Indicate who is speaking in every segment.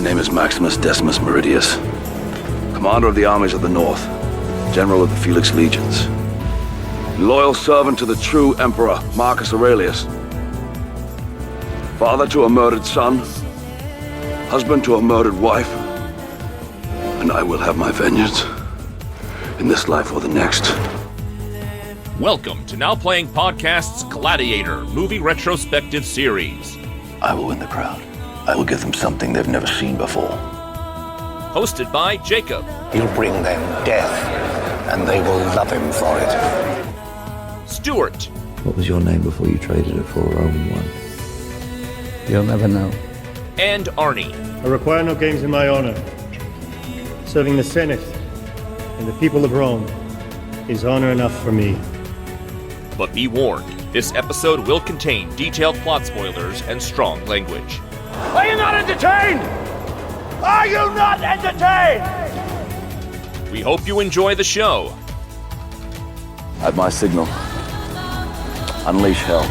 Speaker 1: My name is Maximus Decimus Meridius, commander of the armies of the North, general of the Felix Legions, loyal servant to the true emperor, Marcus Aurelius, father to a murdered son, husband to a murdered wife, and I will have my vengeance in this life or the next.
Speaker 2: Welcome to Now Playing Podcast's Gladiator movie retrospective series.
Speaker 1: I will win the crowd. I will give them something they've never seen before.
Speaker 2: Hosted by Jacob.
Speaker 3: He'll bring them death, and they will love him for it.
Speaker 2: Stuart.
Speaker 4: What was your name before you traded it for a Roman one?
Speaker 5: You'll never know.
Speaker 2: And Arnie.
Speaker 6: I require no games in my honor. Serving the Senate and the people of Rome is honor enough for me.
Speaker 2: But be warned, this episode will contain detailed plot spoilers and strong language.
Speaker 7: Are you not entertained? Are you not entertained?
Speaker 2: We hope you enjoy the show.
Speaker 1: At my signal, unleash hell.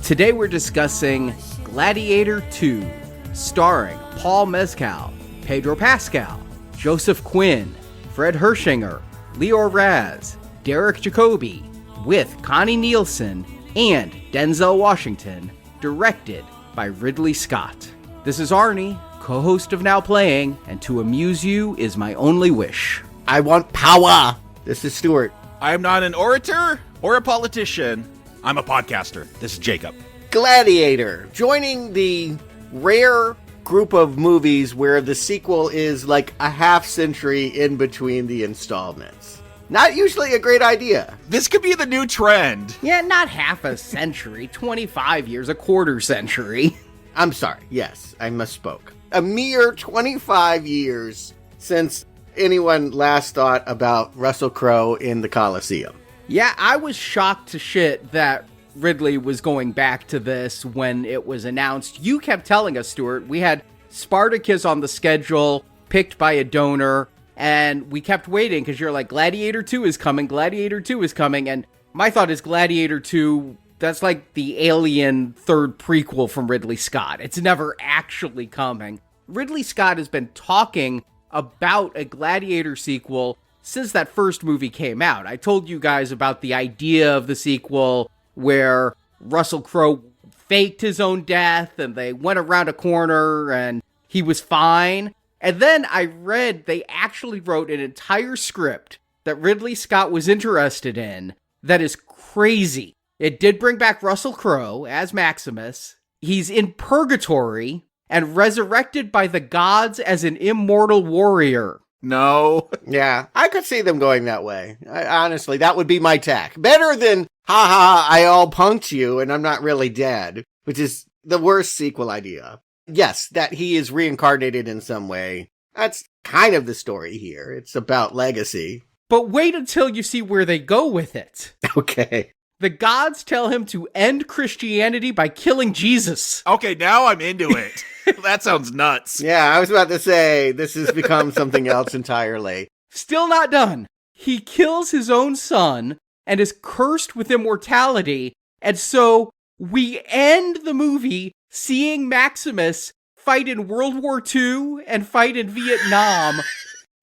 Speaker 8: Today we're discussing Gladiator 2, starring Paul Mescal, Pedro Pascal, Joseph Quinn, Fred Hershinger, Leo Raz, Derek Jacobi, with Connie Nielsen and Denzel Washington, directed by Ridley Scott. This is Arnie, co-host of Now Playing, and to amuse you is my only wish.
Speaker 9: I want power. This is Stuart.
Speaker 10: I am not an orator or a politician. I'm a podcaster. This is Jacob.
Speaker 9: Gladiator, joining the rare group of movies where the sequel is like a half century in between the installments. Not usually a great idea.
Speaker 10: This could be the new trend.
Speaker 8: Yeah, not half a century, 25 years, a quarter century.
Speaker 9: I'm sorry, yes, I misspoke. A mere 25 years since anyone last thought about Russel Crowe in the Coliseum.
Speaker 8: Yeah, I was shocked to shit that Ridley was going back to this when it was announced. You kept telling us, Stuart, we had Spartacus on the schedule, picked by a donor, and we kept waiting because you're like, Gladiator 2 is coming, Gladiator 2 is coming, and my thought is Gladiator 2, that's like the Alien third prequel from Ridley Scott. It's never actually coming. Ridley Scott has been talking about a Gladiator sequel since that first movie came out. I told you guys about the idea of the sequel where Russel Crowe faked his own death and they went around a corner and he was fine. And then I read they actually wrote an entire script that Ridley Scott was interested in that is crazy. It did bring back Russel Crowe as Maximus. He's in purgatory and resurrected by the gods as an immortal warrior.
Speaker 10: No.
Speaker 9: Yeah, I could see them going that way. Honestly, that would be my tack. Better than, ha ha, I all punked you and I'm not really dead, which is the worst sequel idea. Yes, that he is reincarnated in some way. That's kind of the story here. It's about legacy.
Speaker 8: But wait until you see where they go with it.
Speaker 9: Okay.
Speaker 8: The gods tell him to end Christianity by killing Jesus.
Speaker 10: Okay, now I'm into it. That sounds nuts.
Speaker 9: Yeah, I was about to say, this has become something else entirely.
Speaker 8: Still not done. He kills his own son and is cursed with immortality, and so we end the movie seeing Maximus fight in World War II and fight in Vietnam.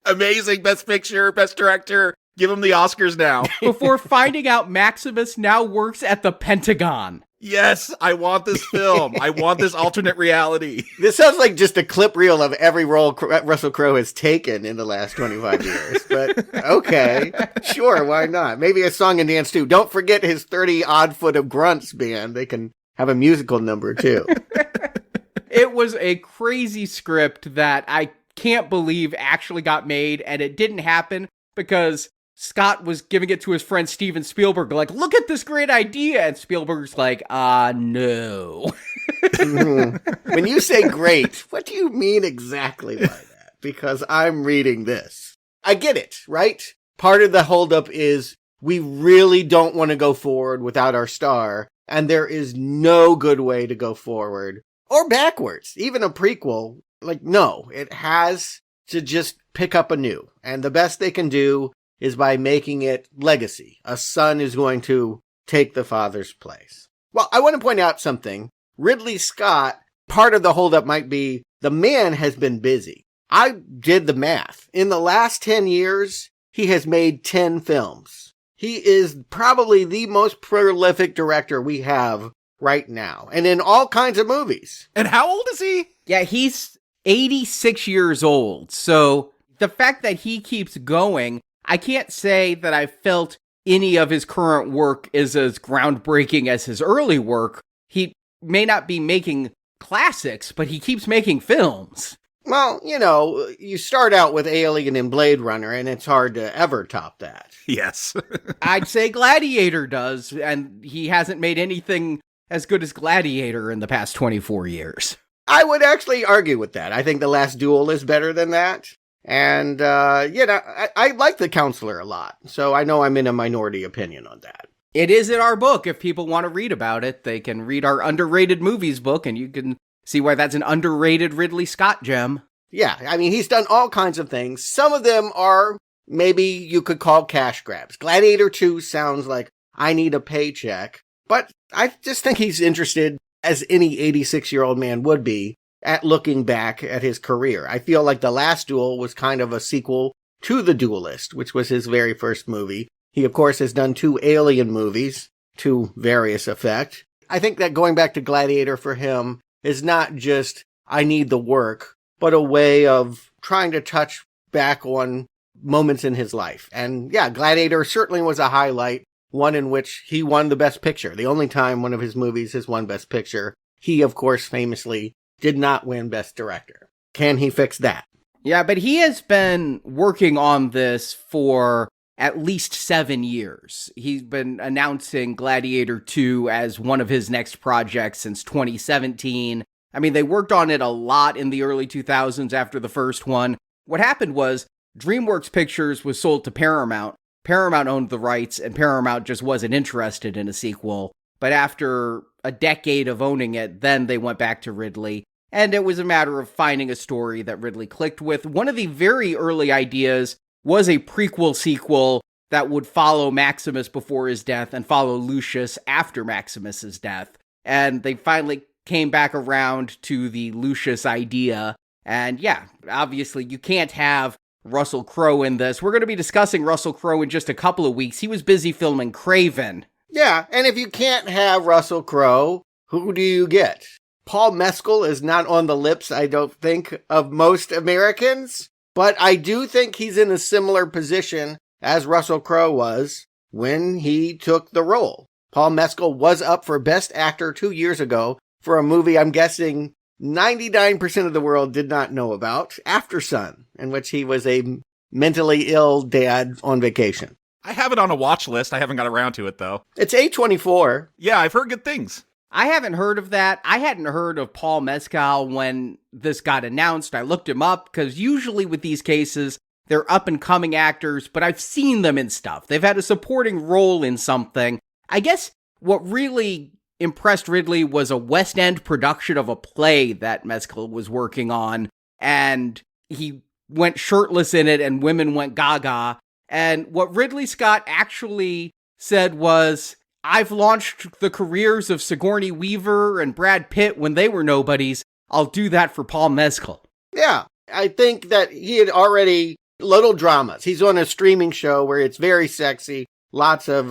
Speaker 10: Amazing. Best picture, best director. Give him the Oscars now.
Speaker 8: Before finding out Maximus now works at the Pentagon.
Speaker 10: Yes, I want this film. I want this alternate reality.
Speaker 9: This sounds like just a clip reel of every role Russell Crowe has taken in the last 25 years. But okay, sure, why not? Maybe a song and dance too. Don't forget his 30-odd foot of grunts band. They can have a musical number too.
Speaker 8: It was a crazy script that I can't believe actually got made, and it didn't happen because Scott was giving it to his friend Steven Spielberg, like, look at this great idea. And Spielberg's like, no.
Speaker 9: When you say great, what do you mean exactly by that? Because I'm reading this. I get it, right? Part of the holdup is we really don't want to go forward without our star. And there is no good way to go forward or backwards, even a prequel. Like, no, it has to just pick up anew. And the best they can do is by making it legacy. A son is going to take the father's place. Well, I want to point out something. Ridley Scott, part of the holdup might be the man has been busy. I did the math. In the last 10 years, he has made 10 films. He is probably the most prolific director we have right now, and in all kinds of movies.
Speaker 10: And how old is he?
Speaker 8: Yeah, he's 86 years old. So the fact that he keeps going, I can't say that I felt any of his current work is as groundbreaking as his early work. He may not be making classics, but he keeps making films.
Speaker 9: Well, you know, you start out with Alien and Blade Runner, and it's hard to ever top that.
Speaker 10: Yes.
Speaker 8: I'd say Gladiator does, and he hasn't made anything as good as Gladiator in the past 24 years.
Speaker 9: I would actually argue with that. I think The Last Duel is better than that. And, I like The Counselor a lot, so I know I'm in a minority opinion on that.
Speaker 8: It is in our book. If people want to read about it, they can read our underrated movies book, and you can see why that's an underrated Ridley Scott gem.
Speaker 9: Yeah, I mean, he's done all kinds of things. Some of them are maybe you could call cash grabs. Gladiator 2 sounds like I need a paycheck, but I just think he's interested, as any 86-year-old man would be, at looking back at his career. I feel like The Last Duel was kind of a sequel to The Duelist, which was his very first movie. He, of course, has done 2 Alien movies to various effect. I think that going back to Gladiator for him is not just, I need the work, but a way of trying to touch back on moments in his life. And yeah, Gladiator certainly was a highlight, one in which he won the Best Picture. The only time one of his movies has won Best Picture. He, of course, famously did not win Best Director. Can he fix that?
Speaker 8: Yeah, but he has been working on this for at least 7 years. He's been announcing Gladiator 2 as one of his next projects since 2017. I mean, they worked on it a lot in the early 2000s after the first one. What happened was DreamWorks Pictures was sold to Paramount. Paramount owned the rights, and Paramount just wasn't interested in a sequel. But after a decade of owning it, then they went back to Ridley. And it was a matter of finding a story that Ridley clicked with. One of the very early ideas was a prequel sequel that would follow Maximus before his death and follow Lucius after Maximus's death. And they finally came back around to the Lucius idea. And yeah, obviously you can't have Russel Crowe in this. We're going to be discussing Russel Crowe in just a couple of weeks. He was busy filming Craven.
Speaker 9: Yeah, and if you can't have Russel Crowe, who do you get? Paul Mescal is not on the lips, I don't think, of most Americans, but I do think he's in a similar position as Russel Crowe was when he took the role. Paul Mescal was up for Best Actor 2 years ago for a movie I'm guessing 99% of the world did not know about, After Sun, in which he was a mentally ill dad on vacation.
Speaker 10: I have it on a watch list. I haven't got around to it, though.
Speaker 9: It's A24.
Speaker 10: Yeah, I've heard good things.
Speaker 8: I haven't heard of that. I hadn't heard of Paul Mescal when this got announced. I looked him up because usually with these cases, they're up-and-coming actors, but I've seen them in stuff. They've had a supporting role in something. I guess what really impressed Ridley was a West End production of a play that Mescal was working on, and he went shirtless in it, and women went gaga. And what Ridley Scott actually said was, I've launched the careers of Sigourney Weaver and Brad Pitt when they were nobodies. I'll do that for Paul Mescal.
Speaker 9: Yeah, I think that he had already little dramas. He's on a streaming show where it's very sexy, lots of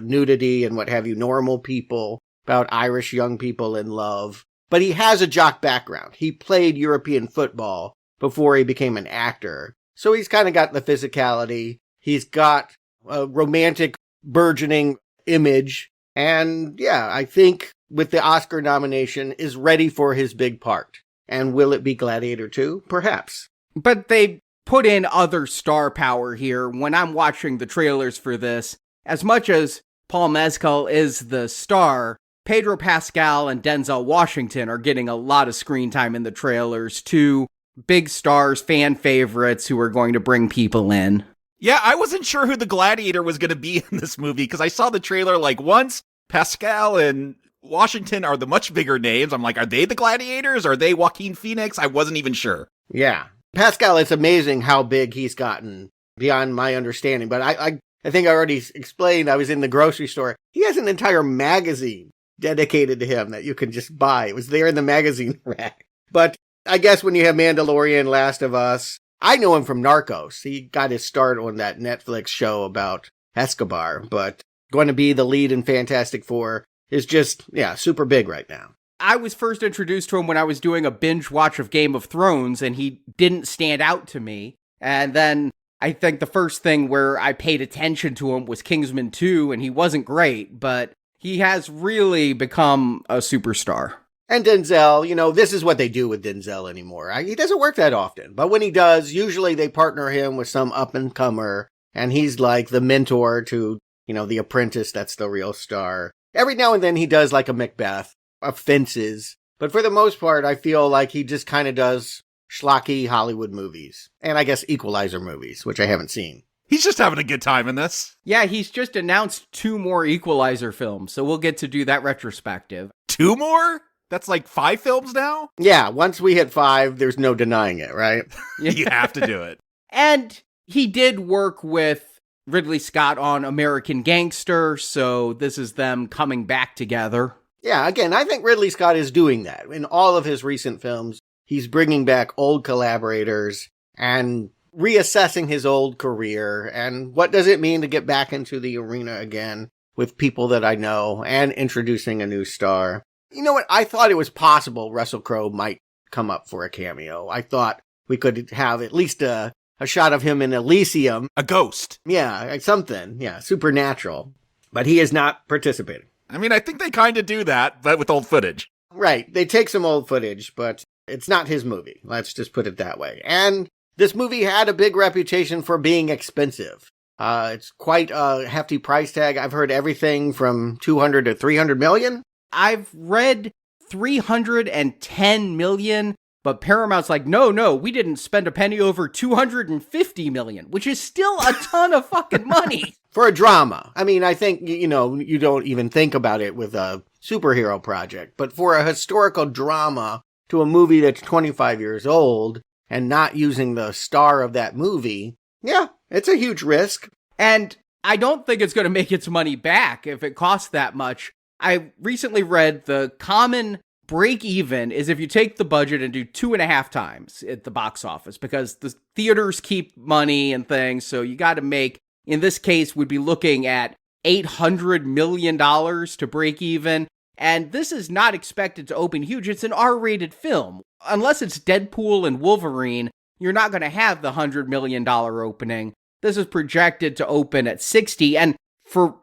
Speaker 9: nudity and what have you, normal people, about Irish young people in love. But he has a jock background. He played European football before he became an actor. So he's kind of got the physicality. He's got a romantic, burgeoning image. And yeah, I think with the Oscar nomination is ready for his big part. And will it be Gladiator 2? Perhaps.
Speaker 8: But they put in other star power here. When I'm watching the trailers for this, as much as Paul Mescal is the star, Pedro Pascal and Denzel Washington are getting a lot of screen time in the trailers. Two big stars, fan favorites who are going to bring people in.
Speaker 10: Yeah, I wasn't sure who the Gladiator was going to be in this movie because I saw the trailer like once. Pascal and Washington are the much bigger names. I'm like, are they the Gladiators? Are they Joaquin Phoenix? I wasn't even sure.
Speaker 9: Yeah. Pascal, it's amazing how big he's gotten beyond my understanding. But I think I already explained, I was in the grocery store. He has an entire magazine dedicated to him that you can just buy. It was there in the magazine rack. But I guess when you have Mandalorian, Last of Us, I know him from Narcos. He got his start on that Netflix show about Escobar, but going to be the lead in Fantastic Four is just, super big right now.
Speaker 8: I was first introduced to him when I was doing a binge watch of Game of Thrones, and he didn't stand out to me. And then I think the first thing where I paid attention to him was Kingsman 2, and he wasn't great, but he has really become a superstar.
Speaker 9: And Denzel, this is what they do with Denzel anymore. He doesn't work that often, but when he does, usually they partner him with some up-and-comer, and he's like the mentor to, the apprentice that's the real star. Every now and then he does like a Macbeth, a Fences, but for the most part, I feel like he just kind of does schlocky Hollywood movies, and I guess Equalizer movies, which I haven't seen.
Speaker 10: He's just having a good time in this.
Speaker 8: Yeah, he's just announced 2 more Equalizer films, so we'll get to do that retrospective.
Speaker 10: 2 more? That's like 5 films now?
Speaker 9: Yeah, once we hit 5, there's no denying it, right?
Speaker 10: You have to do it.
Speaker 8: And he did work with Ridley Scott on American Gangster, so this is them coming back together.
Speaker 9: Yeah, again, I think Ridley Scott is doing that. In all of his recent films, he's bringing back old collaborators and reassessing his old career. And what does it mean to get back into the arena again with people that I know and introducing a new star? You know what? I thought it was possible Russel Crowe might come up for a cameo. I thought we could have at least a shot of him in Elysium.
Speaker 10: A ghost.
Speaker 9: Yeah, something. Yeah, supernatural. But he is not participating.
Speaker 10: I mean, I think they kind of do that, but with old footage.
Speaker 9: Right. They take some old footage, but it's not his movie. Let's just put it that way. And this movie had a big reputation for being expensive. It's quite a hefty price tag. I've heard everything from 200 to 300 million.
Speaker 8: I've read 310 million, but Paramount's like, no, we didn't spend a penny over 250 million, which is still a ton of fucking money.
Speaker 9: For a drama. I mean, I think, you don't even think about it with a superhero project, but for a historical drama to a movie that's 25 years old and not using the star of that movie, yeah, it's a huge risk.
Speaker 8: And I don't think it's going to make its money back if it costs that much. I recently read the common break even is if you take the budget and do 2.5 times at the box office, because the theaters keep money and things. So you got to make, in this case, we'd be looking at $800 million to break even. And this is not expected to open huge. It's an R-rated film. Unless it's Deadpool and Wolverine, you're not going to have the $100 million opening. This is projected to open at 60. And for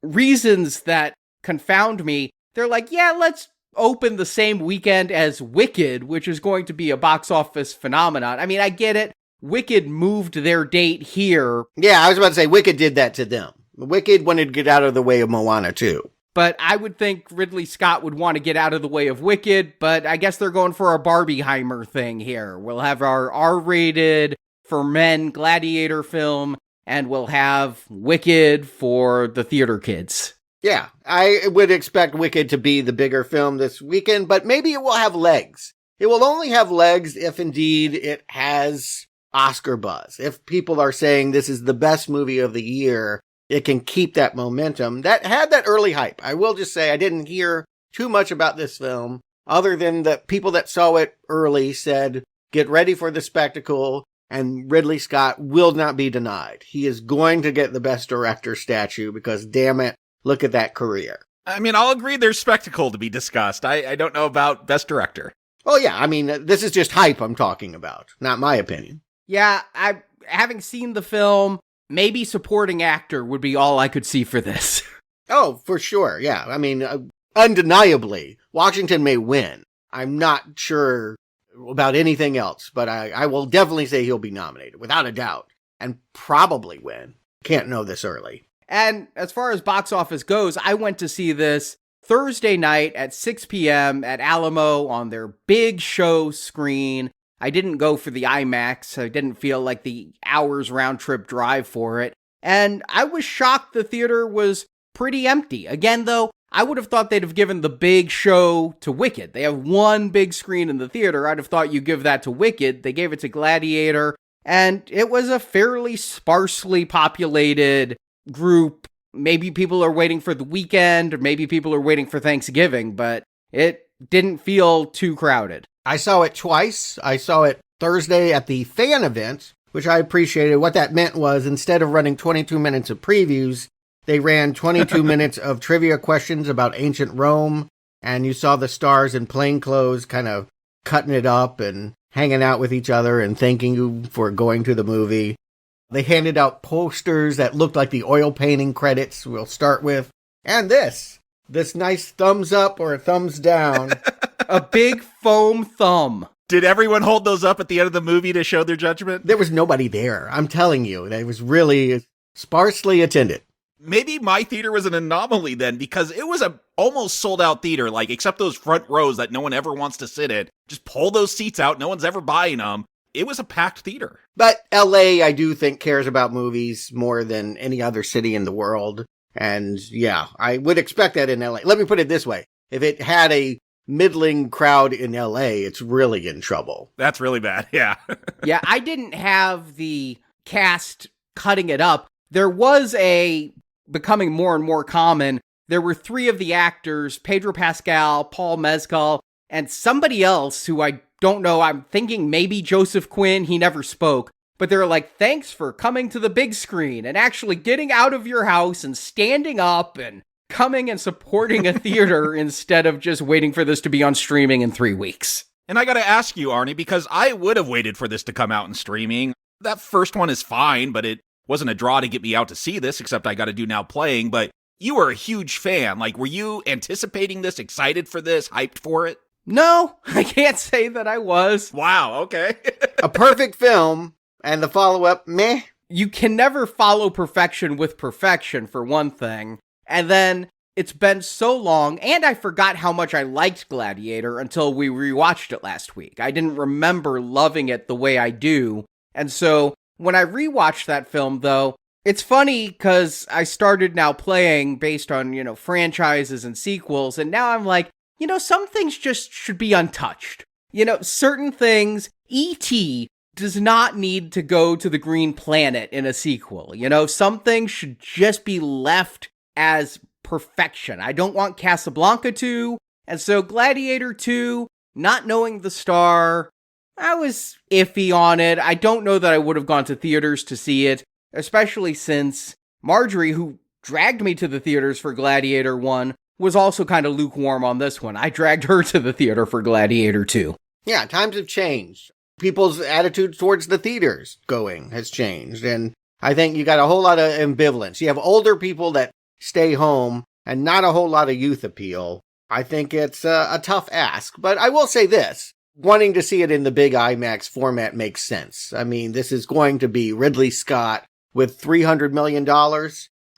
Speaker 8: reasons that confound me, they're like, yeah, let's open the same weekend as Wicked, which is going to be a box office phenomenon. I mean, I get it. Wicked moved their date here.
Speaker 9: Yeah, I was about to say, Wicked did that to them. Wicked wanted to get out of the way of Moana too.
Speaker 8: But I would think Ridley Scott would want to get out of the way of Wicked, but I guess they're going for a Barbieheimer thing here. We'll have our R-rated for men Gladiator film, and we'll have Wicked for the theater kids.
Speaker 9: Yeah, I would expect Wicked to be the bigger film this weekend, but maybe it will have legs. It will only have legs if indeed it has Oscar buzz. If people are saying this is the best movie of the year, it can keep that momentum. That had that early hype. I will just say I didn't hear too much about this film, other than the people that saw it early said, get ready for the spectacle, and Ridley Scott will not be denied. He is going to get the Best Director statue because, damn it, look at that career.
Speaker 10: I mean, I'll agree there's spectacle to be discussed. I don't know about Best Director.
Speaker 9: Oh, yeah. I mean, this is just hype I'm talking about, not my opinion.
Speaker 8: Yeah, having seen the film, maybe supporting actor would be all I could see for this.
Speaker 9: Oh, for sure. Yeah. I mean, undeniably, Washington may win. I'm not sure about anything else, but I will definitely say he'll be nominated, without a doubt, and probably win. Can't know this early.
Speaker 8: And as far as box office goes, I went to see this Thursday night at 6 p.m. at Alamo on their big show screen. I didn't go for the IMAX. I didn't feel like the hours round trip drive for it. And I was shocked the theater was pretty empty. Again, though, I would have thought they'd have given the big show to Wicked. They have one big screen in the theater. I'd have thought you give that to Wicked. They gave it to Gladiator, and it was a fairly sparsely populated group. Maybe people are waiting for the weekend, or maybe people are waiting for Thanksgiving, but it didn't feel too crowded.
Speaker 9: I saw it twice. I saw it Thursday at the fan event, which I appreciated. What that meant was instead of running 22 minutes of previews, they ran 22 minutes of trivia questions about ancient Rome, and you saw the stars in plain clothes kind of cutting it up and hanging out with each other and thanking you for going to the movie. They handed out posters that looked like the oil painting credits we'll start with. And this nice thumbs up or a thumbs down.
Speaker 8: A big foam thumb.
Speaker 10: Did everyone hold those up at the end of the movie to show their judgment?
Speaker 9: There was nobody there. I'm telling you, it was really sparsely attended.
Speaker 10: Maybe my theater was an anomaly then, because it was a almost sold out theater, like except those front rows that no one ever wants to sit in. Just pull those seats out. No one's ever buying them. It was a packed theater.
Speaker 9: But LA, I do think, cares about movies more than any other city in the world. And yeah, I would expect that in LA. Let me put it this way. If it had a middling crowd in LA, it's really in trouble.
Speaker 10: That's really bad, yeah.
Speaker 8: Yeah, I didn't have the cast cutting it up. There was becoming more and more common, there were three of the actors, Pedro Pascal, Paul Mescal, and somebody else who I don't know. I'm thinking maybe Joseph Quinn. He never spoke. But they're like, thanks for coming to the big screen and actually getting out of your house and standing up and coming and supporting a theater instead of just waiting for this to be on streaming in 3 weeks.
Speaker 10: And I gotta ask you, Arnie, because I would have waited for this to come out in streaming. That first one is fine, but it wasn't a draw to get me out to see this, except I gotta do Now Playing. But you were a huge fan. Like, were you anticipating this, excited for this, hyped for it?
Speaker 8: No, I can't say that I was.
Speaker 10: Wow, okay.
Speaker 9: A perfect film, and the follow-up, meh.
Speaker 8: You can never follow perfection with perfection, for one thing. And then, it's been so long, and I forgot how much I liked Gladiator until we rewatched it last week. I didn't remember loving it the way I do. And so, when I rewatched that film, though, it's funny because I started Now Playing based on, franchises and sequels, and now I'm like, some things just should be untouched. Certain things, E.T. does not need to go to the Green Planet in a sequel. Some things should just be left as perfection. I don't want Casablanca 2, and so Gladiator 2, not knowing the star, I was iffy on it. I don't know that I would have gone to theaters to see it, especially since Marjorie, who dragged me to the theaters for Gladiator 1, was also kind of lukewarm on this one. I dragged her to the theater for Gladiator 2.
Speaker 9: Yeah, times have changed. People's attitude towards the theaters going has changed, and I think you got a whole lot of ambivalence. You have older people that stay home and not a whole lot of youth appeal. I think it's a tough ask, but I will say this. Wanting to see it in the big IMAX format makes sense. I mean, this is going to be Ridley Scott with $300 million.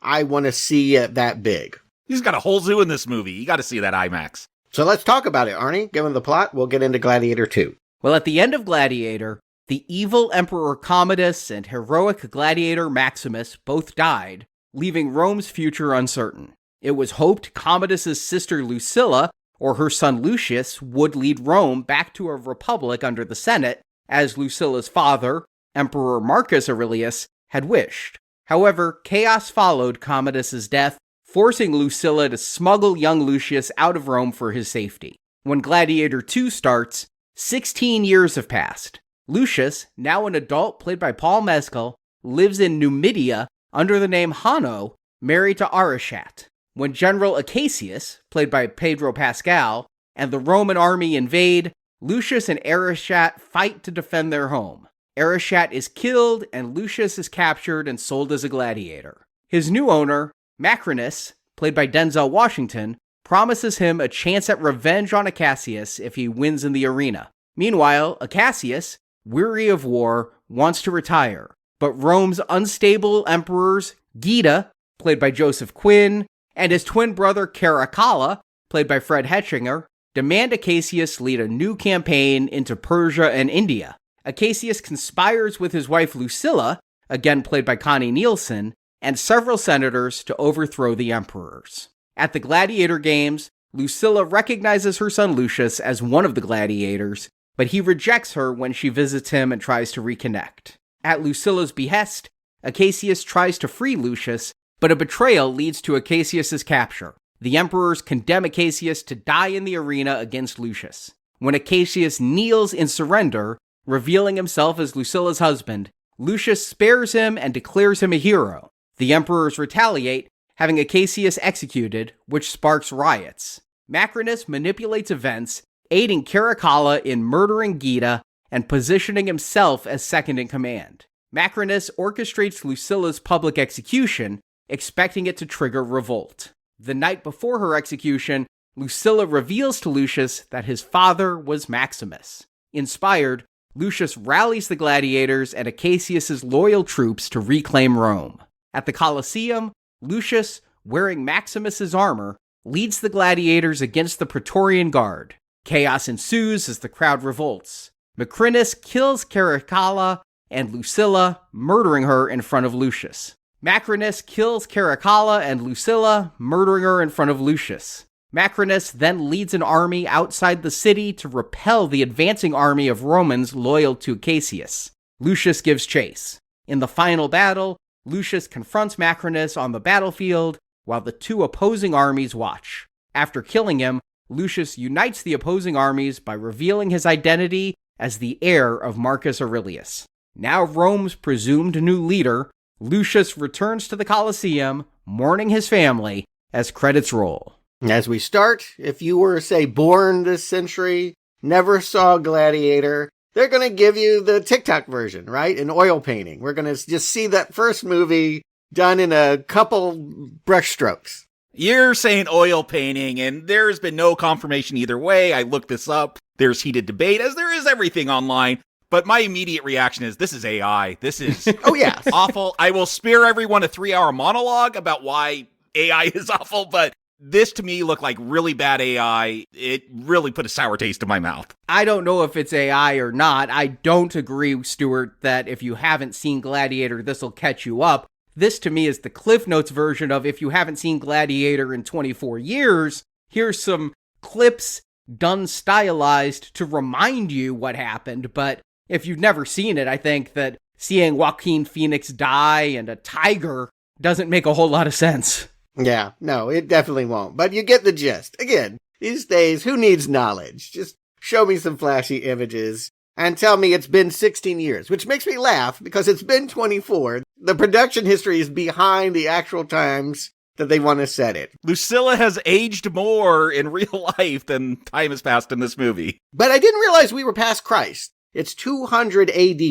Speaker 9: I want to see it that big.
Speaker 10: He's got a whole zoo in this movie. You got to see that IMAX.
Speaker 9: So let's talk about it, Arnie. Given the plot, we'll get into Gladiator 2.
Speaker 8: Well, at the end of Gladiator, the evil Emperor Commodus and heroic gladiator Maximus both died, leaving Rome's future uncertain. It was hoped Commodus's sister Lucilla, or her son Lucius, would lead Rome back to a republic under the Senate, as Lucilla's father, Emperor Marcus Aurelius, had wished. However, chaos followed Commodus's death, forcing Lucilla to smuggle young Lucius out of Rome for his safety. When Gladiator 2 starts, 16 years have passed. Lucius, now an adult played by Paul Mescal, lives in Numidia under the name Hanno, married to Arishat. When General Acacius, played by Pedro Pascal, and the Roman army invade, Lucius and Arishat fight to defend their home. Arishat is killed, and Lucius is captured and sold as a gladiator. His new owner, Macrinus, played by Denzel Washington, promises him a chance at revenge on Acacius if he wins in the arena. Meanwhile, Acacius, weary of war, wants to retire, but Rome's unstable emperors, Geta, played by Joseph Quinn, and his twin brother Caracalla, played by Fred Hetchinger, demand Acacius lead a new campaign into Persia and India. Acacius conspires with his wife Lucilla, again played by Connie Nielsen, and several senators to overthrow the emperors. At the Gladiator Games, Lucilla recognizes her son Lucius as one of the gladiators, but he rejects her when she visits him and tries to reconnect. At Lucilla's behest, Acacius tries to free Lucius, but a betrayal leads to Acacius' capture. The emperors condemn Acacius to die in the arena against Lucius. When Acacius kneels in surrender, revealing himself as Lucilla's husband, Lucius spares him and declares him a hero. The emperors retaliate, having Acacius executed, which sparks riots. Macrinus manipulates events, aiding Caracalla in murdering Geta and positioning himself as second in command. Macrinus orchestrates Lucilla's public execution, expecting it to trigger revolt. The night before her execution, Lucilla reveals to Lucius that his father was Maximus. Inspired, Lucius rallies the gladiators and Acacius' loyal troops to reclaim Rome. At the Coliseum, Lucius, wearing Maximus' armor, leads the gladiators against the Praetorian Guard. Chaos ensues as the crowd revolts. Macrinus kills Caracalla and Lucilla, murdering her in front of Lucius. Macrinus kills Caracalla and Lucilla, murdering her in front of Lucius. Macrinus then leads an army outside the city to repel the advancing army of Romans loyal to Acacius. Lucius gives chase. In the final battle, Lucius confronts Macrinus on the battlefield while the two opposing armies watch. After killing him, Lucius unites the opposing armies by revealing his identity as the heir of Marcus Aurelius. Now Rome's presumed new leader, Lucius returns to the Coliseum, mourning his family, as credits roll.
Speaker 9: As we start, if you were, say, born this century, never saw Gladiator, they're going to give you the TikTok version, right? An oil painting. We're going to just see that first movie done in a couple brush strokes.
Speaker 10: You're saying oil painting, and there's been no confirmation either way. I looked this up. There's heated debate, as there is everything online. But my immediate reaction is, this is AI. This is
Speaker 9: oh yeah,
Speaker 10: awful. I will spare everyone a 3-hour monologue about why AI is awful, but this to me looked like really bad AI. It really put a sour taste in my mouth.
Speaker 8: I don't know if it's AI or not. I don't agree, Stuart, that if you haven't seen Gladiator, this will catch you up. This to me is the Cliff Notes version of if you haven't seen Gladiator in 24 years, here's some clips done stylized to remind you what happened, but if you've never seen it, I think that seeing Joaquin Phoenix die and a tiger doesn't make a whole lot of sense.
Speaker 9: Yeah, no, it definitely won't. But you get the gist. Again, these days, who needs knowledge? Just show me some flashy images and tell me it's been 16 years, which makes me laugh because it's been 24. The production history is behind the actual times that they want to set it.
Speaker 10: Lucilla has aged more in real life than time has passed in this movie.
Speaker 9: But I didn't realize we were past Christ. It's 200 AD.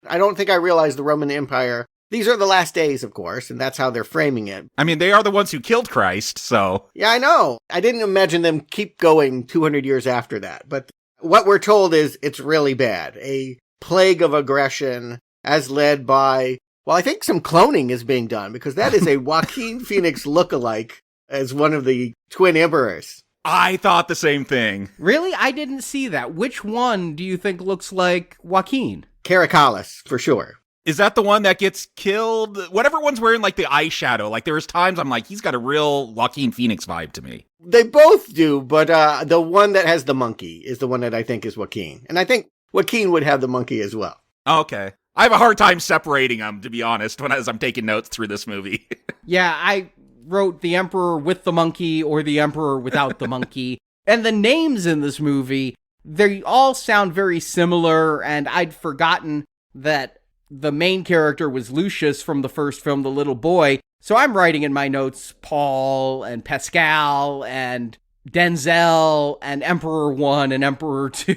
Speaker 9: I don't think I realized the Roman Empire. These are the last days, of course, and that's how they're framing it.
Speaker 10: I mean, they are the ones who killed Christ, so...
Speaker 9: Yeah, I know. I didn't imagine them keep going 200 years after that. But what we're told is it's really bad. A plague of aggression as led by... Well, I think some cloning is being done, because that is a Joaquin Phoenix lookalike as one of the twin emperors.
Speaker 10: I thought the same thing.
Speaker 8: Really? I didn't see that. Which one do you think looks like Joaquin?
Speaker 9: Caracalla, for sure.
Speaker 10: Is that the one that gets killed? Whatever one's wearing, like, the eyeshadow. Like, there's times I'm like, he's got a real Joaquin Phoenix vibe to me.
Speaker 9: They both do, but the one that has the monkey is the one that I think is Joaquin. And I think Joaquin would have the monkey as well.
Speaker 10: Okay. I have a hard time separating them, to be honest, as I'm taking notes through this movie.
Speaker 8: Yeah, I wrote the Emperor with the monkey or the Emperor without the monkey. And the names in this movie, they all sound very similar, and I'd forgotten that the main character was Lucius from the first film, The Little Boy. So I'm writing in my notes Paul and Pascal and Denzel and Emperor 1 and Emperor 2.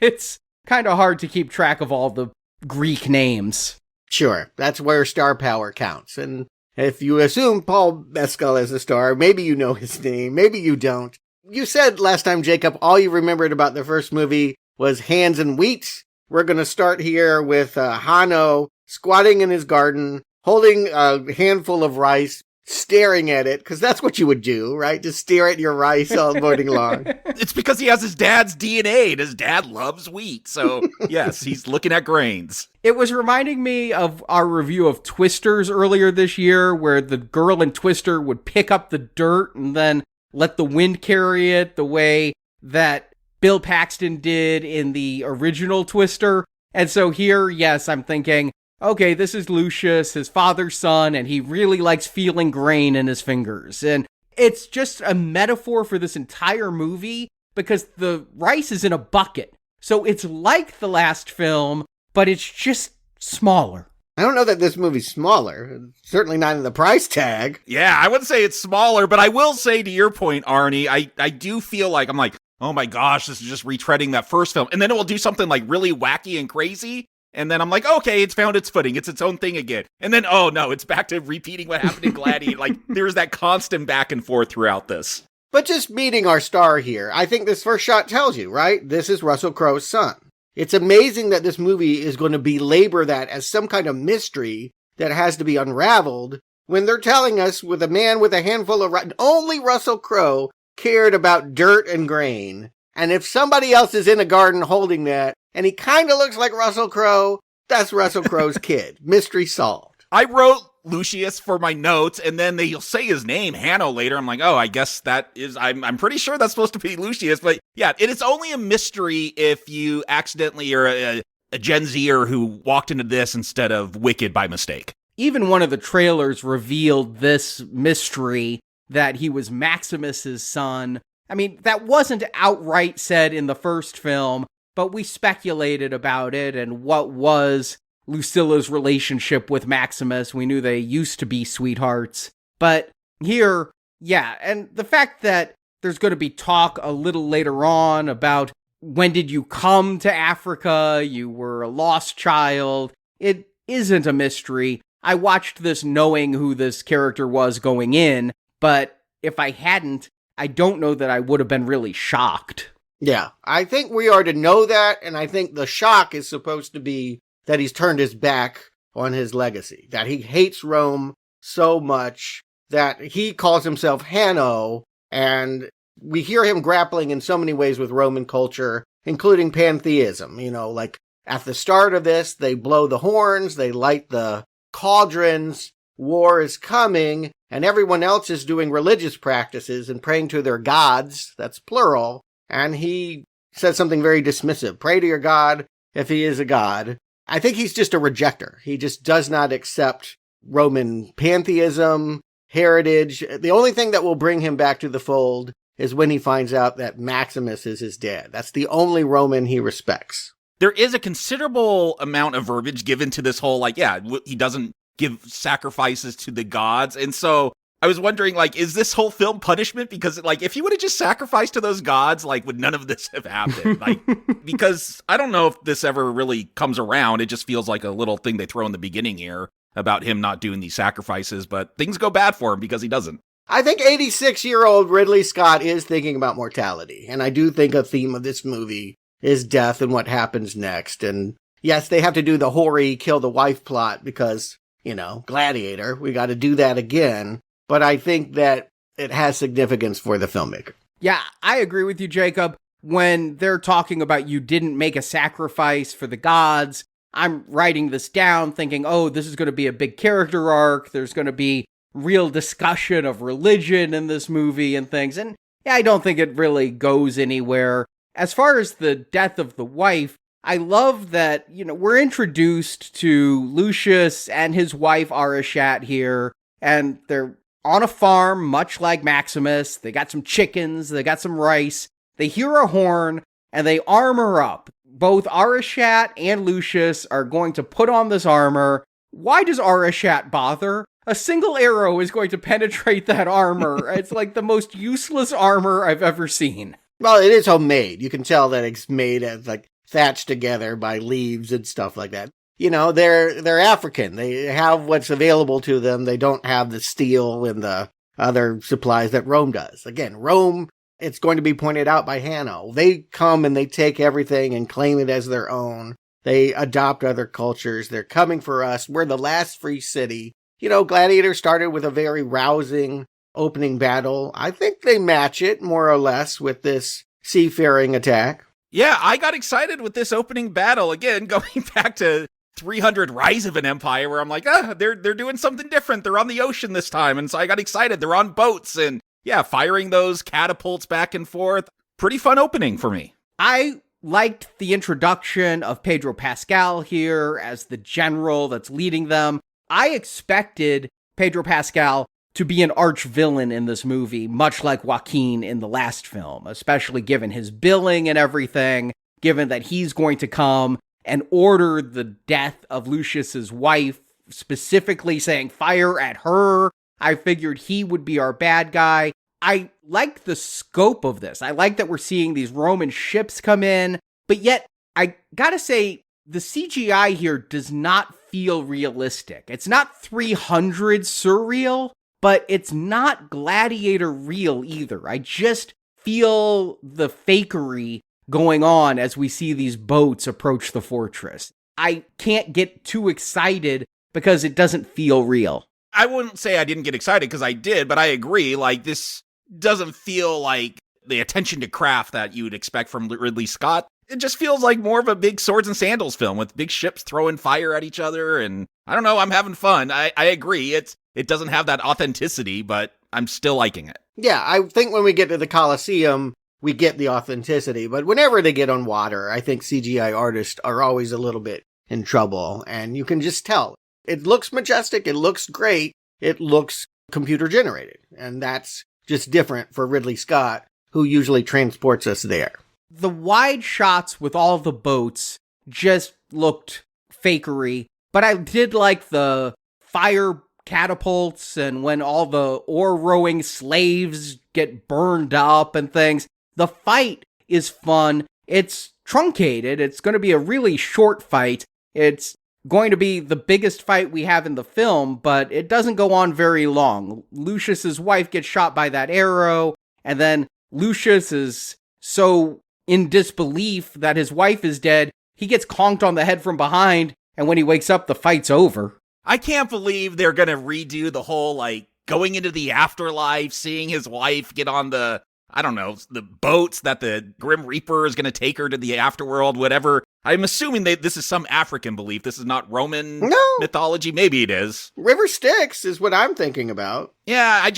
Speaker 8: It's kind of hard to keep track of all the Greek names.
Speaker 9: Sure, that's where star power counts. And if you assume Paul Mescal is a star, maybe you know his name, maybe you don't. You said last time, Jacob, all you remembered about the first movie was hands and wheat. We're going to start here with Hanno squatting in his garden, holding a handful of rice, staring at it, because that's what you would do, right? Just stare at your rice all morning long.
Speaker 10: It's because he has his dad's DNA, and his dad loves wheat. So, yes, he's looking at grains.
Speaker 8: It was reminding me of our review of Twisters earlier this year, where the girl in Twister would pick up the dirt and then let the wind carry it the way that Bill Paxton did in the original Twister. And so here, yes, I'm thinking, okay, this is Lucius, his father's son, and he really likes feeling grain in his fingers. And it's just a metaphor for this entire movie because the rice is in a bucket. So it's like the last film, but it's just smaller.
Speaker 9: I don't know that this movie's smaller. Certainly not in the price tag.
Speaker 10: Yeah, I wouldn't say it's smaller, but I will say to your point, Arnie, I do feel like, I'm like, oh my gosh, this is just retreading that first film. And then it will do something like really wacky and crazy. And then I'm like, okay, it's found its footing. It's its own thing again. And then, oh no, it's back to repeating what happened in Gladiator. Like, there's that constant back and forth throughout this.
Speaker 9: But just meeting our star here, I think this first shot tells you, right? This is Russel Crowe's son. It's amazing that this movie is going to belabor that as some kind of mystery that has to be unraveled when they're telling us with a man with a handful of only Russell Crowe cared about dirt and grain. And if somebody else is in a garden holding that, and he kind of looks like Russell Crowe, that's Russell Crowe's kid. Mystery solved.
Speaker 10: I wrote Lucius for my notes, and then they'll say his name, Hanno, later. I'm like, oh, I guess that is, I'm pretty sure that's supposed to be Lucius. But yeah, it is only a mystery if you accidentally are a Gen Zer who walked into this instead of Wicked by mistake.
Speaker 8: Even one of the trailers revealed this mystery that he was Maximus's son. I mean, that wasn't outright said in the first film, but we speculated about it and what was Lucilla's relationship with Maximus. We knew they used to be sweethearts. But here, yeah, and the fact that there's going to be talk a little later on about when did you come to Africa? You were a lost child. It isn't a mystery. I watched this knowing who this character was going in, but if I hadn't, I don't know that I would have been really shocked.
Speaker 9: Yeah, I think we are to know that, and I think the shock is supposed to be that he's turned his back on his legacy, that he hates Rome so much that he calls himself Hanno, and we hear him grappling in so many ways with Roman culture, including pantheism. You know, like at the start of this, they blow the horns, they light the cauldrons, war is coming, and everyone else is doing religious practices and praying to their gods, that's plural, and he says something very dismissive. Pray to your God if he is a god. I think he's just a rejecter. He just does not accept Roman pantheism, heritage. The only thing that will bring him back to the fold is when he finds out that Maximus is his dad. That's the only Roman he respects.
Speaker 10: There is a considerable amount of verbiage given to this whole, like, yeah, he doesn't give sacrifices to the gods. And so I was wondering, like, is this whole film punishment? Because, like, if he would have just sacrificed to those gods, like, would none of this have happened? Like, because I don't know if this ever really comes around. It just feels like a little thing they throw in the beginning here about him not doing these sacrifices, but things go bad for him because he doesn't.
Speaker 9: I think 86-year-old Ridley Scott is thinking about mortality. And I do think a theme of this movie is death and what happens next. And yes, they have to do the hoary kill the wife plot because, you know, Gladiator, we got to do that again. But I think that it has significance for the filmmaker.
Speaker 8: Yeah, I agree with you, Jacob. When they're talking about you didn't make a sacrifice for the gods, I'm writing this down thinking, oh, this is going to be a big character arc. There's going to be real discussion of religion in this movie and things. And yeah, I don't think it really goes anywhere. As far as the death of the wife, I love that, you know, we're introduced to Lucius and his wife Arishat here, and they're on a farm, much like Maximus. They got some chickens, they got some rice. They hear a horn, and they armor up. Both Arishat and Lucius are going to put on this armor. Why does Arishat bother? A single arrow is going to penetrate that armor. It's like the most useless armor I've ever seen.
Speaker 9: Well, it is homemade. You can tell that it's made as, like, thatched together by leaves and stuff like that. You know, they're African. They have what's available to them. They don't have the steel and the other supplies that Rome does. Again, Rome, it's going to be pointed out by Hanno. They come and they take everything and claim it as their own. They adopt other cultures. They're coming for us. We're the last free city. You know, Gladiator started with a very rousing opening battle. I think they match it more or less with this seafaring attack.
Speaker 10: Yeah, I got excited with this opening battle. Again, going back to 300 Rise of an Empire, where I'm like, they're doing something different. They're on the ocean this time. And so I got excited. They're on boats. And yeah, firing those catapults back and forth. Pretty fun opening for me.
Speaker 8: I liked the introduction of Pedro Pascal here as the general that's leading them. I expected Pedro Pascal to be an arch villain in this movie, much like Joaquin in the last film, especially given his billing and everything, given that he's going to come and order the death of Lucius's wife, specifically saying fire at her. I figured he would be our bad guy. I like the scope of this. I like that we're seeing these Roman ships come in, but yet I gotta say the CGI here does not feel realistic. It's not 300 surreal, but it's not Gladiator real either. I just feel the fakery going on as we see these boats approach the fortress. I can't get too excited because it doesn't feel real.
Speaker 10: I wouldn't say I didn't get excited because I did, but I agree. Like, this doesn't feel like the attention to craft that you would expect from Ridley Scott. It just feels like more of a big swords and sandals film with big ships throwing fire at each other. And I don't know, I'm having fun. I agree. It doesn't have that authenticity, but I'm still liking it.
Speaker 9: Yeah, I think when we get to the Coliseum, we get the authenticity. But whenever they get on water, I think CGI artists are always a little bit in trouble. And you can just tell. It looks majestic. It looks great. It looks computer generated. And that's just different for Ridley Scott, who usually transports us there.
Speaker 8: The wide shots with all the boats just looked fakery, but I did like the fire catapults and when all the oar-rowing slaves get burned up and things. The fight is fun. It's truncated. It's going to be a really short fight. It's going to be the biggest fight we have in the film, but it doesn't go on very long. Lucius's wife gets shot by that arrow, and then Lucius is so in disbelief that his wife is dead, he gets conked on the head from behind, and when he wakes up, the fight's over.
Speaker 10: I can't believe they're going to redo the whole, like, going into the afterlife, seeing his wife get on the, I don't know, the boats that the Grim Reaper is going to take her to the afterworld, whatever. I'm assuming this is some African belief. This is not Roman mythology. Maybe it is.
Speaker 9: River Styx is what I'm thinking about.
Speaker 10: Yeah,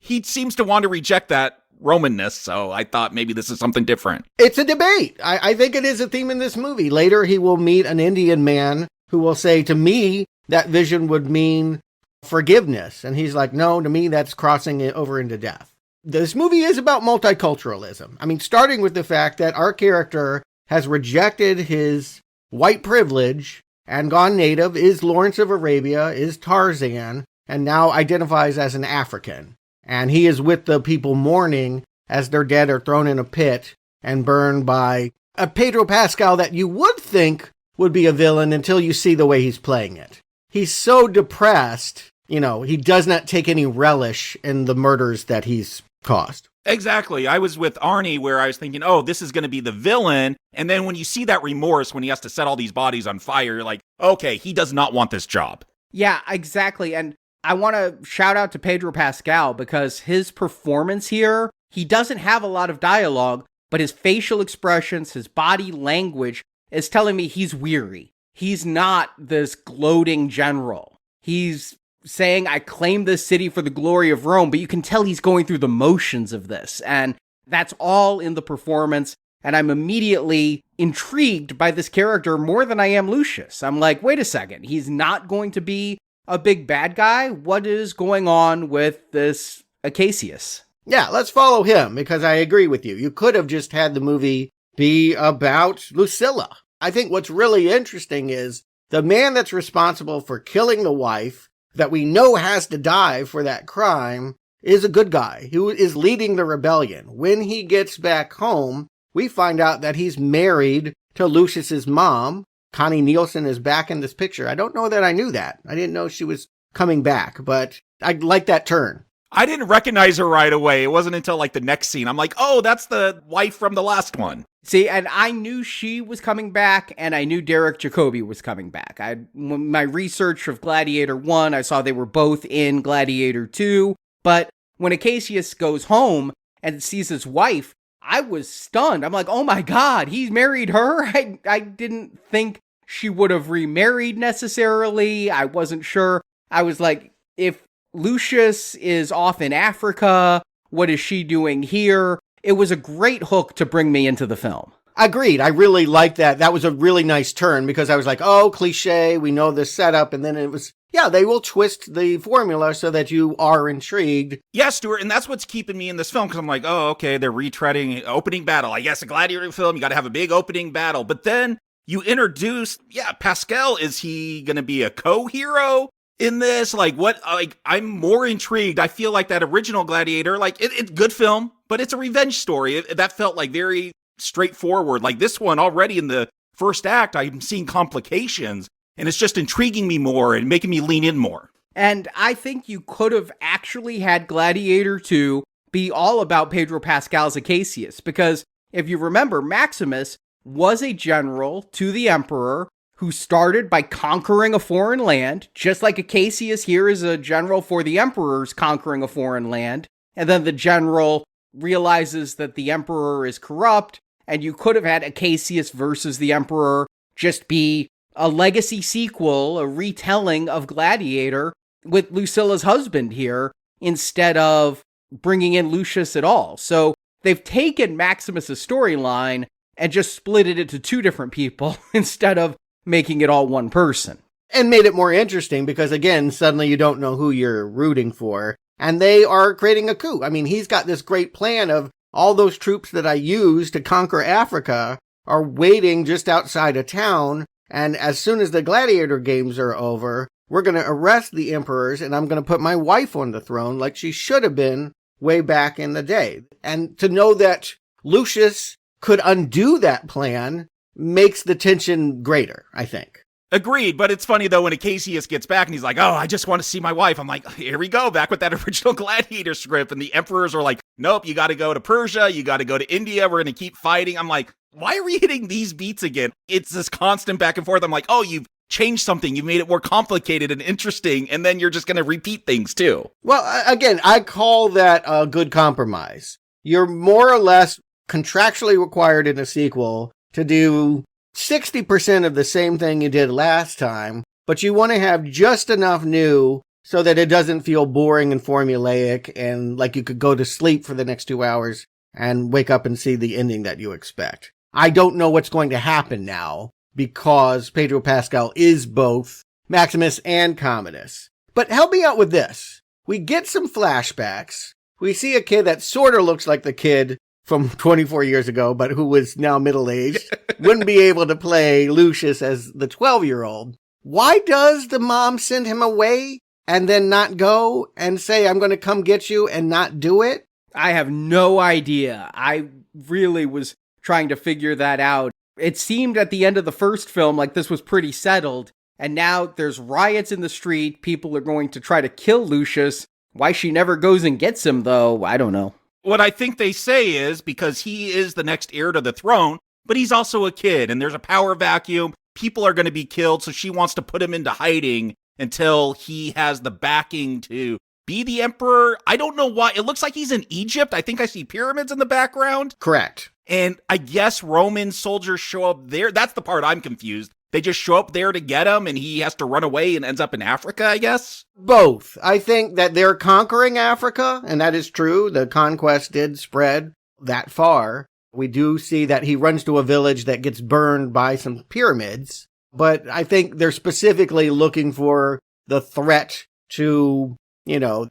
Speaker 10: he seems to want to reject that Romanness, so I thought maybe this is something different.
Speaker 9: It's a debate. I think it is a theme in this movie. Later, he will meet an Indian man who will say, to me, that vision would mean forgiveness. And he's like, no, to me, that's crossing it over into death. This movie is about multiculturalism. I mean, starting with the fact that our character has rejected his white privilege and gone native, is Lawrence of Arabia, is Tarzan, and now identifies as an African. And he is with the people mourning as their dead are thrown in a pit and burned by a Pedro Pascal that you would think would be a villain until you see the way he's playing it. He's so depressed, he does not take any relish in the murders that he's caused.
Speaker 10: Exactly. I was with Arnie where I was thinking, oh, this is going to be the villain. And then when you see that remorse, when he has to set all these bodies on fire, you're like, okay, he does not want this job.
Speaker 8: Yeah, exactly. And I want to shout out to Pedro Pascal because his performance here, he doesn't have a lot of dialogue, but his facial expressions, his body language is telling me he's weary. He's not this gloating general. He's saying, I claim this city for the glory of Rome, but you can tell he's going through the motions of this. And that's all in the performance. And I'm immediately intrigued by this character more than I am Lucius. I'm like, wait a second, he's not going to be a big bad guy? What is going on with this Acacius?
Speaker 9: Yeah, let's follow him, because I agree with you. You could have just had the movie be about Lucilla. I think what's really interesting is the man that's responsible for killing the wife, that we know has to die for that crime, is a good guy who is leading the rebellion. When he gets back home, we find out that he's married to Lucius's mom. Connie Nielsen is back in this picture. I don't know that I knew that. I didn't know she was coming back, but I like that turn.
Speaker 10: I didn't recognize her right away. It wasn't until like the next scene. I'm like, oh, that's the wife from the last one.
Speaker 8: See, and I knew she was coming back, and I knew Derek Jacobi was coming back. My research of Gladiator 1, I saw they were both in Gladiator 2, but when Acacius goes home and sees his wife, I was stunned. I'm like, oh my God, he's married her? I didn't think she would have remarried necessarily. I wasn't sure. I was like, if Lucius is off in Africa What is she doing here? It was a great hook to bring me into the film.
Speaker 9: Agreed. I really liked that. That was a really nice turn because I was like, oh, cliche. We know this setup. And then it was, yeah, they will twist the formula so that you are intrigued.
Speaker 10: Yeah, Stuart, and that's what's keeping me in this film because I'm like, oh, okay, they're retreading opening battle. I guess a Gladiator film, you got to have a big opening battle. But then you introduce, Pascal, is he going to be a co-hero in this? Like, what? Like, I'm more intrigued. I feel like that original Gladiator, like, it's good film, but it's a revenge story. That felt like very straightforward. Like this one, already in the first act, I'm seeing complications, and it's just intriguing me more and making me lean in more.
Speaker 8: And I think you could have actually had Gladiator 2 be all about Pedro Pascal's Acacius, because if you remember, Maximus was a general to the Emperor who started by conquering a foreign land, just like Acacius here is a general for the Emperor's conquering a foreign land, and then the general realizes that the Emperor is corrupt, and you could have had Acacius versus the Emperor just be a legacy sequel, a retelling of Gladiator with Lucilla's husband here, instead of bringing in Lucius at all. So they've taken Maximus's storyline and just split it into two different people instead of making it all one person.
Speaker 9: And made it more interesting because, again, suddenly you don't know who you're rooting for. And they are creating a coup. I mean, he's got this great plan of all those troops that I used to conquer Africa are waiting just outside of town. And as soon as the Gladiator games are over, we're going to arrest the emperors and I'm going to put my wife on the throne like she should have been way back in the day. And to know that Lucius could undo that plan makes the tension greater, I think.
Speaker 10: Agreed, but it's funny, though, when Acacius gets back and he's like, oh, I just want to see my wife. I'm like, here we go, back with that original Gladiator script. And the emperors are like, nope, you got to go to Persia. You got to go to India. We're going to keep fighting. I'm like, why are we hitting these beats again? It's this constant back and forth. I'm like, oh, you've changed something. You've made it more complicated and interesting. And then you're just going to repeat things, too.
Speaker 9: Well, again, I call that a good compromise. You're more or less contractually required in a sequel to do 60% of the same thing you did last time, but you want to have just enough new so that it doesn't feel boring and formulaic and like you could go to sleep for the next 2 hours and wake up and see the ending that you expect. I don't know what's going to happen now because Pedro Pascal is both Maximus and Commodus. But help me out with this. We get some flashbacks. We see a kid that sort of looks like the kid from 24 years ago, but who was now middle-aged, wouldn't be able to play Lucius as the 12-year-old. Why does the mom send him away and then not go and say, I'm going to come get you and not do it?
Speaker 8: I have no idea. I really was trying to figure that out. It seemed at the end of the first film like this was pretty settled, and now there's riots in the street. People are going to try to kill Lucius. Why she never goes and gets him, though, I don't know.
Speaker 10: What I think they say is because he is the next heir to the throne, but he's also a kid and there's a power vacuum. People are going to be killed. So she wants to put him into hiding until he has the backing to be the emperor. I don't know why. It looks like he's in Egypt. I think I see pyramids in the background.
Speaker 9: Correct.
Speaker 10: And I guess Roman soldiers show up there. That's the part I'm confused. They just show up there to get him and he has to run away and ends up in Africa, I guess?
Speaker 9: Both. I think that they're conquering Africa, and that is true. The conquest did spread that far. We do see that he runs to a village that gets burned by some pyramids, but I think they're specifically looking for the threat to,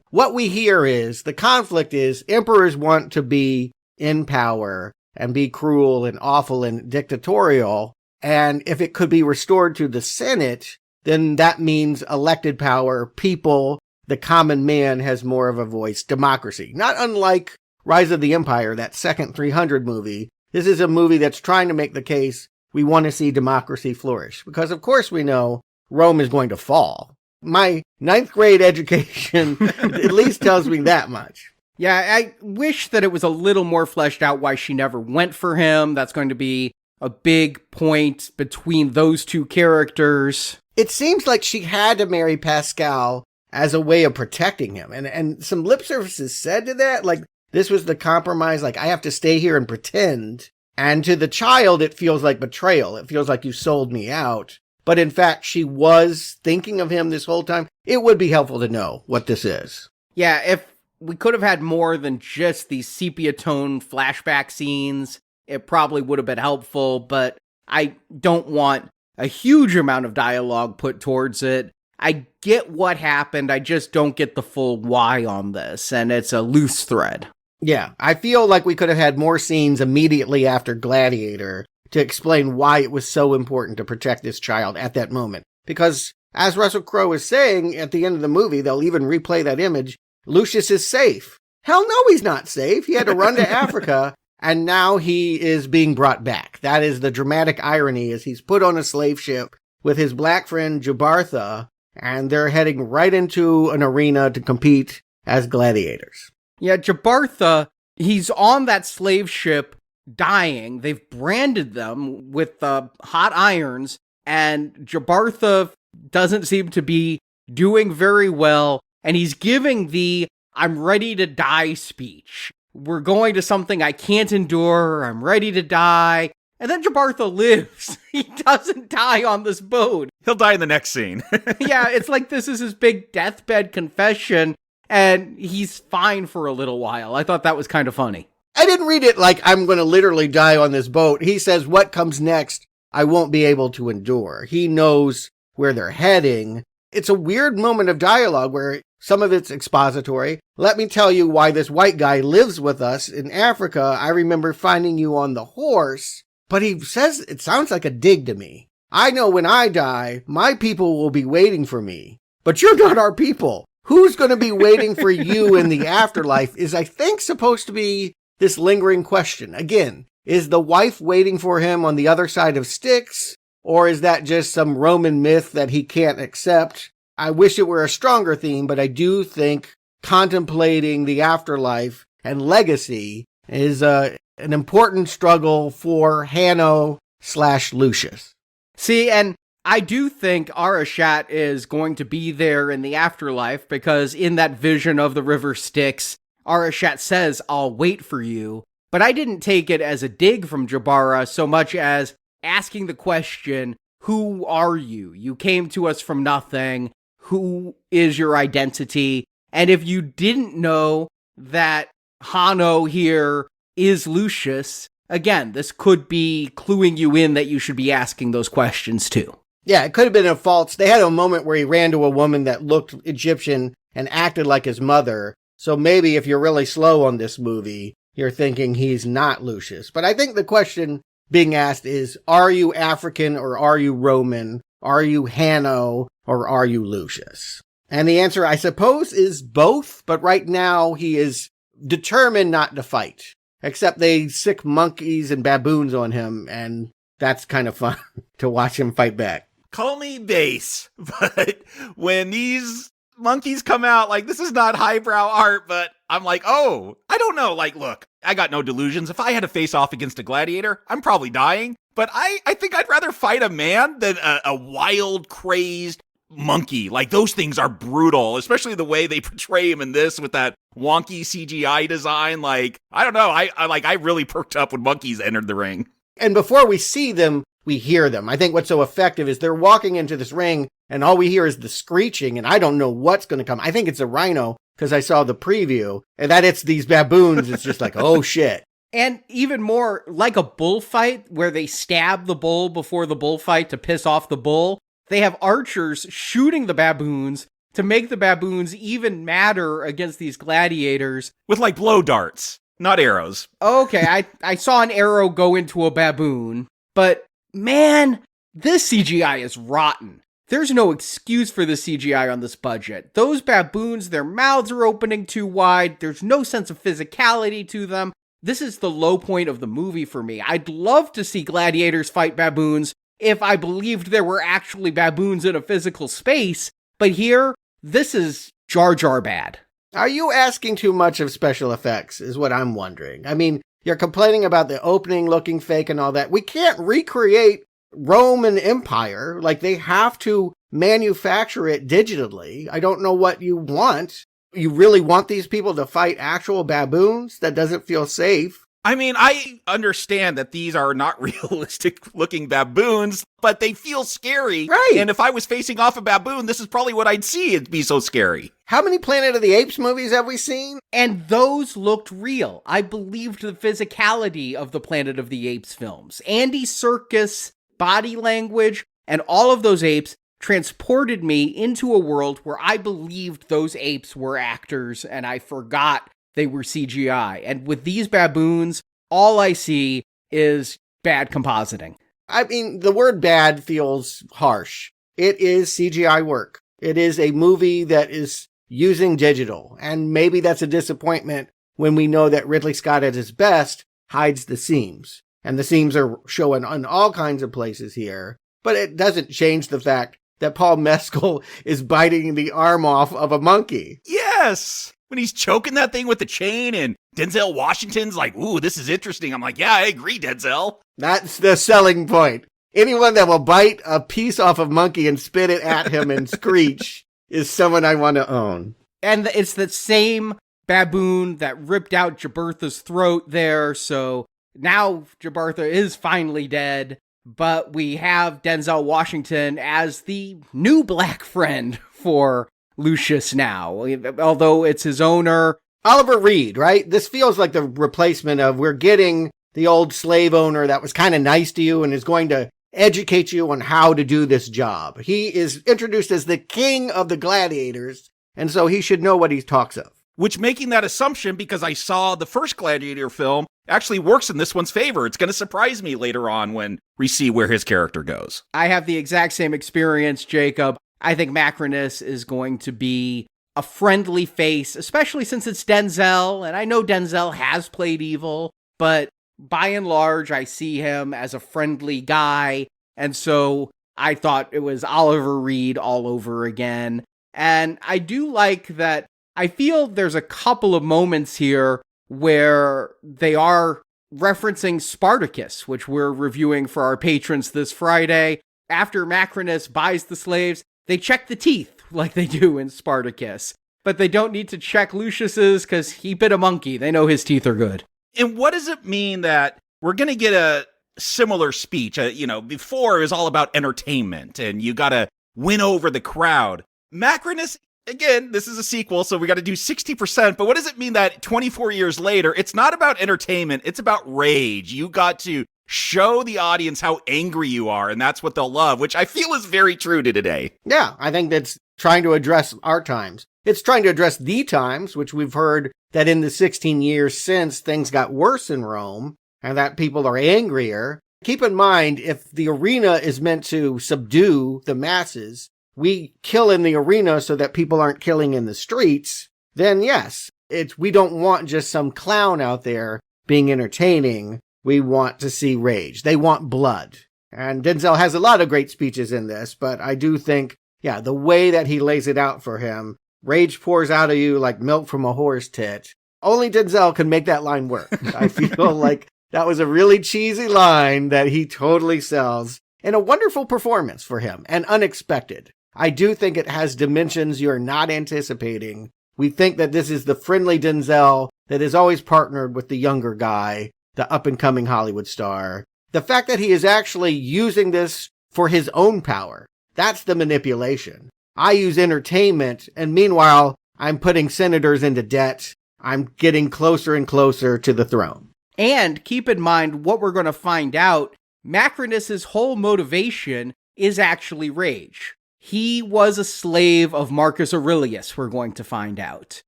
Speaker 9: what we hear is, the conflict is emperors want to be in power and be cruel and awful and dictatorial. And if it could be restored to the Senate, then that means elected power, people, the common man has more of a voice, democracy. Not unlike Rise of the Empire, that second 300 movie. This is a movie that's trying to make the case we want to see democracy flourish. Because of course we know Rome is going to fall. My 9th grade education at least tells me that much.
Speaker 8: Yeah, I wish that it was a little more fleshed out why she never went for him. That's going to be a big point between those two characters.
Speaker 9: It seems like she had to marry Pascal as a way of protecting him. And some lip service is said to that. Like, this was the compromise. Like, I have to stay here and pretend. And to the child, it feels like betrayal. It feels like you sold me out. But in fact, she was thinking of him this whole time. It would be helpful to know what this is.
Speaker 8: Yeah, if we could have had more than just these sepia tone flashback scenes. It probably would have been helpful, but I don't want a huge amount of dialogue put towards it. I get what happened, I just don't get the full why on this, and it's a loose thread.
Speaker 9: Yeah, I feel like we could have had more scenes immediately after Gladiator to explain why it was so important to protect this child at that moment. Because, as Russel Crowe is saying at the end of the movie, they'll even replay that image, Lucius is safe. Hell no, he's not safe. He had to run to Africa, and now he is being brought back. That is the dramatic irony, as he's put on a slave ship with his black friend Jabartha, and they're heading right into an arena to compete as gladiators.
Speaker 8: Yeah, Jabartha, he's on that slave ship dying. They've branded them with hot irons, and Jabartha doesn't seem to be doing very well, and he's giving the "I'm ready to die" speech. We're going to something I can't endure, I'm ready to die. And then Jabartha lives. He doesn't die on this boat.
Speaker 10: He'll die in the next scene.
Speaker 8: Yeah, it's like this is his big deathbed confession, and he's fine for a little while. I thought that was kind of funny.
Speaker 9: I didn't read it like I'm going to literally die on this boat. He says what comes next I won't be able to endure. He knows where they're heading. It's a weird moment of dialogue where some of it's expository. Let me tell you why this white guy lives with us in Africa. I remember finding you on the horse. But he says, it sounds like a dig to me. I know when I die, my people will be waiting for me. But you're not our people. Who's going to be waiting for you in the afterlife is, I think, supposed to be this lingering question. Again, is the wife waiting for him on the other side of Styx? Or is that just some Roman myth that he can't accept? I wish it were a stronger theme, but I do think contemplating the afterlife and legacy is an important struggle for Hanno/Lucius.
Speaker 8: See, and I do think Arashat is going to be there in the afterlife, because in that vision of the river Styx, Arashat says, "I'll wait for you." But I didn't take it as a dig from Jabara so much as asking the question, who are you? You came to us from nothing. Who is your identity? And if you didn't know that Hanno here is Lucius, again, this could be cluing you in that you should be asking those questions too.
Speaker 9: Yeah, it could have been a false. They had a moment where he ran to a woman that looked Egyptian and acted like his mother. So maybe if you're really slow on this movie, you're thinking he's not Lucius. But I think the question being asked is, are you African or are you Roman? Are you Hanno or are you Lucius? And the answer, I suppose, is both. But right now he is determined not to fight. Except they sick monkeys and baboons on him, and that's kind of fun to watch him fight back.
Speaker 10: Call me base, but when these monkeys come out, like, this is not highbrow art, but I'm like, oh, I don't know. Like, look, I got no delusions. If I had to face off against a gladiator, I'm probably dying. But I think I'd rather fight a man than a wild, crazed monkey. Like, those things are brutal, especially the way they portray him in this with that wonky CGI design. Like, I don't know. I really perked up when monkeys entered the ring.
Speaker 9: And before we see them, we hear them. I think what's so effective is they're walking into this ring and all we hear is the screeching, and I don't know what's going to come. I think it's a rhino because I saw the preview, and that it's these baboons. It's just like, oh shit.
Speaker 8: And even more like a bullfight where they stab the bull before the bullfight to piss off the bull. They have archers shooting the baboons to make the baboons even madder against these gladiators.
Speaker 10: With like blow darts, not arrows.
Speaker 8: Okay, I saw an arrow go into a baboon, but man, this CGI is rotten. There's no excuse for the CGI on this budget. Those baboons, their mouths are opening too wide. There's no sense of physicality to them. This is the low point of the movie for me. I'd love to see gladiators fight baboons if I believed there were actually baboons in a physical space, but here, this is Jar Jar bad.
Speaker 9: Are you asking too much of special effects, is what I'm wondering. I mean, you're complaining about the opening looking fake and all that. We can't recreate Roman Empire. Like, they have to manufacture it digitally. I don't know what you want. You really want these people to fight actual baboons? That doesn't feel safe.
Speaker 10: I mean, I understand that these are not realistic looking baboons, but they feel scary.
Speaker 9: Right.
Speaker 10: And if I was facing off a baboon, this is probably what I'd see. It'd be so scary.
Speaker 9: How many Planet of the Apes movies have we seen?
Speaker 8: And those looked real. I believed the physicality of the Planet of the Apes films. Andy Serkis, body language, and all of those apes transported me into a world where I believed those apes were actors and I forgot they were CGI. And with these baboons, all I see is bad compositing.
Speaker 9: I mean, the word bad feels harsh. It is CGI work. It is a movie that is using digital. And maybe that's a disappointment when we know that Ridley Scott at his best hides the seams. And the seams are showing on all kinds of places here. But it doesn't change the fact that Paul Mescal is biting the arm off of a monkey.
Speaker 10: Yes! When he's choking that thing with the chain and Denzel Washington's like, ooh, this is interesting. I'm like, yeah, I agree, Denzel.
Speaker 9: That's the selling point. Anyone that will bite a piece off of monkey and spit it at him and screech is someone I want to own.
Speaker 8: And it's the same baboon that ripped out Jabbertha's throat there. So now Jabbertha is finally dead. But we have Denzel Washington as the new black friend for Lucius now, although it's his owner.
Speaker 9: Oliver Reed, right? This feels like the replacement of we're getting the old slave owner that was kind of nice to you and is going to educate you on how to do this job. He is introduced as the king of the gladiators, and so he should know what he talks of.
Speaker 10: Which, making that assumption, because I saw the first Gladiator film, actually works in this one's favor. It's going to surprise me later on when we see where his character goes.
Speaker 8: I have the exact same experience, Jacob. I think Macrinus is going to be a friendly face, especially since it's Denzel, and I know Denzel has played evil, but by and large, I see him as a friendly guy, and so I thought it was Oliver Reed all over again. And I do like that. I feel there's a couple of moments here where they are referencing Spartacus, which we're reviewing for our patrons this Friday. After Macrinus buys the slaves, they check the teeth like they do in Spartacus. But they don't need to check Lucius's because he bit a monkey. They know his teeth are good.
Speaker 10: And what does it mean that we're going to get a similar speech? Before it was all about entertainment and you got to win over the crowd. Macrinus, again, this is a sequel, so we got to do 60%. But what does it mean that 24 years later, it's not about entertainment, it's about rage. You got to show the audience how angry you are, and that's what they'll love, which I feel is very true to today.
Speaker 9: Yeah, I think that's trying to address our times. It's trying to address the times, which we've heard that in the 16 years since, things got worse in Rome, and that people are angrier. Keep in mind, if the arena is meant to subdue the masses, we kill in the arena so that people aren't killing in the streets, then yes, we don't want just some clown out there being entertaining. We want to see rage. They want blood. And Denzel has a lot of great speeches in this, but I do think, yeah, the way that he lays it out for him, rage pours out of you like milk from a horse tit. Only Denzel can make that line work. I feel like that was a really cheesy line that he totally sells, and a wonderful performance for him, and unexpected. I do think it has dimensions you're not anticipating. We think that this is the friendly Denzel that is always partnered with the younger guy, the up-and-coming Hollywood star. The fact that he is actually using this for his own power, that's the manipulation. I use entertainment, and meanwhile, I'm putting senators into debt. I'm getting closer and closer to the throne.
Speaker 8: And keep in mind what we're going to find out. Macrinus's whole motivation is actually rage. He was a slave of Marcus Aurelius, we're going to find out.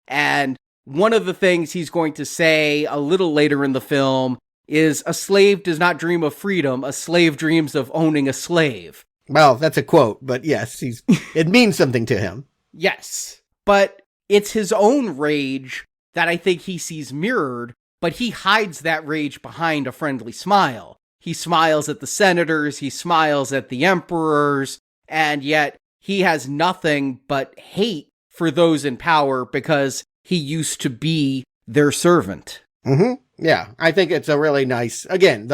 Speaker 8: And one of the things he's going to say a little later in the film is, a slave does not dream of freedom, a slave dreams of owning a slave.
Speaker 9: Well, that's a quote, but yes, it means something to him.
Speaker 8: Yes, but it's his own rage that I think he sees mirrored, but he hides that rage behind a friendly smile. He smiles at the senators, he smiles at the emperors, and yet he has nothing but hate for those in power because he used to be their servant.
Speaker 9: Mm-hmm. Yeah, I think it's a really nice, again,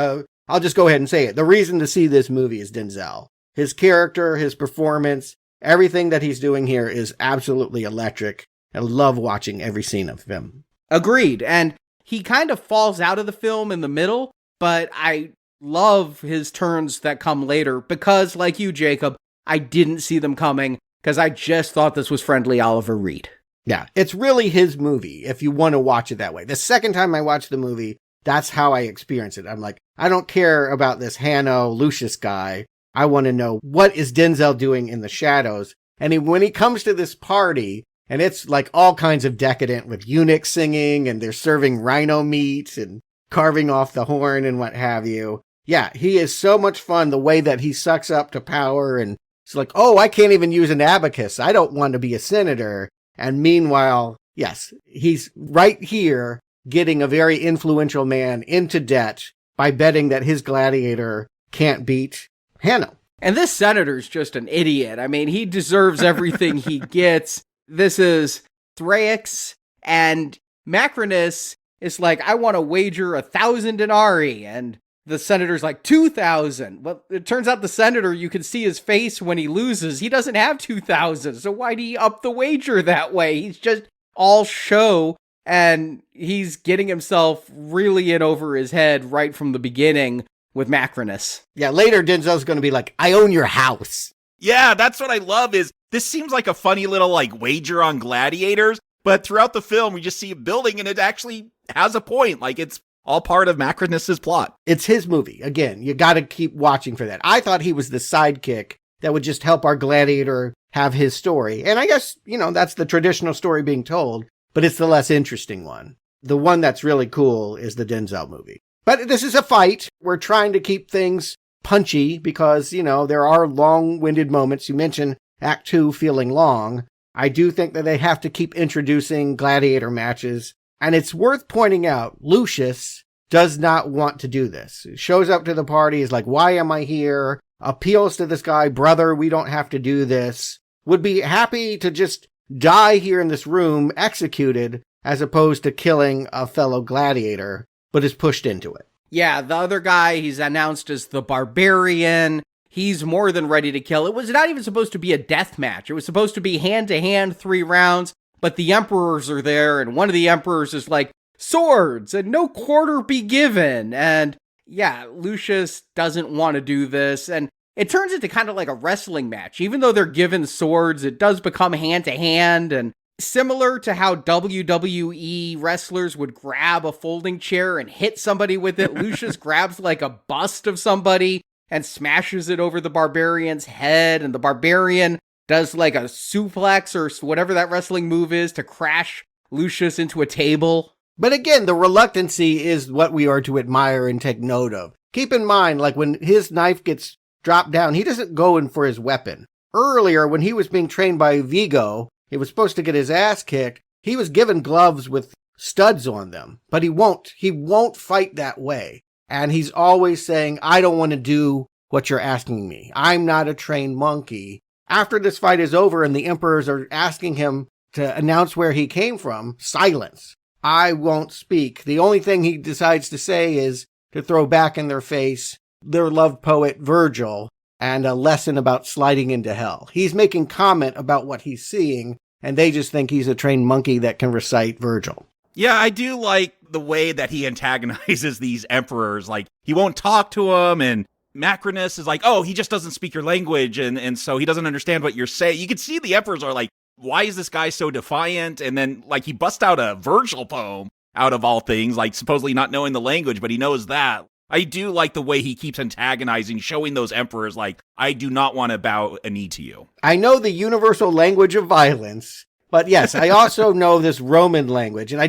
Speaker 9: I'll just go ahead and say it. The reason to see this movie is Denzel. His character, his performance, everything that he's doing here is absolutely electric. I love watching every scene of him.
Speaker 8: Agreed. And he kind of falls out of the film in the middle, but I love his turns that come later because, like you, Jacob, I didn't see them coming because I just thought this was Friendly Oliver Reed.
Speaker 9: Yeah, it's really his movie if you want to watch it that way. The second time I watched the movie, that's how I experienced it. I'm like, I don't care about this Hanno Lucius guy. I want to know what is Denzel doing in the shadows. And when he comes to this party, and it's like all kinds of decadent with eunuchs singing, and they're serving rhino meat and carving off the horn and what have you. Yeah, he is so much fun the way that he sucks up to power, and it's like, oh, I can't even use an abacus. I don't want to be a senator. And meanwhile, yes, he's right here getting a very influential man into debt by betting that his gladiator can't beat Hanno.
Speaker 8: And this senator's just an idiot. I mean, he deserves everything he gets. This is Thrax, and Macrinus is like, I want to wager 1,000 denarii, and the senator's like, 2,000. Well, it turns out the senator, you can see his face when he loses. He doesn't have 2,000, so why'd he up the wager that way? He's just all show, and he's getting himself really in over his head right from the beginning with Macrinus.
Speaker 9: Yeah, later Denzel's going to be like, I own your house.
Speaker 10: Yeah, that's what I love is this seems like a funny little like wager on gladiators, but throughout the film we just see him building and it actually has a point. Like it's all part of Macrinus's plot.
Speaker 9: It's his movie. Again, you got to keep watching for that. I thought he was the sidekick that would just help our gladiator have his story. And I guess, that's the traditional story being told, but it's the less interesting one. The one that's really cool is the Denzel movie. But this is a fight. We're trying to keep things punchy because, there are long-winded moments. You mentioned Act 2 feeling long. I do think that they have to keep introducing gladiator matches. And it's worth pointing out, Lucius does not want to do this. He shows up to the party, is like, why am I here? Appeals to this guy, brother, we don't have to do this. Would be happy to just die here in this room, executed, as opposed to killing a fellow gladiator, but is pushed into it.
Speaker 8: Yeah, the other guy, he's announced as the barbarian. He's more than ready to kill. It was not even supposed to be a death match. It was supposed to be hand-to-hand 3 rounds, but the emperors are there, and one of the emperors is like, swords, and no quarter be given. And yeah, Lucius doesn't want to do this, and it turns into kind of like a wrestling match. Even though they're given swords, it does become hand-to-hand, and similar to how WWE wrestlers would grab a folding chair and hit somebody with it, Lucius grabs like a bust of somebody and smashes it over the barbarian's head, and the barbarian does like a suplex or whatever that wrestling move is to crash Lucius into a table.
Speaker 9: But again, the reluctancy is what we are to admire and take note of. Keep in mind, like when his knife gets dropped down, he doesn't go in for his weapon. Earlier, when he was being trained by Vigo, he was supposed to get his ass kicked. He was given gloves with studs on them, but he won't fight that way. And he's always saying, I don't want to do what you're asking me. I'm not a trained monkey. After this fight is over and the emperors are asking him to announce where he came from, silence. I won't speak. The only thing he decides to say is to throw back in their face their loved poet Virgil and a lesson about sliding into hell. He's making comment about what he's seeing, and they just think he's a trained monkey that can recite Virgil.
Speaker 10: Yeah, I do like the way that he antagonizes these emperors. Like, he won't talk to them, and Macrinus is like, oh, he just doesn't speak your language, and so he doesn't understand what you're saying. You can see the emperors are like, why is this guy so defiant? And then, like, he busts out a Virgil poem, out of all things, like, supposedly not knowing the language, but he knows that. I do like the way he keeps antagonizing, showing those emperors, like, I do not want to bow a knee to you.
Speaker 9: I know the universal language of violence, but yes, I also know this Roman language, and I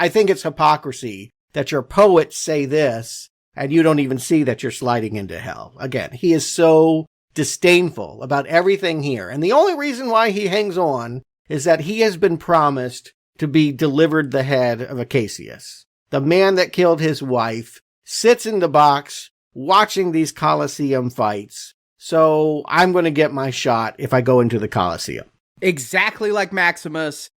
Speaker 9: think it's hypocrisy that your poets say this, and you don't even see that you're sliding into hell. Again, he is so disdainful about everything here, and the only reason why he hangs on is that he has been promised to be delivered the head of Acacius. The man that killed his wife sits in the box watching these Coliseum fights, so I'm going to get my shot if I go into the Coliseum.
Speaker 8: Exactly like Maximus,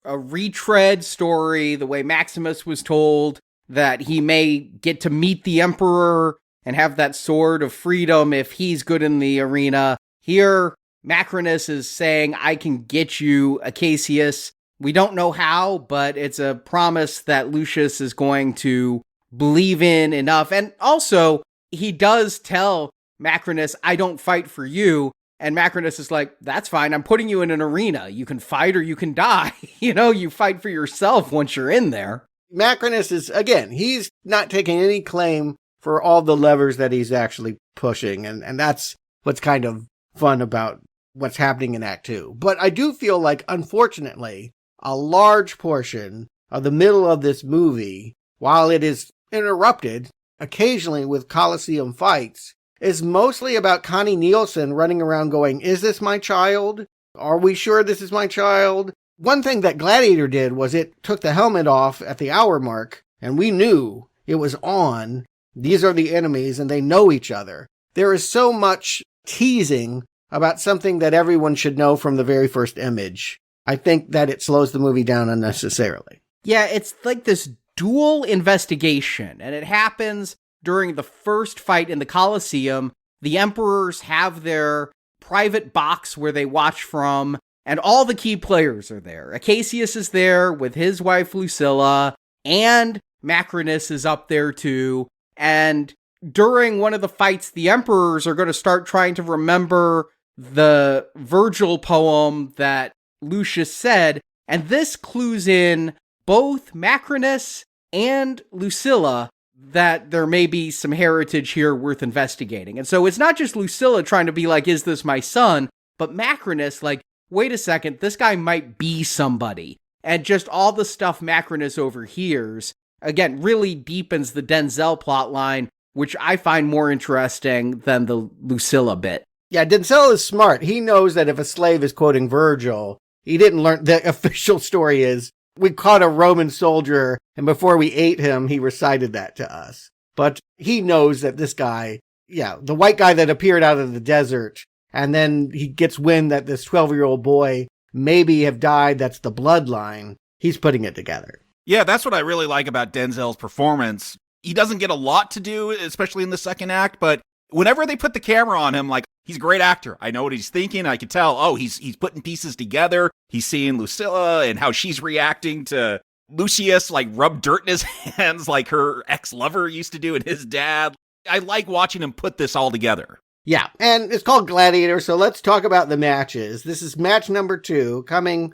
Speaker 8: a retread story, the way Maximus was told that he may get to meet the emperor and have that sword of freedom if he's good in the arena. Here, Macrinus is saying, I can get you, Acacius. We don't know how, but it's a promise that Lucius is going to believe in enough. And also, he does tell Macrinus, I don't fight for you. And Macrinus is like, that's fine. I'm putting you in an arena. You can fight or you can die. You fight for yourself once you're in there.
Speaker 9: Macrinus is, again, he's not taking any claim for all the levers that he's actually pushing. And that's what's kind of fun about what's happening in Act 2. But I do feel like, unfortunately, a large portion of the middle of this movie, while it is interrupted occasionally with Coliseum fights, is mostly about Connie Nielsen running around going, is this my child? Are we sure this is my child? One thing that Gladiator did was it took the helmet off at the hour mark, and we knew it was on. These are the enemies, and they know each other. There is so much teasing about something that everyone should know from the very first image. I think that it slows the movie down unnecessarily.
Speaker 8: Yeah, it's like this dual investigation, and it happens during the first fight in the Coliseum. The emperors have their private box where they watch from, and all the key players are there. Acacius is there with his wife Lucilla, and Macrinus is up there too. And during one of the fights, the emperors are going to start trying to remember the Virgil poem that Lucius said, and this clues in both Macrinus and Lucilla that there may be some heritage here worth investigating. And so it's not just Lucilla trying to be like, is this my son? But Macrinus, like, wait a second, this guy might be somebody. And just all the stuff Macrinus overhears, again, really deepens the Denzel plotline, which I find more interesting than the Lucilla bit.
Speaker 9: Yeah, Denzel is smart. He knows that if a slave is quoting Virgil, he didn't learn. The official story is, we caught a Roman soldier, and before we ate him, he recited that to us. But he knows that this guy, the white guy that appeared out of the desert, and then he gets wind that this 12-year-old boy maybe have died, that's the bloodline. He's putting it together.
Speaker 10: Yeah, that's what I really like about Denzel's performance. He doesn't get a lot to do, especially in the second act, but whenever they put the camera on him, like, he's a great actor. I know what he's thinking. I can tell, he's putting pieces together. He's seeing Lucilla and how she's reacting to Lucius, like, rub dirt in his hands like her ex-lover used to do and his dad. I like watching him put this all together.
Speaker 9: Yeah, and it's called Gladiator, so let's talk about the matches. This is match number 2, coming,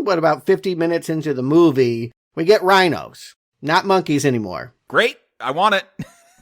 Speaker 9: about 50 minutes into the movie. We get rhinos, not monkeys anymore.
Speaker 10: Great, I want it.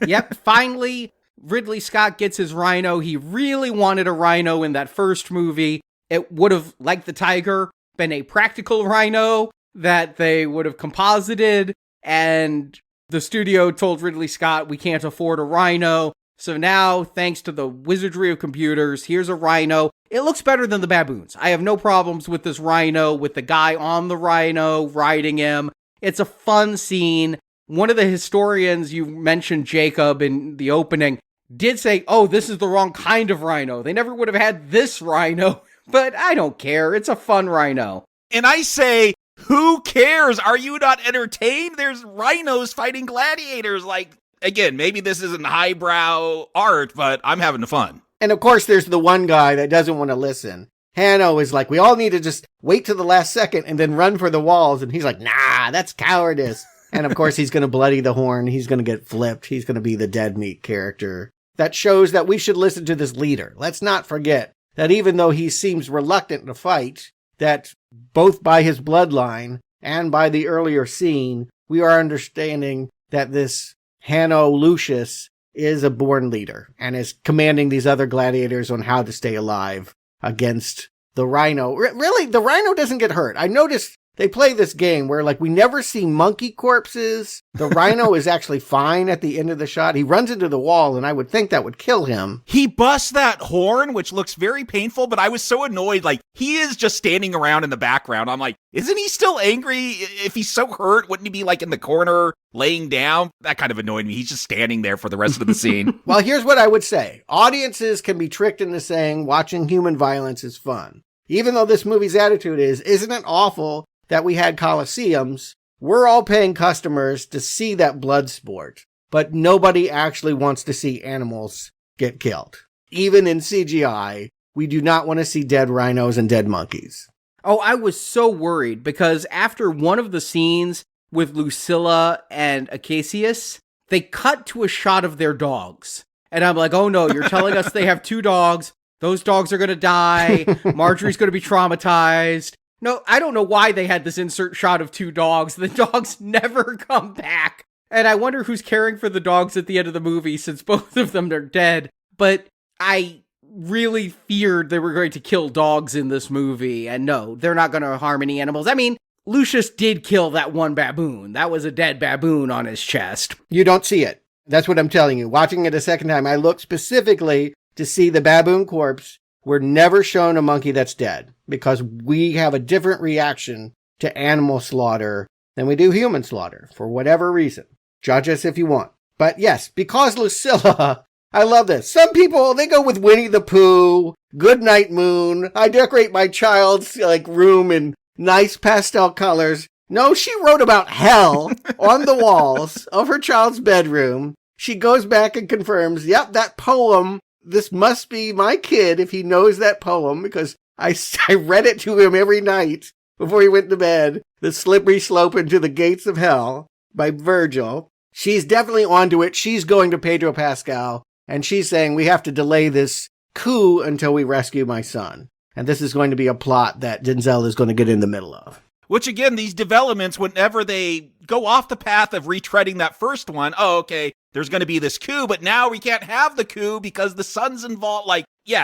Speaker 8: Yep, finally, Ridley Scott gets his rhino. He really wanted a rhino in that first movie. It would have, like the tiger, been a practical rhino that they would have composited, and the studio told Ridley Scott, we can't afford a rhino. So now, thanks to the wizardry of computers, here's a rhino. It looks better than the baboons. I have no problems with this rhino, with the guy on the rhino riding him. It's a fun scene. One of the historians you mentioned, Jacob, in the opening, did say, this is the wrong kind of rhino. They never would have had this rhino, but I don't care. It's a fun rhino.
Speaker 10: And I say, who cares? Are you not entertained? There's rhinos fighting gladiators. Like, again, maybe this isn't highbrow art, but I'm having fun.
Speaker 9: And of course, there's the one guy that doesn't want to listen. Hanno is like, we all need to just wait to the last second and then run for the walls. And he's like, nah, that's cowardice. And of course, he's going to bloody the horn. He's going to get flipped. He's going to be the dead meat character. That shows that we should listen to this leader. Let's not forget that even though he seems reluctant to fight, that both by his bloodline and by the earlier scene, we are understanding that this Hanno Lucius is a born leader and is commanding these other gladiators on how to stay alive against the rhino. Really, the rhino doesn't get hurt. I noticed they play this game where, like, we never see monkey corpses. The rhino is actually fine at the end of the shot. He runs into the wall, and I would think that would kill him.
Speaker 10: He busts that horn, which looks very painful, but I was so annoyed. Like, he is just standing around in the background. I'm like, isn't he still angry? If he's so hurt, wouldn't he be, like, in the corner laying down? That kind of annoyed me. He's just standing there for the rest of the scene.
Speaker 9: Well, here's what I would say. Audiences can be tricked into saying watching human violence is fun. Even though this movie's attitude is, isn't it awful that we had Coliseums? We're all paying customers to see that blood sport, but nobody actually wants to see animals get killed. Even in CGI, we do not want to see dead rhinos and dead monkeys.
Speaker 8: Oh, I was so worried because after one of the scenes with Lucilla and Acacius, they cut to a shot of their dogs. And I'm like, oh no, you're telling us they have 2 dogs. Those dogs are going to die. Marjorie's going to be traumatized. No, I don't know why they had this insert shot of 2 dogs. The dogs never come back. And I wonder who's caring for the dogs at the end of the movie since both of them are dead. But I really feared they were going to kill dogs in this movie. And no, they're not going to harm any animals. I mean, Lucius did kill that one baboon. That was a dead baboon on his chest.
Speaker 9: You don't see it. That's what I'm telling you. Watching it a second time, I looked specifically to see the baboon corpse. We're never shown a monkey that's dead because we have a different reaction to animal slaughter than we do human slaughter for whatever reason. Judge us if you want. But yes, because Lucilla, I love this. Some people, they go with Winnie the Pooh, Goodnight Moon. I decorate my child's room in nice pastel colors. No, she wrote about hell on the walls of her child's bedroom. She goes back and confirms, yep, that poem, this must be my kid if he knows that poem, because I read it to him every night before he went to bed. The Slippery Slope into the Gates of Hell by Virgil. She's definitely onto it. She's going to Pedro Pascal, and she's saying, we have to delay this coup until we rescue my son. And this is going to be a plot that Denzel is going to get in the middle of.
Speaker 10: Which, again, these developments, whenever they go off the path of retreading that first one, oh, okay, there's going to be this coup, but now we can't have the coup because the son's involved.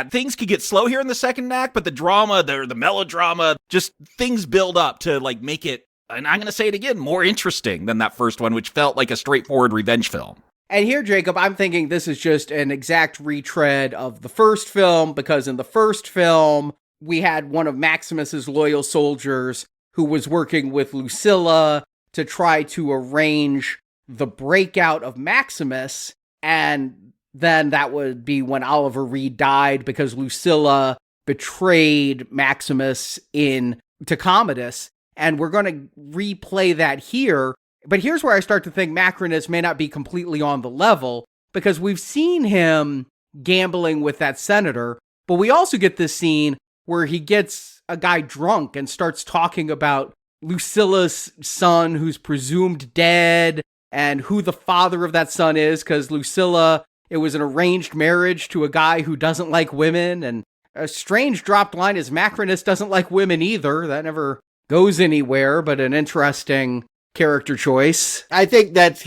Speaker 10: Things could get slow here in the second act, but the drama, the melodrama, just things build up to, make it, and I'm going to say it again, more interesting than that first one, which felt like a straightforward revenge film.
Speaker 8: And here, Jacob, I'm thinking this is just an exact retread of the first film, because in the first film, we had one of Maximus's loyal soldiers who was working with Lucilla to try to arrange the breakout of Maximus, and then that would be when Oliver Reed died because Lucilla betrayed Maximus to Commodus, and we're going to replay that here. But here's where I start to think Macrinus may not be completely on the level, because we've seen him gambling with that senator, but we also get this scene where he gets a guy drunk and starts talking about Lucilla's son who's presumed dead and who the father of that son is, because Lucilla, it was an arranged marriage to a guy who doesn't like women, and a strange dropped line is Macrinus doesn't like women either. That never goes anywhere, but an interesting character choice.
Speaker 9: I think that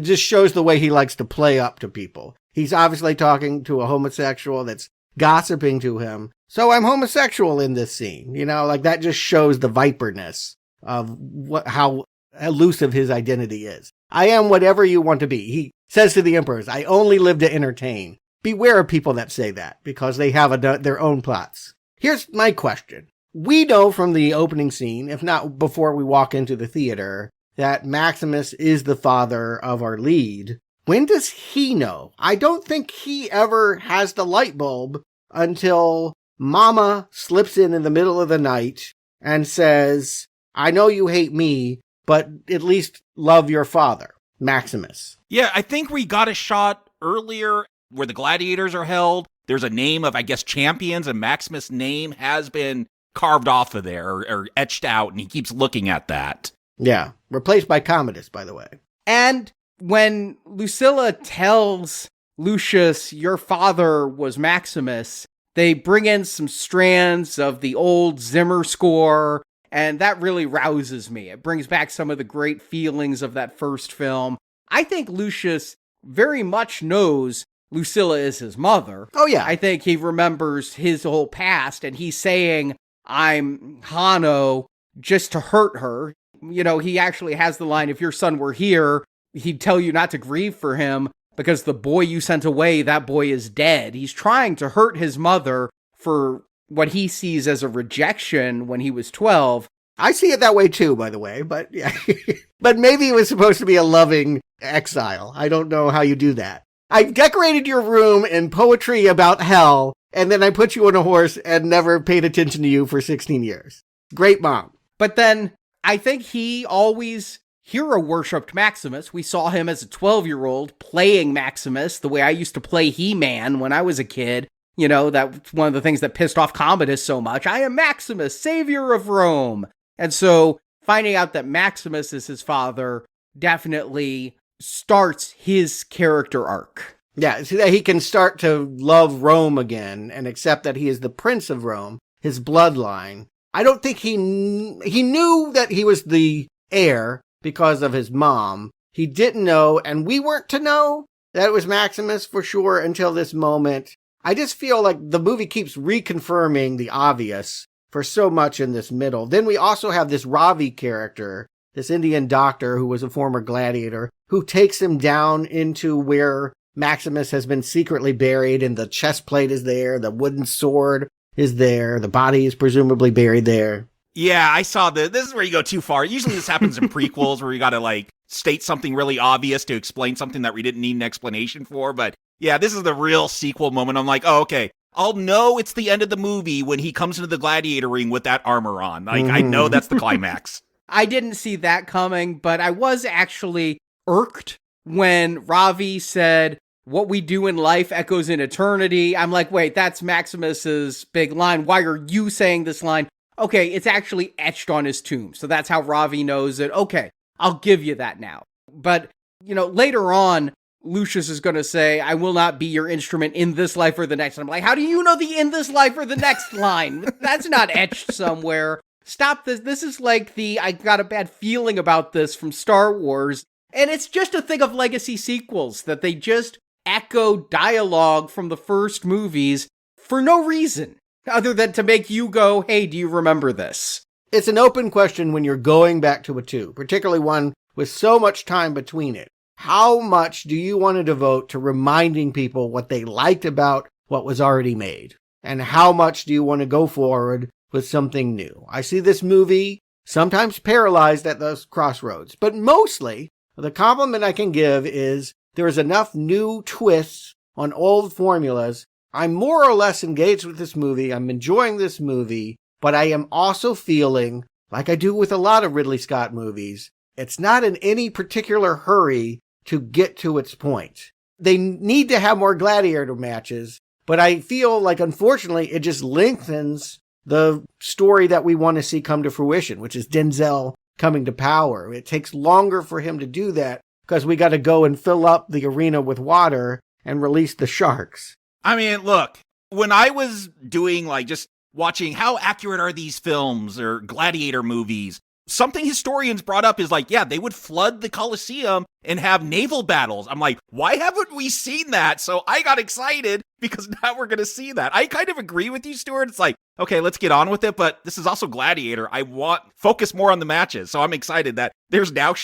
Speaker 9: just shows the way he likes to play up to people. He's obviously talking to a homosexual that's gossiping to him. So I'm homosexual in this scene, that just shows the viperness of how elusive his identity is. I am whatever you want to be. He says to the emperors, I only live to entertain. Beware of people that say that because they have their own plots. Here's my question. We know from the opening scene, if not before we walk into the theater, that Maximus is the father of our lead. When does he know? I don't think he ever has the light bulb until Mama slips in the middle of the night and says, I know you hate me, but at least love your father, Maximus.
Speaker 10: Yeah, I think we got a shot earlier where the gladiators are held. There's a name of, champions, and Maximus' name has been carved off of there or etched out, and he keeps looking at that.
Speaker 9: Yeah, replaced by Commodus, by the way.
Speaker 8: And when Lucilla tells Lucius, your father was Maximus, they bring in some strands of the old Zimmer score, and that really rouses me. It brings back some of the great feelings of that first film. I think Lucius very much knows Lucilla is his mother.
Speaker 9: Oh, yeah.
Speaker 8: I think he remembers his whole past, and he's saying, I'm Hanno just to hurt her. He actually has the line, if your son were here, he'd tell you not to grieve for him, because the boy you sent away, that boy is dead. He's trying to hurt his mother for what he sees as a rejection when he was 12.
Speaker 9: I see it that way too, by the way, but yeah. But maybe it was supposed to be a loving exile. I don't know how you do that. I decorated your room in poetry about hell, and then I put you on a horse and never paid attention to you for 16 years. Great mom.
Speaker 8: But then I think he always hero worshipped Maximus. We saw him as a 12-year-old playing Maximus the way I used to play He-Man when I was a kid. You know, that's one of the things that pissed off Commodus so much. I am Maximus, savior of Rome. And so finding out that Maximus is his father definitely starts his character arc.
Speaker 9: Yeah, so that he can start to love Rome again and accept that he is the prince of Rome, his bloodline. I don't think he knew that he was the heir because of his mom. He didn't know, and we weren't to know that it was Maximus for sure until this moment. I just feel like the movie keeps reconfirming the obvious for so much in this middle. Then we also have this Ravi character, this Indian doctor who was a former gladiator, who takes him down into where Maximus has been secretly buried, and the chest plate is there, the wooden sword is there, the body is presumably buried there.
Speaker 10: Yeah, I saw this is where you go too far. Usually this happens in prequels where you gotta like state something really obvious to explain something that we didn't need an explanation for, but yeah, this is the real sequel moment. I'm like, oh, okay. I'll know it's the end of the movie when he comes into the gladiator ring with that armor on. Like, I know that's the climax.
Speaker 8: I didn't see that coming, but I was actually irked when Ravi said, "What we do in life echoes in eternity." I'm like, wait, that's Maximus's big line. Why are you saying this line? Okay, it's actually etched on his tomb. So that's how Ravi knows it. Okay, I'll give you that now. But, you know, later on, Lucius is going to say, "I will not be your instrument in this life or the next." And I'm like, how do you know the "in this life" or the next line? That's not etched somewhere. Stop this. This is like the "I got a bad feeling about this" from Star Wars. And it's just a thing of legacy sequels that they just echo dialogue from the first movies for no reason other than to make you go, hey, do you remember this?
Speaker 9: It's an open question when you're going back to a 2, particularly one with so much time between it. How much do you want to devote to reminding people what they liked about what was already made? And how much do you want to go forward with something new? I see this movie sometimes paralyzed at those crossroads, but mostly the compliment I can give is there is enough new twists on old formulas. I'm more or less engaged with this movie. I'm enjoying this movie, but I am also feeling, like I do with a lot of Ridley Scott movies, it's not in any particular hurry to get to its point. They need to have more gladiator matches, but I feel like, unfortunately, it just lengthens the story that we want to see come to fruition, which is Denzel coming to power. It takes longer for him to do that because we got to go and fill up the arena with water and release the sharks.
Speaker 10: I mean, look, when I was doing like just watching how accurate are these films or gladiator movies, something historians brought up is like, yeah, they would flood the Coliseum and have naval battles. I'm like, why haven't we seen that? So I got excited because now we're going to see that. I kind of agree with you, Stuart. It's like, okay, let's get on with it. But this is also Gladiator. I want focus more on the matches. So I'm excited that there's now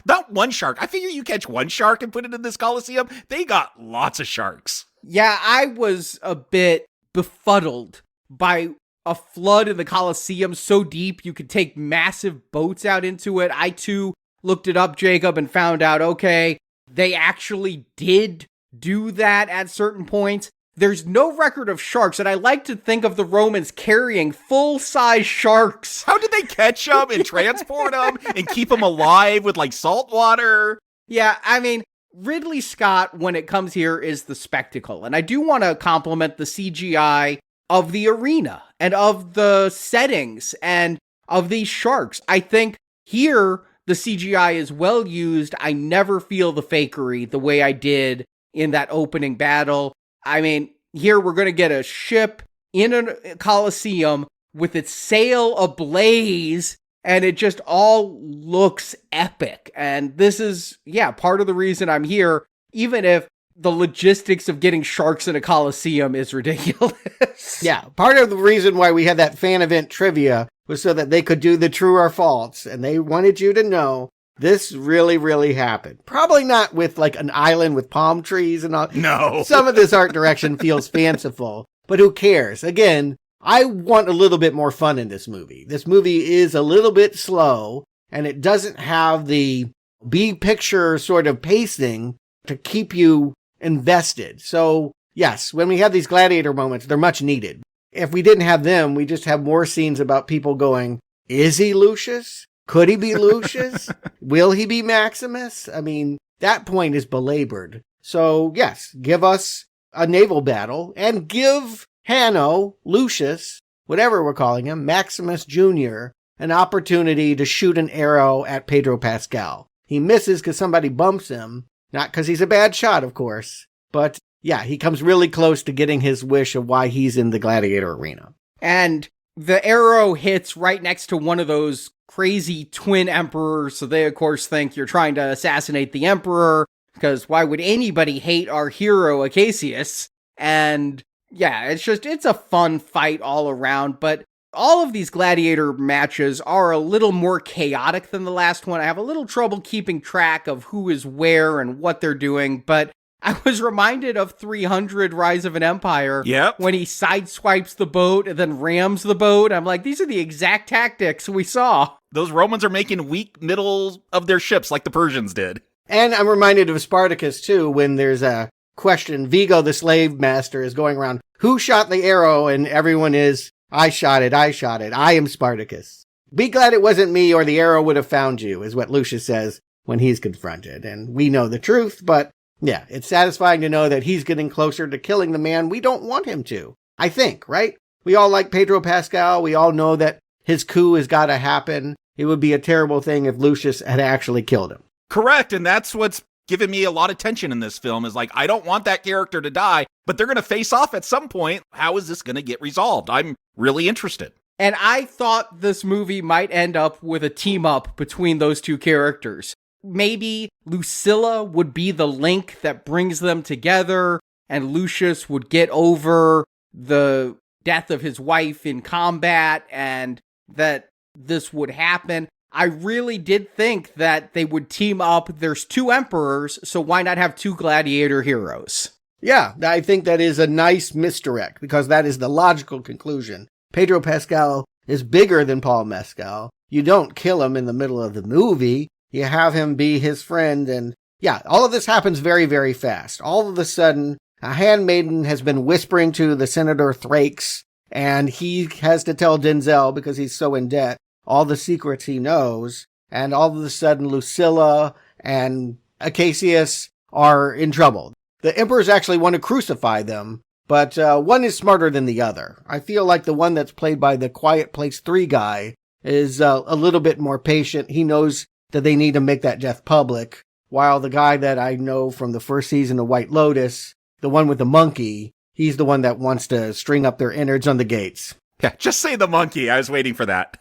Speaker 10: not one shark. I figure you catch one shark and put it in this Coliseum. They got lots of sharks.
Speaker 8: Yeah, I was a bit befuddled by a flood in the Coliseum so deep you could take massive boats out into it. I too looked it up, Jacob, and found out, okay, they actually did do that at certain points. There's no record of sharks, and I like to think of the Romans carrying full-size sharks.
Speaker 10: How did they catch them and transport them and keep them alive with like salt water?
Speaker 8: Yeah, I mean, Ridley Scott, when it comes here, is the spectacle. And I do want to compliment the CGI of the arena and of the settings and of these sharks. I think here the CGI is well used. I never feel the fakery the way I did in that opening battle. I mean, here we're going to get a ship in a Coliseum with its sail ablaze, and it just all looks epic. And this is, yeah, part of the reason I'm here, even if the logistics of getting sharks in a Coliseum is ridiculous.
Speaker 9: Yeah, part of the reason why we had that fan event trivia was so that they could do the true or false, and they wanted you to know this really, really happened. Probably not with like an island with palm trees and all.
Speaker 10: No.
Speaker 9: Some of this art direction feels fanciful, but who cares? Again, I want a little bit more fun in this movie. This movie is a little bit slow, and it doesn't have the big picture sort of pacing to keep you invested. So yes, when we have these gladiator moments, they're much needed. If we didn't have them, we just have more scenes about people going, is he Lucius? Could he be Lucius? Will he be Maximus? I mean, that point is belabored. So yes, give us a naval battle and give Hanno, Lucius, whatever we're calling him, Maximus Jr., an opportunity to shoot an arrow at Pedro Pascal. He misses because somebody bumps him, not because he's a bad shot, of course, but yeah, he comes really close to getting his wish of why he's in the Gladiator arena.
Speaker 8: And the arrow hits right next to one of those crazy twin emperors, so they, of course, think you're trying to assassinate the emperor, because why would anybody hate our hero, Acacius? And yeah, it's a fun fight all around, but all of these Gladiator matches are a little more chaotic than the last one. I have a little trouble keeping track of who is where and what they're doing, but I was reminded of 300 Rise of an Empire.
Speaker 10: Yep.
Speaker 8: When he sideswipes the boat and then rams the boat. I'm like, these are the exact tactics we saw.
Speaker 10: Those Romans are making weak middle of their ships like the Persians did.
Speaker 9: And I'm reminded of Spartacus, too, when there's a question. Vigo, the slave master, is going around, who shot the arrow? And everyone is, I shot it, I am Spartacus. Be glad it wasn't me or the arrow would have found you, is what Lucius says when he's confronted. And we know the truth, but yeah, it's satisfying to know that he's getting closer to killing the man we don't want him to. I think, right? We all like Pedro Pascal. We all know that his coup has got to happen. It would be a terrible thing if Lucius had actually killed him.
Speaker 10: Correct, and that's what's given me a lot of tension in this film, is like, I don't want that character to die, but they're going to face off at some point. How is this going to get resolved? I'm really interested.
Speaker 8: And I thought this movie might end up with a team-up between those two characters. Maybe Lucilla would be the link that brings them together, and Lucius would get over the death of his wife in combat, and that this would happen. I really did think that they would team up. There's two emperors, so why not have two gladiator heroes?
Speaker 9: Yeah, I think that is a nice misdirect, because that is the logical conclusion. Pedro Pascal is bigger than Paul Mescal. You don't kill him in the middle of the movie. You have him be his friend, and yeah, all of this happens very, very fast. All of a sudden, a handmaiden has been whispering to the Senator Thrakes, and he has to tell Denzel, because he's so in debt, all the secrets he knows, and all of a sudden Lucilla and Acacius are in trouble. The emperors actually want to crucify them, but one is smarter than the other. I feel like the one that's played by the Quiet Place 3 guy is a little bit more patient. He knows that they need to make that death public, while the guy that I know from the first season of White Lotus, the one with the monkey, he's the one that wants to string up their innards on the gates.
Speaker 10: Yeah, just say the monkey. I was waiting for that.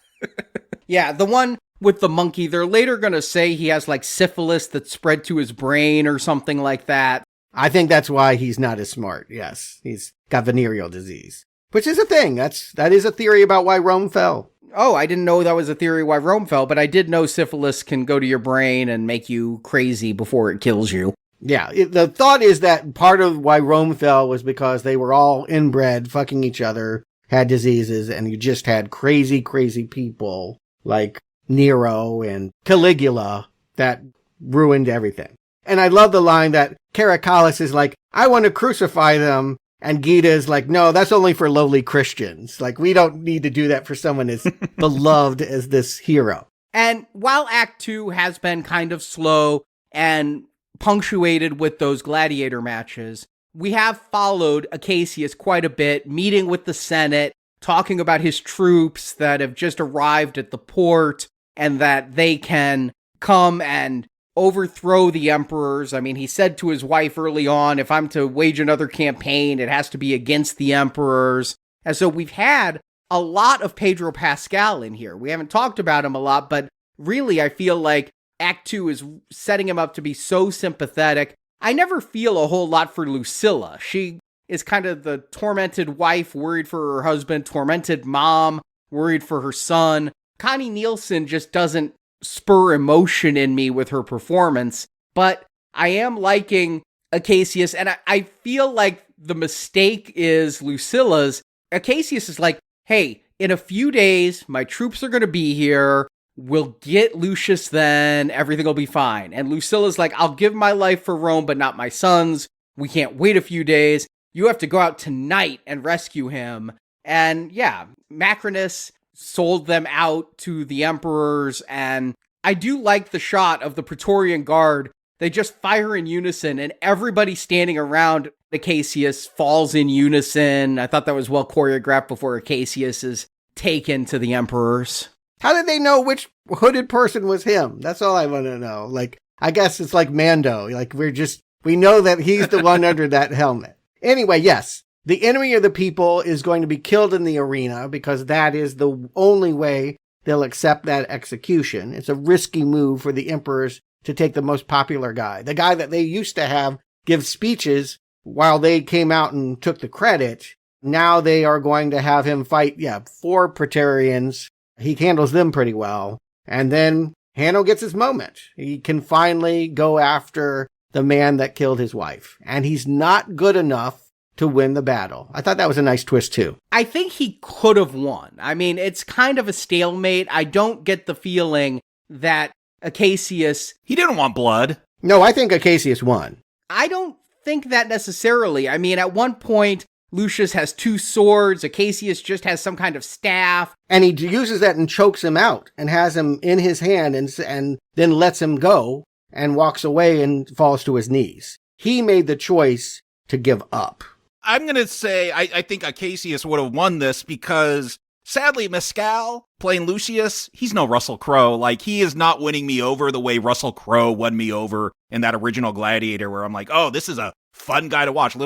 Speaker 8: Yeah, the one with the monkey, they're later going to say he has like syphilis that spread to his brain or something like that.
Speaker 9: I think that's why he's not as smart. Yes, he's got venereal disease, which is a thing. That is a theory about why Rome fell.
Speaker 8: Oh, I didn't know that was a theory why Rome fell, but I did know syphilis can go to your brain and make you crazy before it kills you.
Speaker 9: Yeah, the thought is that part of why Rome fell was because they were all inbred, fucking each other, had diseases, and you just had crazy, crazy people like Nero and Caligula that ruined everything. And I love the line that Caracalla is like, I want to crucify them. And Gita is like, no, that's only for lowly Christians. Like, we don't need to do that for someone as beloved as this hero.
Speaker 8: And while Act 2 has been kind of slow and punctuated with those gladiator matches, we have followed Acacius quite a bit, meeting with the Senate, talking about his troops that have just arrived at the port and that they can come and overthrow the emperors. I mean, he said to his wife early on, if I'm to wage another campaign, it has to be against the emperors. And so we've had a lot of Pedro Pascal in here. We haven't talked about him a lot, but really I feel like Act 2 is setting him up to be so sympathetic. I never feel a whole lot for Lucilla. She is kind of the tormented wife, worried for her husband, tormented mom, worried for her son. Connie Nielsen just doesn't spur emotion in me with her performance, but I am liking Acacius, and I feel like the mistake is Lucilla's. Acacius is like, hey, in a few days, my troops are going to be here. We'll get Lucius then. Everything will be fine. And Lucilla's like, I'll give my life for Rome, but not my son's. We can't wait a few days. You have to go out tonight and rescue him. And yeah, Macrinus sold them out to the emperors, and I do like the shot of the Praetorian Guard. They just fire in unison, and everybody standing around Acacius falls in unison. I thought that was well choreographed before Acacius is taken to the emperors.
Speaker 9: How did they know which hooded person was him? That's all I want to know. Like, I guess it's like Mando. Like, we know that he's the one under that helmet. Anyway, yes, the enemy of the people is going to be killed in the arena because that is the only way they'll accept that execution. It's a risky move for the emperors to take the most popular guy. The guy that they used to have give speeches while they came out and took the credit. Now they are going to have him fight, 4 Praetorians. He handles them pretty well. And then Hanno gets his moment. He can finally go after the man that killed his wife. And he's not good enough to win the battle. I thought that was a nice twist too.
Speaker 8: I think he could have won. I mean, it's kind of a stalemate. I don't get the feeling that Acacius...
Speaker 10: He didn't want blood.
Speaker 9: No, I think Acacius won.
Speaker 8: I don't think that necessarily. I mean, at one point, Lucius has 2 swords. Acacius just has some kind of staff.
Speaker 9: And he uses that and chokes him out and has him in his hand and then lets him go and walks away and falls to his knees. He made the choice to give up.
Speaker 10: I'm going to say I think Acacius would have won this because, sadly, Mescal, playing Lucius, he's no Russel Crowe. Like, he is not winning me over the way Russel Crowe won me over in that original Gladiator, where I'm like, oh, this is a fun guy to watch.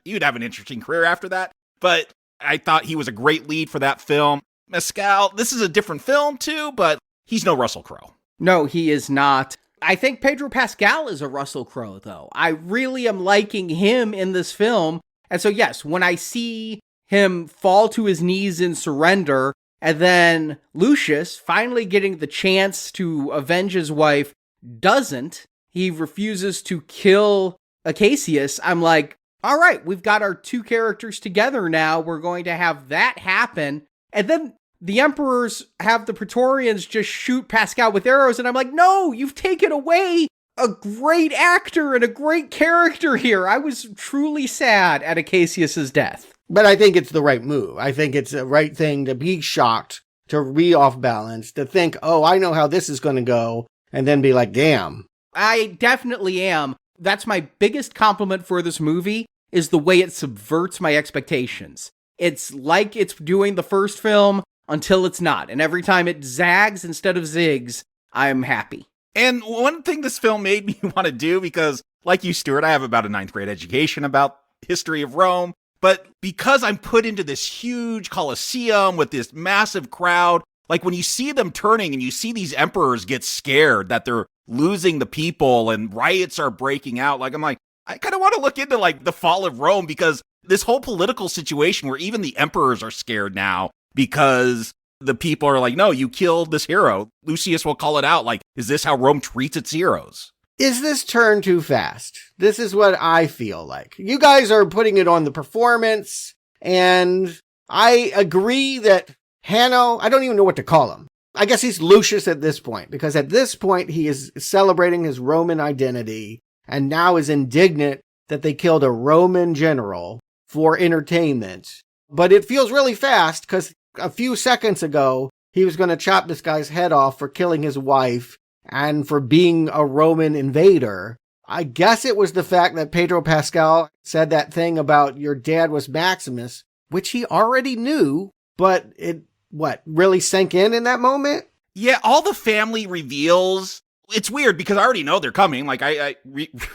Speaker 10: You'd have an interesting career after that. But I thought he was a great lead for that film. Mescal, this is a different film, too, but he's no Russel Crowe.
Speaker 8: No, he is not. I think Pedro Pascal is a Russel Crowe, though. I really am liking him in this film. And so, yes, when I see him fall to his knees in surrender, and then Lucius finally getting the chance to avenge his wife doesn't, he refuses to kill Acacius, I'm like, all right, we've got our 2 characters together now. We're going to have that happen. And then the emperors have the Praetorians just shoot Pascal with arrows, and I'm like, no, you've taken away a great actor and a great character here. I was truly sad at Acacius's death.
Speaker 9: But I think it's the right move. I think it's the right thing to be shocked, to be off balance, to think, oh, I know how this is going to go, and then be like, damn.
Speaker 8: I definitely am. That's my biggest compliment for this movie, is the way it subverts my expectations. It's like it's doing the first film until it's not. And every time it zags instead of zigs, I'm happy.
Speaker 10: And one thing this film made me want to do, because like you, Stuart, I have about a 9th grade education about history of Rome, but because I'm put into this huge Coliseum with this massive crowd, like when you see them turning and you see these emperors get scared that they're losing the people and riots are breaking out, like I'm like, I kind of want to look into like the fall of Rome, because this whole political situation where even the emperors are scared now because the people are like, no, you killed this hero. Lucius will call it out. Like, is this how Rome treats its heroes?
Speaker 9: Is this turn too fast? This is what I feel like. You guys are putting it on the performance, and I agree that Hanno, I don't even know what to call him. I guess he's Lucius at this point, because at this point he is celebrating his Roman identity and now is indignant that they killed a Roman general for entertainment. But it feels really fast because a few seconds ago, he was going to chop this guy's head off for killing his wife and for being a Roman invader. I guess it was the fact that Pedro Pascal said that thing about your dad was Maximus, which he already knew, but it, really sank in that moment?
Speaker 10: Yeah, all the family reveals. It's weird because I already know they're coming. Like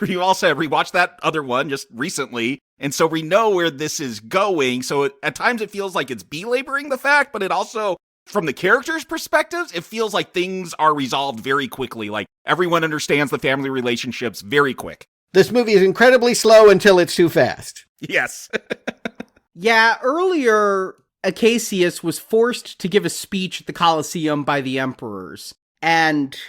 Speaker 10: you all said, rewatched that other one just recently. And so we know where this is going. So at times it feels like it's belaboring the fact, but it also, from the characters' perspectives, it feels like things are resolved very quickly. Like everyone understands the family relationships very quick.
Speaker 9: This movie is incredibly slow until it's too fast.
Speaker 10: Yes.
Speaker 8: Yeah, earlier, Acacius was forced to give a speech at the Coliseum by the emperors. And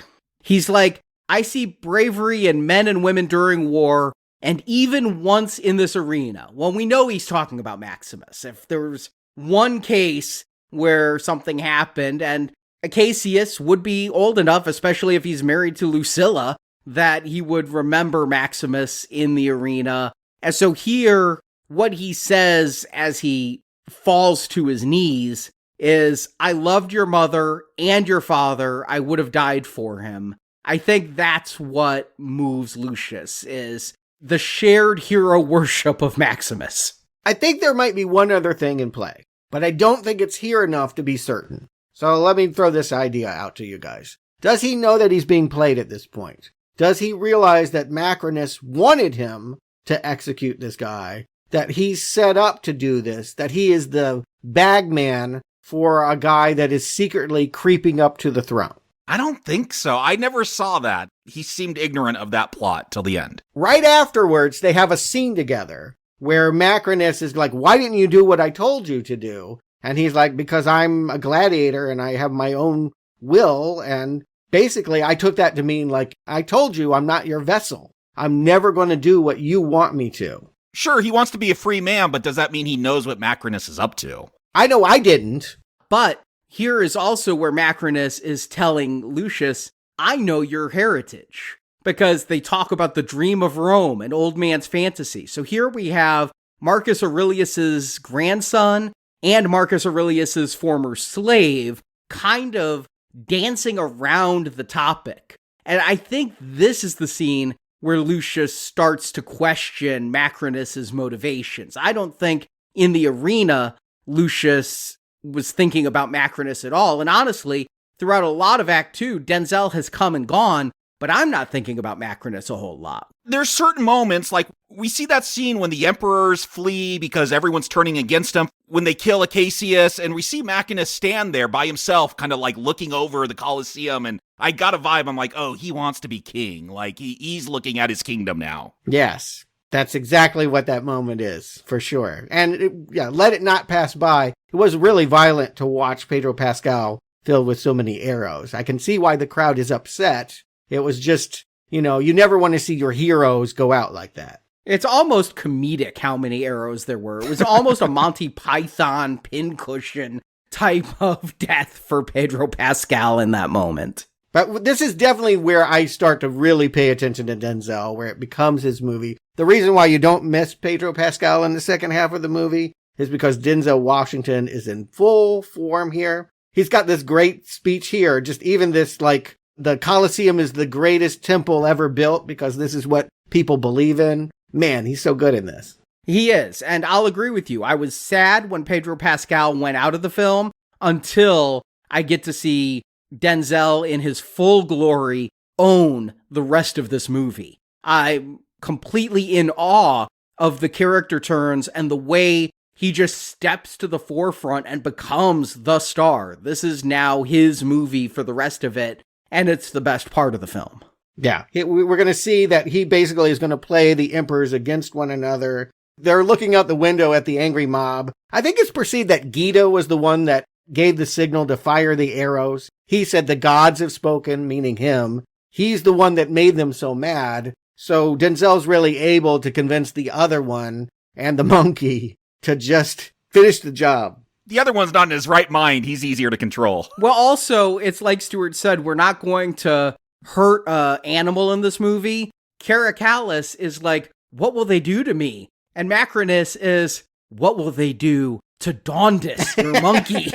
Speaker 8: he's like, I see bravery in men and women during war, and even once in this arena. Well, we know he's talking about Maximus. If there was one case where something happened, and Acacius would be old enough, especially if he's married to Lucilla, that he would remember Maximus in the arena. And so here, what he says as he falls to his knees is, I loved your mother and your father. I would have died for him. I think that's what moves Lucius, is the shared hero worship of Maximus.
Speaker 9: I think there might be one other thing in play, but I don't think it's here enough to be certain. So let me throw this idea out to you guys. Does he know that he's being played at this point? Does he realize that Macrinus wanted him to execute this guy, that he's set up to do this, that he is the bagman for a guy that is secretly creeping up to the throne?
Speaker 10: I don't think so. I never saw that. He seemed ignorant of that plot till the end.
Speaker 9: Right afterwards, they have a scene together where Macrinus is like, why didn't you do what I told you to do? And he's like, because I'm a gladiator and I have my own will. And basically, I took that to mean like, I told you I'm not your vessel. I'm never going to do what you want me to.
Speaker 10: Sure, he wants to be a free man, but does that mean he knows what Macrinus is up to?
Speaker 9: I know I didn't.
Speaker 8: But here is also where Macrinus is telling Lucius, I know your heritage. Because they talk about the dream of Rome and old man's fantasy. So here we have Marcus Aurelius's grandson and Marcus Aurelius's former slave kind of dancing around the topic. And I think this is the scene where Lucius starts to question Macrinus's motivations. I don't think in the arena Lucius was thinking about Macrinus at all. And honestly, throughout a lot of Act 2, Denzel has come and gone, but I'm not thinking about Macrinus a whole lot.
Speaker 10: There's certain moments, like we see that scene when the emperors flee because everyone's turning against him, when they kill Acacius, and we see Macrinus stand there by himself, kind of like looking over the Coliseum, and I got a vibe, I'm like, oh, he wants to be king. Like, he's looking at his kingdom now.
Speaker 9: Yes, that's exactly what that moment is, for sure. And, let it not pass by. It was really violent to watch Pedro Pascal filled with so many arrows. I can see why the crowd is upset. It was just, you never want to see your heroes go out like that.
Speaker 8: It's almost comedic how many arrows there were. It was almost a Monty Python pincushion type of death for Pedro Pascal in that moment.
Speaker 9: But this is definitely where I start to really pay attention to Denzel, where it becomes his movie. The reason why you don't miss Pedro Pascal in the second half of the movie is because Denzel Washington is in full form here. He's got this great speech here, just even this, like, the Coliseum is the greatest temple ever built because this is what people believe in. Man, he's so good in this.
Speaker 8: He is, and I'll agree with you. I was sad when Pedro Pascal went out of the film until I get to see Denzel in his full glory own the rest of this movie. I'm completely in awe of the character turns and the way he just steps to the forefront and becomes the star. This is now his movie for the rest of it, and it's the best part of the film.
Speaker 9: Yeah, we're going to see that he basically is going to play the emperors against one another. They're looking out the window at the angry mob. I think it's perceived that Guido was the one that gave the signal to fire the arrows. He said the gods have spoken, meaning him. He's the one that made them so mad. So Denzel's really able to convince the other one and the monkey to just finish the job.
Speaker 10: The other one's not in his right mind. He's easier to control.
Speaker 8: Well, also, it's like Stuart said, we're not going to hurt an animal in this movie. Caracalla is like, what will they do to me? And Macrinus is, what will they do to Dondus, your monkey?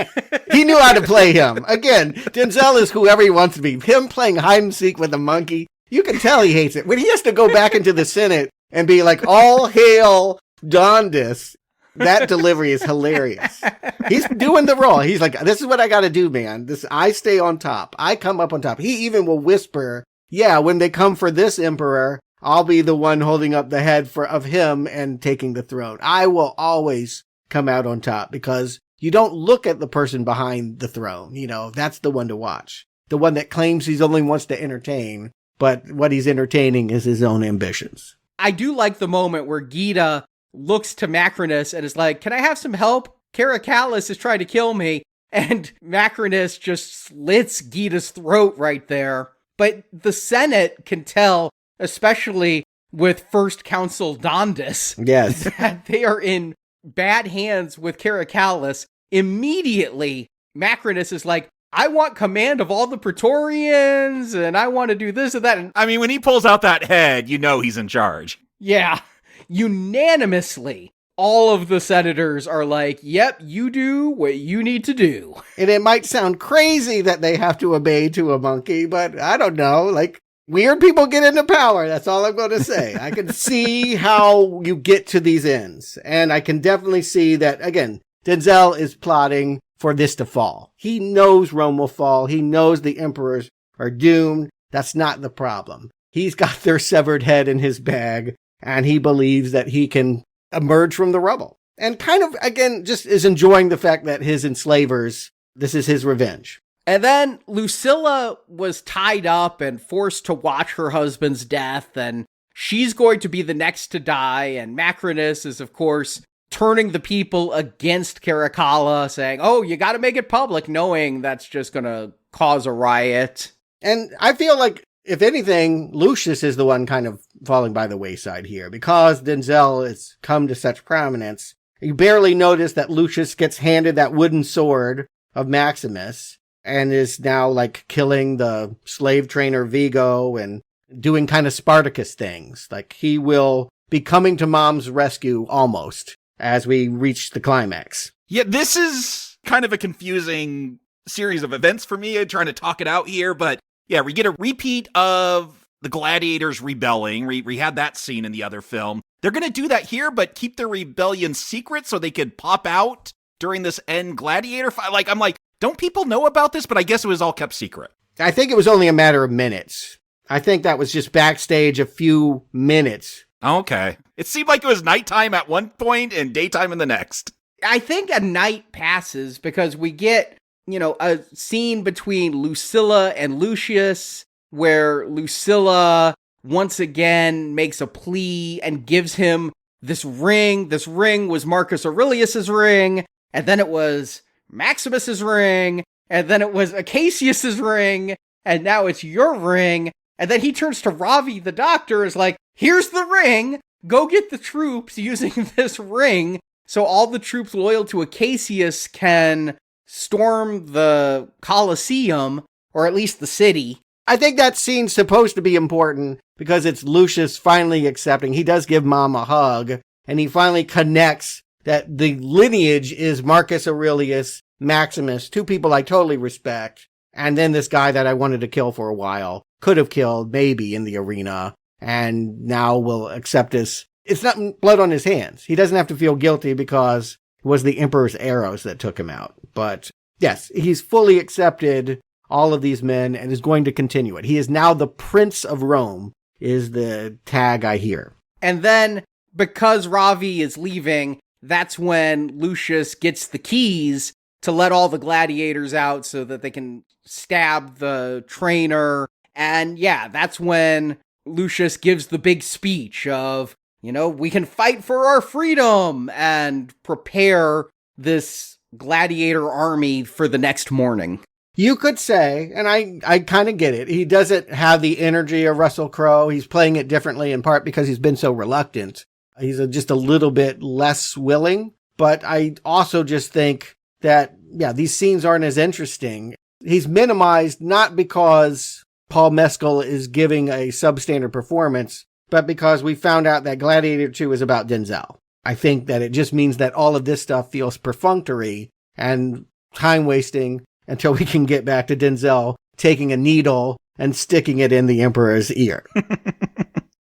Speaker 9: He knew how to play him. Again, Denzel is whoever he wants to be. Him playing hide and seek with a monkey, you can tell he hates it. When he has to go back into the Senate and be like, all hail Dondus, that delivery is hilarious. He's doing the role. He's like, this is what I got to do, man. I stay on top. I come up on top. He even will whisper, yeah, when they come for this emperor, I'll be the one holding up the head of him and taking the throne. I will always come out on top because you don't look at the person behind the throne. That's the one to watch. The one that claims he's only wants to entertain, but what he's entertaining is his own ambitions.
Speaker 8: I do like the moment where Gita looks to Macrinus and is like, can I have some help? Caracalla is trying to kill me. And Macrinus just slits Gita's throat right there. But the Senate can tell, especially with First Consul Dondus,
Speaker 9: yes,
Speaker 8: that they are in bad hands with Caracalla. Immediately, Macrinus is like, I want command of all the Praetorians, and I want to do this and that. And
Speaker 10: I mean, when he pulls out that head, you know he's in charge.
Speaker 8: Yeah. Unanimously, all of the senators are like, yep, you do what you need to do.
Speaker 9: And it might sound crazy that they have to obey to a monkey, but I don't know. Like, Weird people get into power. That's all I'm going to say. I can see how you get to these ends. And I can definitely see that, again, Denzel is plotting for this to fall. He knows Rome will fall. He knows the emperors are doomed. That's not the problem. He's got their severed head in his bag, and he believes that he can emerge from the rubble. And kind of, again, just is enjoying the fact that his enslavers, this is his revenge.
Speaker 8: And then Lucilla was tied up and forced to watch her husband's death, and she's going to be the next to die, and Macrinus is, of course, turning the people against Caracalla, saying, oh, you gotta make it public, knowing that's just gonna cause a riot.
Speaker 9: And I feel like, if anything, Lucius is the one kind of falling by the wayside here, because Denzel has come to such prominence. You barely notice that Lucius gets handed that wooden sword of Maximus, and is now like killing the slave trainer Vigo and doing kind of Spartacus things. Like he will be coming to Mom's rescue almost as we reach the climax.
Speaker 10: Yeah, this is kind of a confusing series of events for me, trying to talk it out here. But yeah, we get a repeat of the gladiators rebelling. We had that scene in the other film. They're going to do that here, but keep their rebellion secret so they could pop out during this end gladiator fight. Like, I'm like, don't people know about this? But I guess it was all kept secret.
Speaker 9: I think it was only a matter of minutes. I think that was just backstage a few minutes.
Speaker 10: Okay. It seemed like it was nighttime at one point and daytime in the next.
Speaker 8: I think a night passes because we get, a scene between Lucilla and Lucius where Lucilla once again makes a plea and gives him this ring. This ring was Marcus Aurelius's ring, and then it was Maximus's ring, and then it was Acacius's ring, and now it's your ring. And then he turns to Ravi, the doctor, is like, here's the ring, go get the troops using this ring, so all the troops loyal to Acacius can storm the Coliseum, or at least the city.
Speaker 9: I think that scene's supposed to be important because it's Lucius finally accepting. He does give Mom a hug, and he finally connects that the lineage is Marcus Aurelius, Maximus, two people I totally respect, and then this guy that I wanted to kill for a while, could have killed maybe in the arena, and now will accept this. It's not blood on his hands. He doesn't have to feel guilty because it was the Emperor's arrows that took him out. But yes, he's fully accepted all of these men and is going to continue it. He is now the Prince of Rome, is the tag I hear.
Speaker 8: And then, because Ravi is leaving, that's when Lucius gets the keys to let all the gladiators out so that they can stab the trainer. And yeah, that's when Lucius gives the big speech of, we can fight for our freedom and prepare this gladiator army for the next morning.
Speaker 9: You could say, and I kind of get it, he doesn't have the energy of Russel Crowe. He's playing it differently in part because he's been so reluctant. He's just a little bit less willing. But I also just think that, these scenes aren't as interesting. He's minimized not because Paul Mescal is giving a substandard performance, but because we found out that Gladiator 2 is about Denzel. I think that it just means that all of this stuff feels perfunctory and time-wasting until we can get back to Denzel taking a needle and sticking it in the Emperor's ear.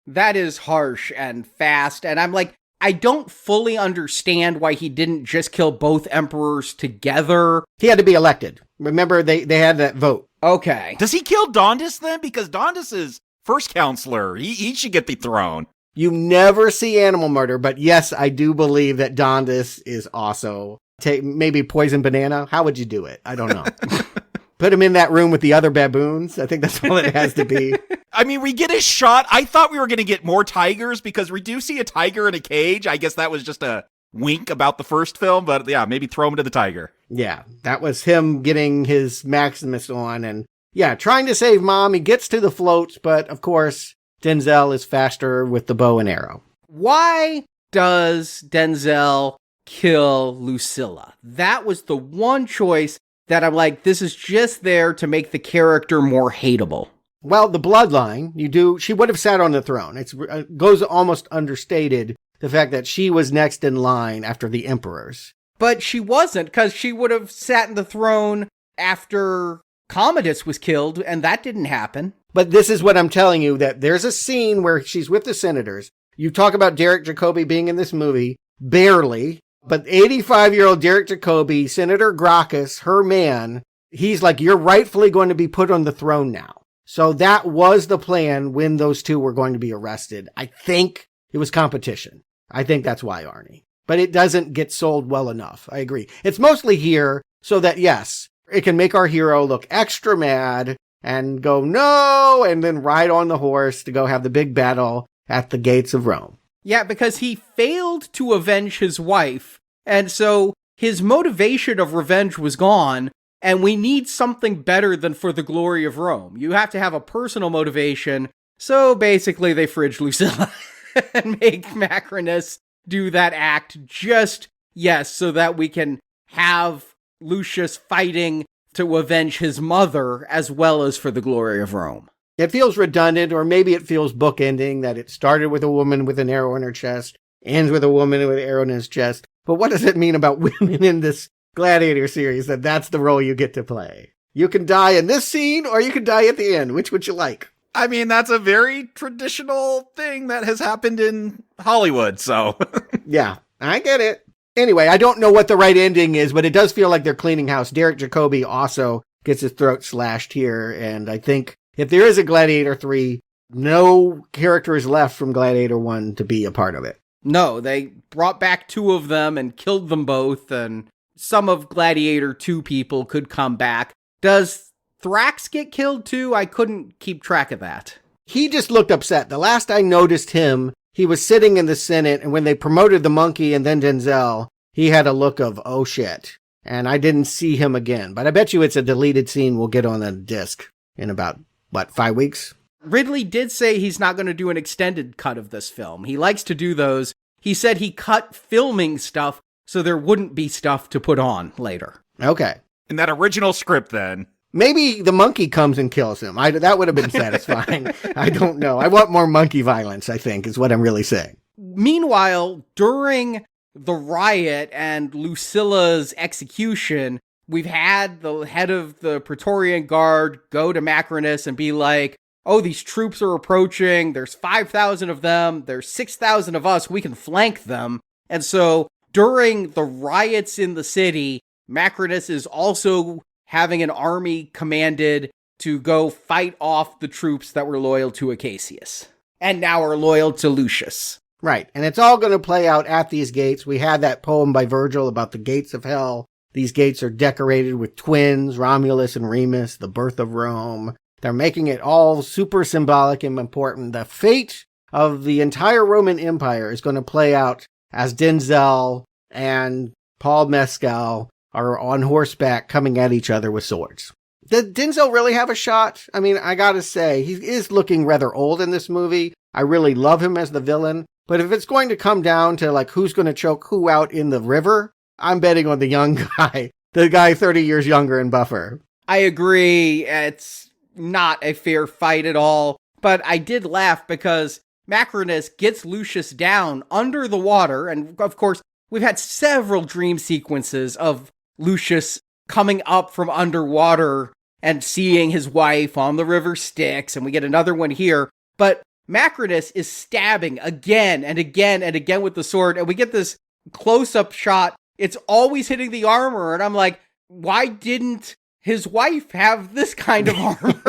Speaker 8: That is harsh and fast, and I'm like, I don't fully understand why he didn't just kill both emperors together.
Speaker 9: He had to be elected. Remember, they had that vote.
Speaker 8: Okay.
Speaker 10: Does he kill Dondus then? Because Dondus is first counselor. He should get the throne.
Speaker 9: You never see animal murder, but yes, I do believe that Dondus is also maybe poison banana. How would you do it? I don't know. Put him in that room with the other baboons. I think that's all it has to be.
Speaker 10: I mean, we get a shot. I thought we were going to get more tigers because we do see a tiger in a cage. I guess that was just a wink about the first film, but yeah, maybe throw him to the tiger.
Speaker 9: Yeah, that was him getting his Maximus on and trying to save Mom. He gets to the floats, but of course, Denzel is faster with the bow and arrow.
Speaker 8: Why does Denzel kill Lucilla? That was the one choice that I'm like, this is just there to make the character more hateable.
Speaker 9: Well, the bloodline, she would have sat on the throne. It goes almost understated, the fact that she was next in line after the emperors.
Speaker 8: But she wasn't, because she would have sat in the throne after Commodus was killed, and that didn't happen.
Speaker 9: But this is what I'm telling you, that there's a scene where she's with the senators. You talk about Derek Jacobi being in this movie, barely, but 85-year-old Derek Jacobi, Senator Gracchus, her man, he's like, you're rightfully going to be put on the throne now. So that was the plan when those two were going to be arrested. I think it was competition. I think that's why, Arnie. But it doesn't get sold well enough. I agree. It's mostly here so that, yes, it can make our hero look extra mad and go, no, and then ride on the horse to go have the big battle at the gates of Rome.
Speaker 8: Yeah, because he failed to avenge his wife, and so his motivation of revenge was gone, and we need something better than for the glory of Rome. You have to have a personal motivation, so basically they fridge Lucilla and make Macrinus do that act just, yes, so that we can have Lucius fighting to avenge his mother as well as for the glory of Rome.
Speaker 9: It feels redundant, or maybe it feels bookending, that it started with a woman with an arrow in her chest, ends with a woman with an arrow in his chest. But what does it mean about women in this Gladiator series, that that's the role you get to play? You can die in this scene, or you can die at the end. Which would you like?
Speaker 10: I mean, that's a very traditional thing that has happened in Hollywood, so.
Speaker 9: Yeah, I get it. Anyway, I don't know what the right ending is, but it does feel like they're cleaning house. Derek Jacobi also gets his throat slashed here, and I think if there is a Gladiator 3, no character is left from Gladiator 1 to be a part of it.
Speaker 8: No, they brought back two of them and killed them both, and some of Gladiator 2 people could come back. Does Thrax get killed too? I couldn't keep track of that.
Speaker 9: He just looked upset. The last I noticed him, he was sitting in the Senate, and when they promoted the monkey and then Denzel, he had a look of, oh shit. And I didn't see him again. But I bet you it's a deleted scene we'll get on a disc in about, 5 weeks?
Speaker 8: Ridley did say he's not going to do an extended cut of this film. He likes to do those. He said he cut filming stuff so there wouldn't be stuff to put on later.
Speaker 9: Okay.
Speaker 10: In that original script, then.
Speaker 9: Maybe the monkey comes and kills him. That would have been satisfying. I don't know. I want more monkey violence, I think, is what I'm really saying.
Speaker 8: Meanwhile, during the riot and Lucilla's execution, we've had the head of the Praetorian Guard go to Macrinus and be like, oh, these troops are approaching. There's 5,000 of them. There's 6,000 of us. We can flank them. And so during the riots in the city, Macrinus is also having an army commanded to go fight off the troops that were loyal to Acacius and now are loyal to Lucius.
Speaker 9: Right. And it's all going to play out at these gates. We had that poem by Virgil about the gates of hell. These gates are decorated with twins, Romulus and Remus, the birth of Rome. They're making it all super symbolic and important. The fate of the entire Roman Empire is going to play out as Denzel and Paul Mescal are on horseback coming at each other with swords. Did Denzel really have a shot? I mean, I gotta say, he is looking rather old in this movie. I really love him as the villain. But if it's going to come down to like who's going to choke who out in the river, I'm betting on the young guy, the guy 30 years younger and buffer.
Speaker 8: I agree. It's not a fair fight at all. But I did laugh because Macrinus gets Lucius down under the water. And of course, we've had several dream sequences of Lucius coming up from underwater and seeing his wife on the river Styx. And we get another one here. But Macrinus is stabbing again and again and again with the sword. And we get this close-up shot. It's always hitting the armor. And I'm like, why didn't his wife have this kind of armor?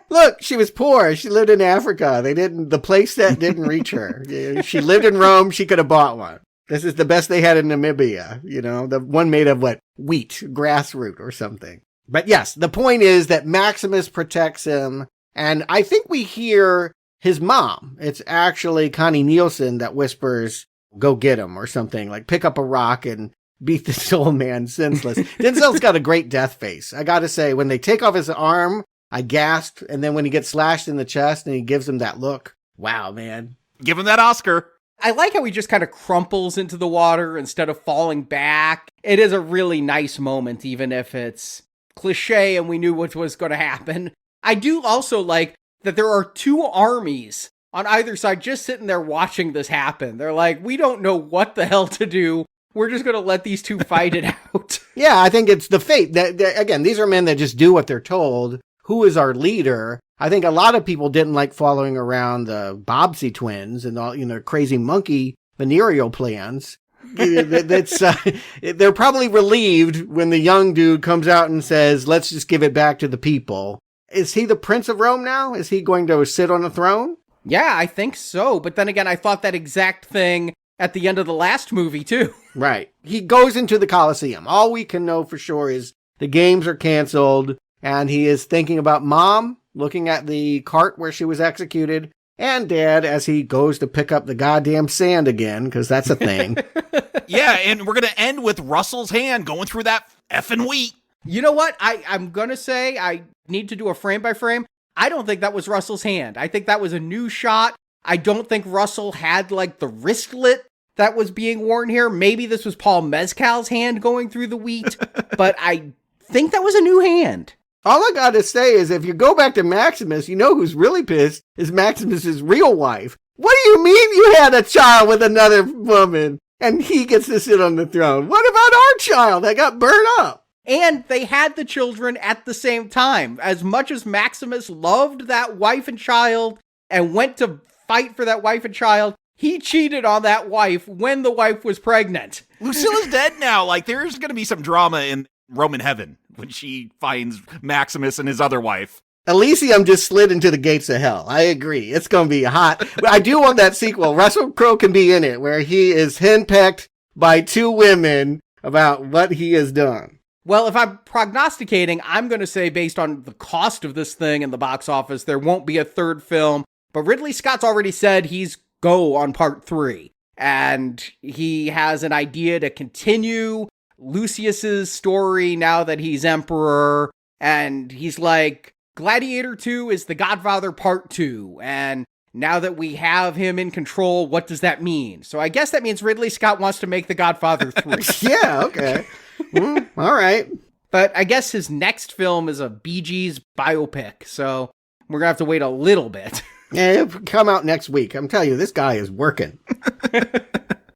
Speaker 9: Look, she was poor. She lived in Africa. The place set didn't reach her. She lived in Rome. She could have bought one. This is the best they had in Namibia. The one made of wheat, grass root or something. But yes, the point is that Maximus protects him. And I think we hear his mom. It's actually Connie Nielsen that whispers, go get him or something, like pick up a rock and beat this old man senseless. Denzel's got a great death face. I gotta say, when they take off his arm, I gasped. And then when he gets slashed in the chest and he gives him that look, wow, man.
Speaker 10: Give him that Oscar.
Speaker 8: I like how he just kind of crumples into the water instead of falling back. It is a really nice moment, even if it's cliche and we knew what was going to happen. I do also like that there are two armies on either side just sitting there watching this happen. They're like, we don't know what the hell to do. We're just going to let these two fight it out.
Speaker 9: Yeah, I think it's the fate. Again, these are men that just do what they're told. who is our leader. I think a lot of people didn't like following around the Bobbsey twins and all, crazy monkey venereal plans. They're probably relieved when the young dude comes out and says, let's just give it back to the people. Is he the Prince of Rome now? Is he going to sit on the throne?
Speaker 8: Yeah, I think so. But then again, I thought that exact thing at the end of the last movie, too.
Speaker 9: Right. He goes into the Coliseum. All we can know for sure is the games are canceled, and he is thinking about Mom, looking at the cart where she was executed, and Dad as he goes to pick up the goddamn sand again, because that's a thing.
Speaker 10: Yeah, and we're going to end with Russell's hand going through that effing wheat.
Speaker 8: You know what? I'm going to say I need to do a frame by frame. I don't think that was Russell's hand. I think that was a new shot. I don't think Russell had, like, the wristlet that was being worn here. Maybe this was Paul Mescal's hand going through the wheat, but I think that was a new hand.
Speaker 9: All I gotta say is if you go back to Maximus, you know who's really pissed is Maximus's real wife. What do you mean you had a child with another woman and he gets to sit on the throne? What about our child that got burned up?
Speaker 8: And they had the children at the same time. As much as Maximus loved that wife and child and went to fight for that wife and child, he cheated on that wife when the wife was pregnant.
Speaker 10: Lucilla's dead now. Like, there's going to be some drama in Roman heaven when she finds Maximus and his other wife.
Speaker 9: Elysium just slid into the gates of hell. I agree. It's going to be hot. I do want that sequel. Russell Crowe can be in it, where he is henpecked by two women about what he has done.
Speaker 8: Well, if I'm prognosticating, I'm going to say based on the cost of this thing in the box office, there won't be a third film. But Ridley Scott's already said he's go on part 3. And he has an idea to continue Lucius's story now that he's emperor. And he's like, Gladiator 2 is The Godfather Part 2. And now that we have him in control, what does that mean? So I guess that means Ridley Scott wants to make The Godfather 3.
Speaker 9: Yeah, okay. All right.
Speaker 8: But I guess his next film is a Bee Gees biopic, so we're going to have to wait a little bit.
Speaker 9: Yeah, it'll come out next week. I'm telling you, this guy is working.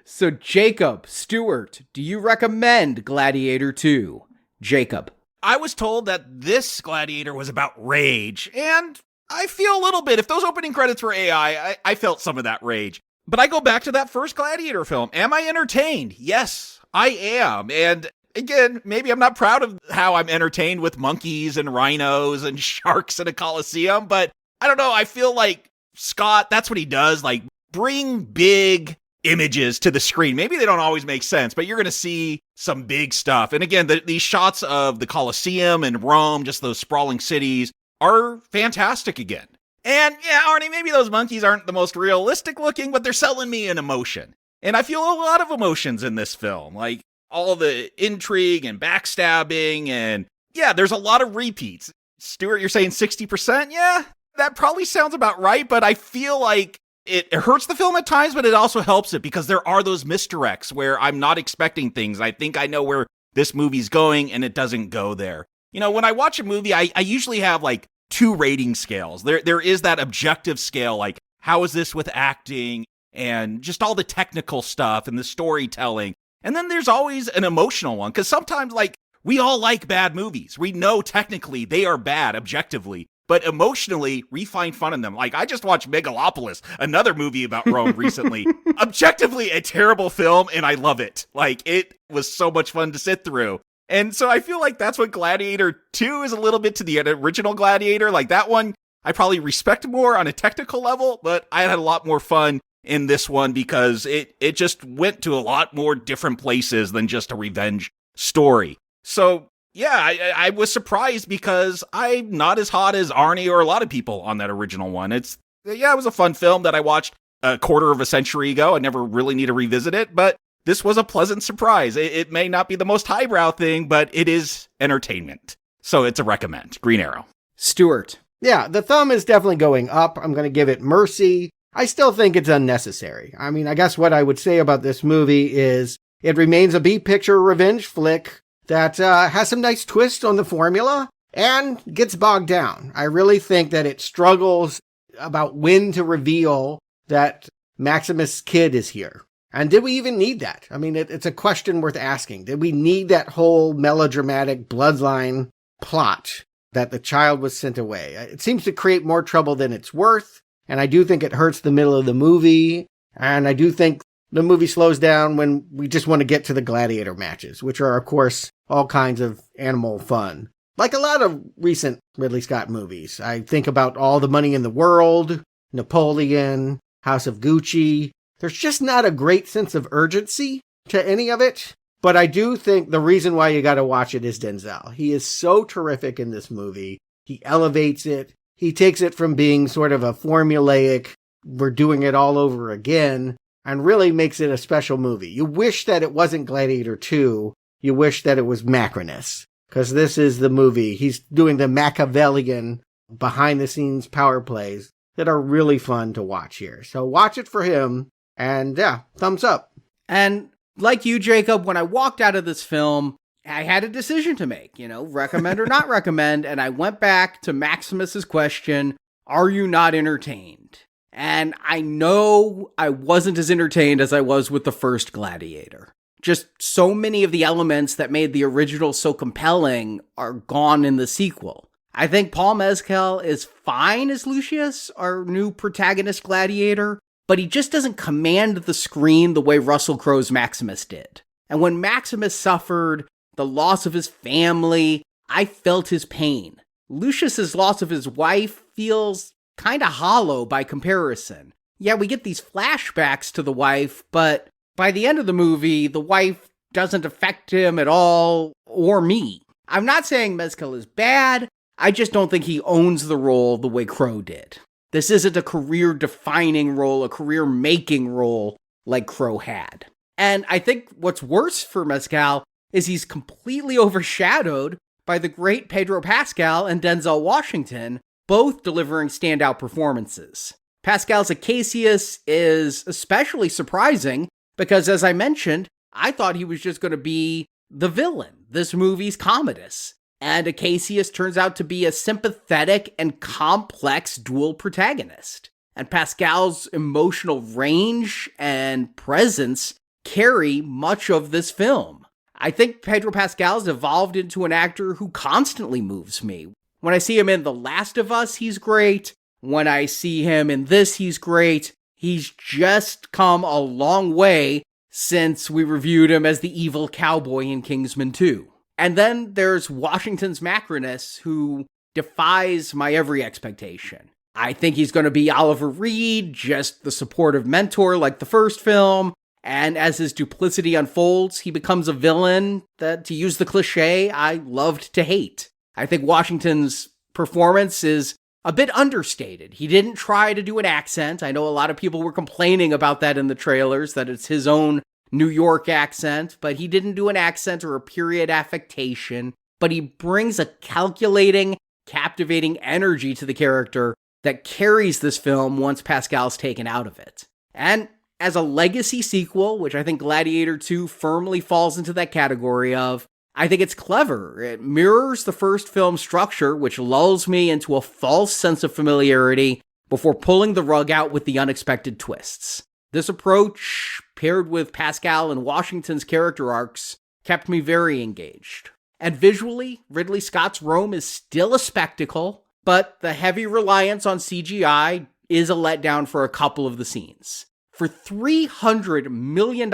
Speaker 8: So Jacob, Stewart, do you recommend Gladiator 2? Jacob.
Speaker 10: I was told that this Gladiator was about rage, and I feel a little bit. If those opening credits were AI, I felt some of that rage. But I go back to that first Gladiator film. Am I entertained? Yes, I am. And again, maybe I'm not proud of how I'm entertained with monkeys and rhinos and sharks in a Coliseum, but I don't know. I feel like Scott, that's what he does. Like, bring big images to the screen. Maybe they don't always make sense, but you're going to see some big stuff. And again, these shots of the Coliseum and Rome, just those sprawling cities, are fantastic again. And yeah, Arnie, maybe those monkeys aren't the most realistic looking, but they're selling me an emotion. And I feel a lot of emotions in this film. Like, all the intrigue and backstabbing, and yeah, there's a lot of repeats. Stuart, you're saying 60%? Yeah, that probably sounds about right, but I feel like it hurts the film at times, but it also helps it because there are those misdirects where I'm not expecting things. I think I know where this movie's going, and it doesn't go there. You know, when I watch a movie, I usually have like 2 rating scales. There is that objective scale, like how is this with acting and just all the technical stuff and the storytelling. And then there's always an emotional one, because sometimes, like, we all like bad movies. We know technically they are bad, objectively, but emotionally, we find fun in them. Like, I just watched Megalopolis, another movie about Rome recently. Objectively, a terrible film, and I love it. Like, it was so much fun to sit through. And so I feel like that's what Gladiator 2 is a little bit to the original Gladiator. Like, that one, I probably respect more on a technical level, but I had a lot more fun in this one because it just went to a lot more different places than just a revenge story. So yeah, I was surprised because I'm not as hot as Arnie or a lot of people on that original one. It was a fun film that I watched a quarter of a century ago. I never really need to revisit it, but this was a pleasant surprise. It may not be the most highbrow thing, but it is entertainment. So it's a recommend. Green Arrow.
Speaker 8: Stuart.
Speaker 9: Yeah, the thumb is definitely going up. I'm going to give it mercy. I still think it's unnecessary. I mean, I guess what I would say about this movie is it remains a B-picture revenge flick that has some nice twists on the formula and gets bogged down. I really think that it struggles about when to reveal that Maximus' kid is here. And did we even need that? I mean, it's a question worth asking. Did we need that whole melodramatic bloodline plot that the child was sent away. It seems to create more trouble than it's worth, and I do think it hurts the middle of the movie, and I do think the movie slows down when we just want to get to the gladiator matches, which are, of course, all kinds of animal fun. Like a lot of recent Ridley Scott movies. I think about All the Money in the World, Napoleon, House of Gucci. There's just not a great sense of urgency to any of it. But I do think the reason why you gotta watch it is Denzel. He is so terrific in this movie. He elevates it. He takes it from being sort of a formulaic, we're doing it all over again, and really makes it a special movie. You wish that it wasn't Gladiator 2. You wish that it was Macrinus. Because this is the movie. He's doing the Machiavellian behind-the-scenes power plays that are really fun to watch here. So watch it for him, and yeah, thumbs up.
Speaker 8: And like you, Jacob, when I walked out of this film, I had a decision to make, recommend or not recommend, and I went back to Maximus's question, are you not entertained? And I know I wasn't as entertained as I was with the first Gladiator. Just so many of the elements that made the original so compelling are gone in the sequel. I think Paul Mescal is fine as Lucius, our new protagonist Gladiator, but he just doesn't command the screen the way Russel Crowe's Maximus did. And when Maximus suffered the loss of his family, I felt his pain. Lucius's loss of his wife feels kind of hollow by comparison. Yeah, we get these flashbacks to the wife, but by the end of the movie, the wife doesn't affect him at all, or me. I'm not saying Mescal is bad, I just don't think he owns the role the way Crowe did. This isn't a career-defining role, a career-making role like Crowe had. And I think what's worse for Mescal is he's completely overshadowed by the great Pedro Pascal and Denzel Washington, both delivering standout performances. Pascal's Acacius is especially surprising because, as I mentioned, I thought he was just going to be the villain, this movie's Commodus. And Acacius turns out to be a sympathetic and complex dual protagonist. And Pascal's emotional range and presence carry much of this film. I think Pedro Pascal's evolved into an actor who constantly moves me. When I see him in The Last of Us, he's great. When I see him in this, he's great. He's just come a long way since we reviewed him as the evil cowboy in Kingsman 2. And then there's Washington's Macrinus, who defies my every expectation. I think he's going to be Oliver Reed, just the supportive mentor like the first film. And as his duplicity unfolds, he becomes a villain that, to use the cliche, I loved to hate. I think Washington's performance is a bit understated. He didn't try to do an accent. I know a lot of people were complaining about that in the trailers, that it's his own New York accent, but he didn't do an accent or a period affectation, but he brings a calculating, captivating energy to the character that carries this film once Pascal's taken out of it. And as a legacy sequel, which I think Gladiator 2 firmly falls into that category of, I think it's clever. It mirrors the first film's structure, which lulls me into a false sense of familiarity before pulling the rug out with the unexpected twists. This approach, paired with Pascal and Washington's character arcs, kept me very engaged. And visually, Ridley Scott's Rome is still a spectacle, but the heavy reliance on CGI is a letdown for a couple of the scenes. For $300 million,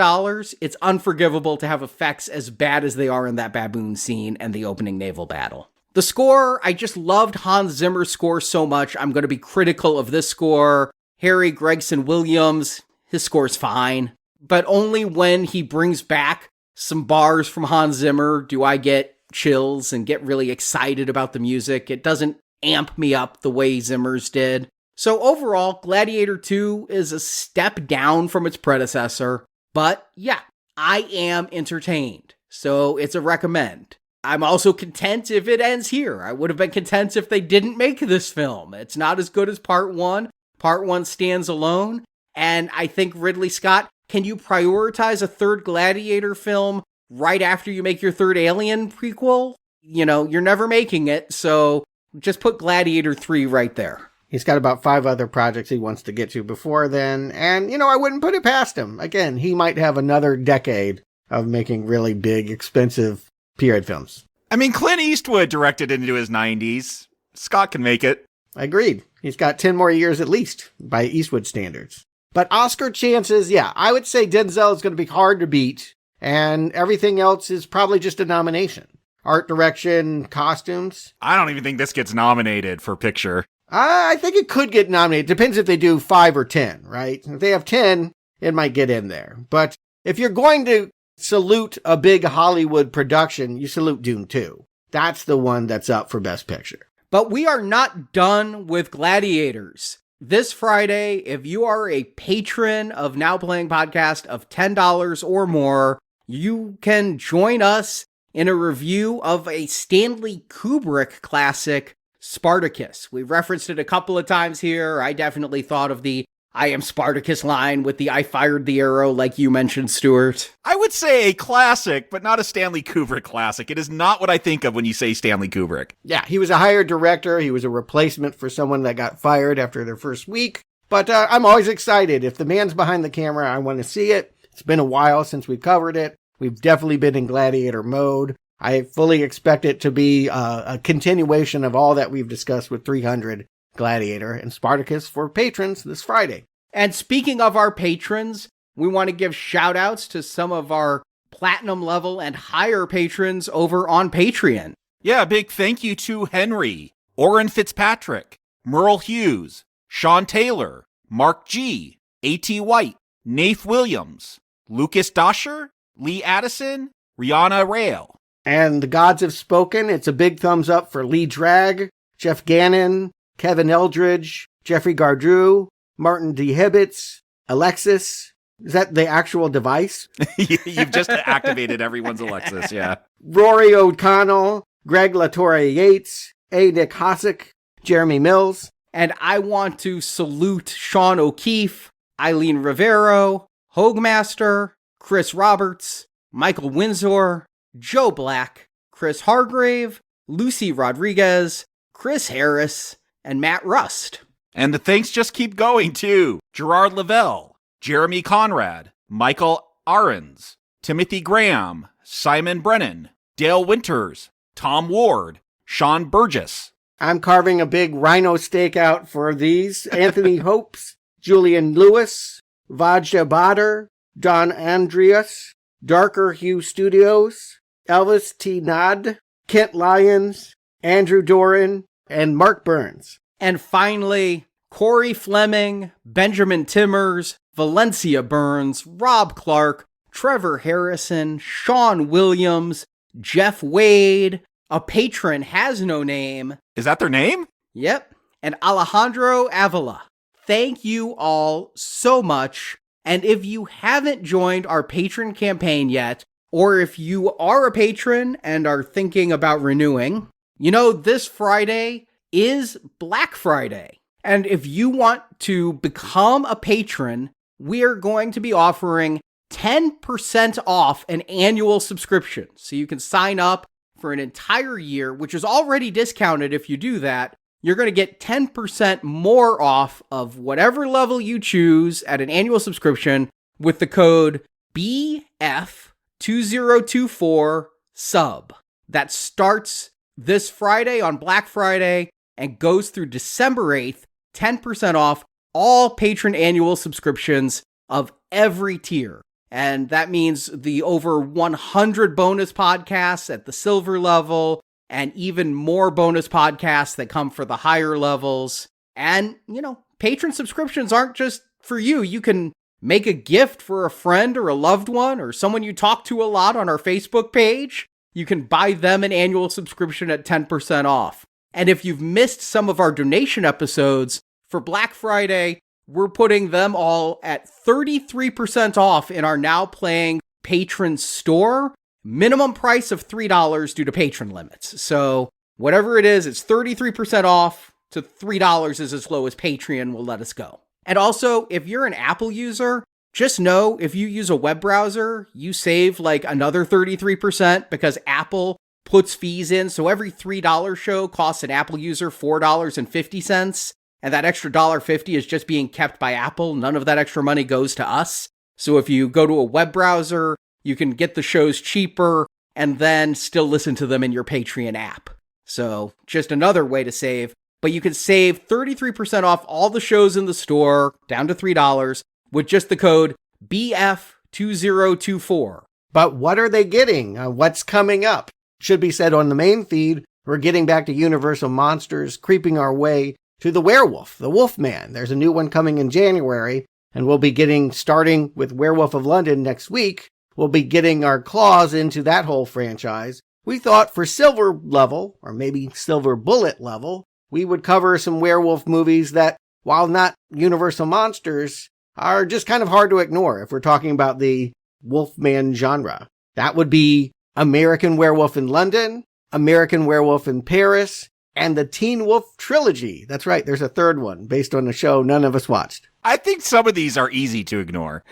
Speaker 8: it's unforgivable to have effects as bad as they are in that baboon scene and the opening naval battle. The score, I just loved Hans Zimmer's score so much, I'm going to be critical of this score. Harry Gregson Williams, his score's fine, but only when he brings back some bars from Hans Zimmer do I get chills and get really excited about the music. It doesn't amp me up the way Zimmer's did. So overall, Gladiator 2 is a step down from its predecessor, but yeah, I am entertained, so it's a recommend. I'm also content if it ends here. I would have been content if they didn't make this film. It's not as good as Part 1. Part 1 stands alone, and I think Ridley Scott, can you prioritize a third Gladiator film right after you make your third Alien prequel? You're never making it, so just put Gladiator 3 right there.
Speaker 9: He's got about 5 other projects he wants to get to before then, and, I wouldn't put it past him. Again, he might have another decade of making really big, expensive period films.
Speaker 10: I mean, Clint Eastwood directed into his 90s. Scott can make it.
Speaker 9: Agreed. He's got 10 more years at least, by Eastwood standards. But Oscar chances, yeah, I would say Denzel is going to be hard to beat, and everything else is probably just a nomination. Art direction, costumes.
Speaker 10: I don't even think this gets nominated for picture.
Speaker 9: I think it could get nominated. Depends if they do 5 or 10, right? If they have 10, it might get in there. But if you're going to salute a big Hollywood production, you salute Dune 2. That's the one that's up for Best Picture.
Speaker 8: But we are not done with Gladiators. This Friday, if you are a patron of Now Playing Podcast of $10 or more, you can join us in a review of a Stanley Kubrick classic, Spartacus. We've referenced it a couple of times here. I definitely thought of the I am Spartacus line with the I fired the arrow, like you mentioned, Stuart.
Speaker 10: I would say a classic, but not a Stanley Kubrick classic. It is not what I think of when you say Stanley Kubrick.
Speaker 9: Yeah, he was a hired director. He was a replacement for someone that got fired after their first week. But I'm always excited. If the man's behind the camera, I want to see it. It's been a while since we covered it. We've definitely been in Gladiator mode. I fully expect it to be a continuation of all that we've discussed with 300, Gladiator, and Spartacus for patrons this Friday.
Speaker 8: And speaking of our patrons, we want to give shout outs to some of our platinum level and higher patrons over on Patreon.
Speaker 10: Yeah, big thank you to Henry, Orrin Fitzpatrick, Merle Hughes, Sean Taylor, Mark G, A.T. White, Nath Williams, Lucas Dosher, Lee Addison, Rihanna Rail.
Speaker 9: And the gods have spoken. It's a big thumbs up for Lee Dragg, Jeff Gannon, Kevin Eldridge, Jeffrey Gardrew, Martin D. Hibbets, Alexis. Is that the actual device?
Speaker 10: You've just activated everyone's Alexis, yeah.
Speaker 9: Rory O'Connell, Greg LaTorre Yates, A. Nick Hossack, Jeremy Mills.
Speaker 8: And I want to salute Sean O'Keefe, Eileen Rivero, Hogmaster, Chris Roberts, Michael Windsor, Joe Black, Chris Hargrave, Lucy Rodriguez, Chris Harris, and Matt Rust.
Speaker 10: And the thanks just keep going, too. Gerard Lavelle, Jeremy Conrad, Michael Ahrens, Timothy Graham, Simon Brennan, Dale Winters, Tom Ward, Sean Burgess.
Speaker 9: I'm carving a big rhino steak out for these. Anthony Hopes, Julian Lewis, Vajda Badr, Don Andreas, Darker Hue Studios, Elvis T. Nod, Kent Lyons, Andrew Doran, and Mark Burns.
Speaker 8: And finally, Corey Fleming, Benjamin Timmers, Valencia Burns, Rob Clark, Trevor Harrison, Sean Williams, Jeff Wade, a patron has no name.
Speaker 10: Is that their name?
Speaker 8: Yep. And Alejandro Avila. Thank you all so much. And if you haven't joined our patron campaign yet, or if you are a patron and are thinking about renewing, you know, this Friday is Black Friday. And if you want to become a patron, we are going to be offering 10% off an annual subscription. So you can sign up for an entire year, which is already discounted if you do that. You're going to get 10% more off of whatever level you choose at an annual subscription with the code BF2024SUB. That starts this Friday on Black Friday and goes through December 8th, 10% off all patron annual subscriptions of every tier. And that means the over 100 bonus podcasts at the silver level, and even more bonus podcasts that come for the higher levels. And, you know, patron subscriptions aren't just for you. You can make a gift for a friend or a loved one or someone you talk to a lot on our Facebook page. You can buy them an annual subscription at 10% off. And if you've missed some of our donation episodes, for Black Friday, we're putting them all at 33% off in our Now Playing patron store. Minimum price of $3 due to patron limits. So whatever it is, it's 33% off to $3 is as low as Patreon will let us go. And also, if you're an Apple user, just know if you use a web browser, you save like another 33% because Apple puts fees in. So every $3 show costs an Apple user $4.50. And that extra $1.50 is just being kept by Apple. None of that extra money goes to us. So if you go to a web browser, you can get the shows cheaper and then still listen to them in your Patreon app. So just another way to save. But you can save 33% off all the shows in the store, down to $3, with just the code BF2024.
Speaker 9: But what are they getting? What's coming up? Should be said on the main feed, we're getting back to Universal Monsters, creeping our way to the werewolf, the Wolfman. There's a new one coming in January, and we'll be starting with Werewolf of London next week. We'll be getting our claws into that whole franchise. We thought for silver level, or maybe silver bullet level, we would cover some werewolf movies that, while not Universal Monsters, are just kind of hard to ignore if we're talking about the Wolfman genre. That would be American Werewolf in London, American Werewolf in Paris, and the Teen Wolf Trilogy. That's right, there's a third one based on a show none of us watched.
Speaker 10: I think some of these are easy to ignore.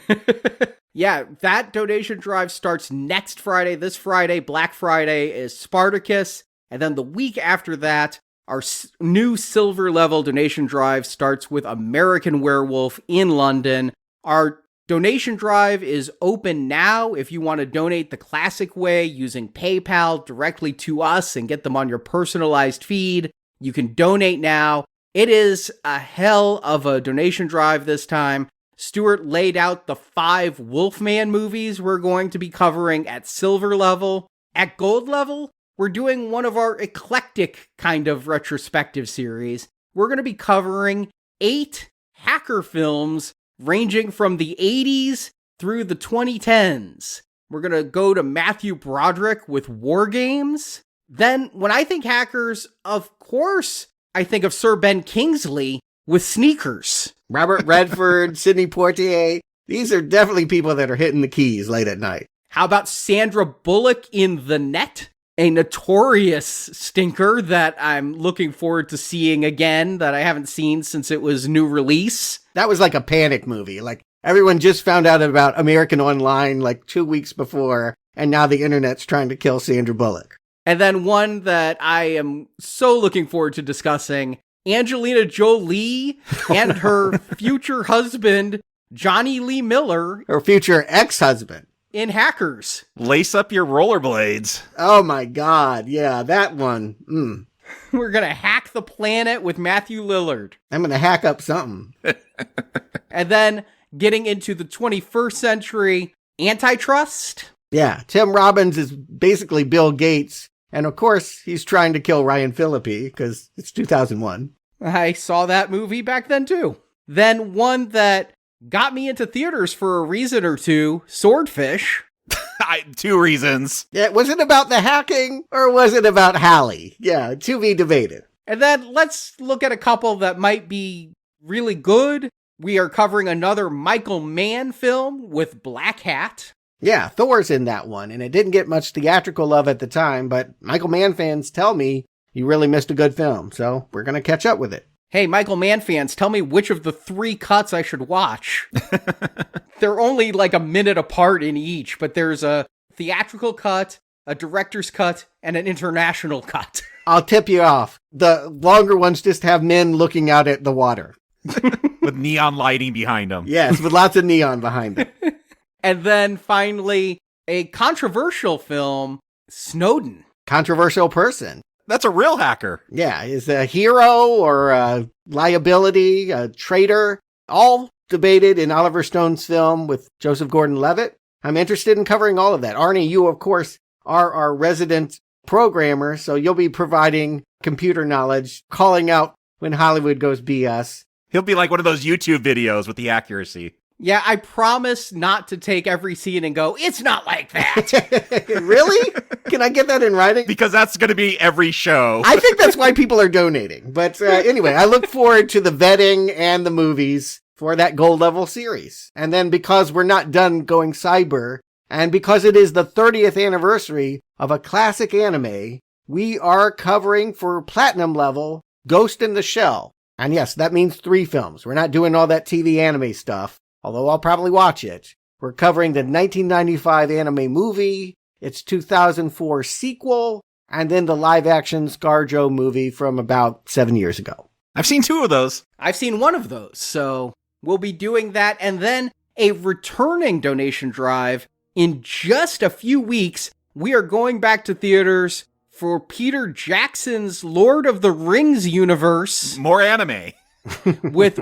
Speaker 8: Yeah, that donation drive starts next Friday. This Friday, Black Friday, is Spartacus. And then the week after that, our new silver level donation drive starts with American Werewolf in London. Our donation drive is open now if you want to donate the classic way using PayPal directly to us and get them on your personalized feed. You can donate now. It is a hell of a donation drive this time. Stuart laid out the 5 Wolfman movies we're going to be covering at silver level. At gold level, we're doing one of our eclectic kind of retrospective series. We're going to be covering 8 hacker films ranging from the 80s through the 2010s. We're going to go to Matthew Broderick with War Games. Then, when I think hackers, of course, I think of Sir Ben Kingsley with Sneakers.
Speaker 9: Robert Redford, Sidney Poitier. These are definitely people that are hitting the keys late at night.
Speaker 8: How about Sandra Bullock in The Net? A notorious stinker that I'm looking forward to seeing again, that I haven't seen since it was new release.
Speaker 9: That was like a panic movie. Like, everyone just found out about American Online like 2 weeks before, and now the internet's trying to kill Sandra Bullock.
Speaker 8: And then one that I am so looking forward to discussing, Angelina Jolie and her future husband, Johnny Lee Miller.
Speaker 9: Her future ex-husband.
Speaker 8: In Hackers.
Speaker 10: Lace up your rollerblades.
Speaker 9: Oh my God. Yeah, that one.
Speaker 8: We're going to hack the planet with Matthew Lillard.
Speaker 9: I'm going to hack up something.
Speaker 8: And then getting into the 21st century, Antitrust.
Speaker 9: Yeah, Tim Robbins is basically Bill Gates. And of course, he's trying to kill Ryan Phillippe because it's 2001.
Speaker 8: I saw that movie back then too. Then one that got me into theaters for a reason or two, Swordfish.
Speaker 10: 2 reasons.
Speaker 9: Yeah, was it about the hacking or was it about Hallie? Yeah, to be debated.
Speaker 8: And then let's look at a couple that might be really good. We are covering another Michael Mann film with Black Hat.
Speaker 9: Yeah, Thor's in that one, and it didn't get much theatrical love at the time, but Michael Mann fans tell me you really missed a good film, so we're going to catch up with it.
Speaker 8: Hey, Michael Mann fans, tell me which of the 3 cuts I should watch. They're only like a minute apart in each, but there's a theatrical cut, a director's cut, and an international cut.
Speaker 9: I'll tip you off. The longer ones just have men looking out at the water.
Speaker 10: With neon lighting behind them.
Speaker 9: Yes, with lots of neon behind them.
Speaker 8: And then finally, a controversial film, Snowden.
Speaker 9: Controversial person.
Speaker 10: That's a real hacker.
Speaker 9: Yeah, is a hero or a liability, a traitor, all debated in Oliver Stone's film with Joseph Gordon-Levitt. I'm interested in covering all of that. Arnie, you, of course, are our resident programmer, so you'll be providing computer knowledge, calling out when Hollywood goes BS.
Speaker 10: He'll be like one of those YouTube videos with the accuracy.
Speaker 8: Yeah, I promise not to take every scene and go, it's not like that.
Speaker 9: Really? Can I get that in writing?
Speaker 10: Because that's going to be every show.
Speaker 9: I think that's why people are donating. But anyway, I look forward to the vetting and the movies for that gold level series. And then because we're not done going cyber, and because it is the 30th anniversary of a classic anime, we are covering for platinum level Ghost in the Shell. And yes, that means 3 films. We're not doing all that TV anime stuff. Although I'll probably watch it. We're covering the 1995 anime movie, its 2004 sequel, and then the live-action ScarJo movie from about 7 years ago.
Speaker 10: I've seen 2 of those.
Speaker 8: I've seen one of those, so we'll be doing that. And then a returning donation drive in just a few weeks we are going back to theaters for Peter Jackson's Lord of the Rings universe.
Speaker 10: More anime.
Speaker 8: With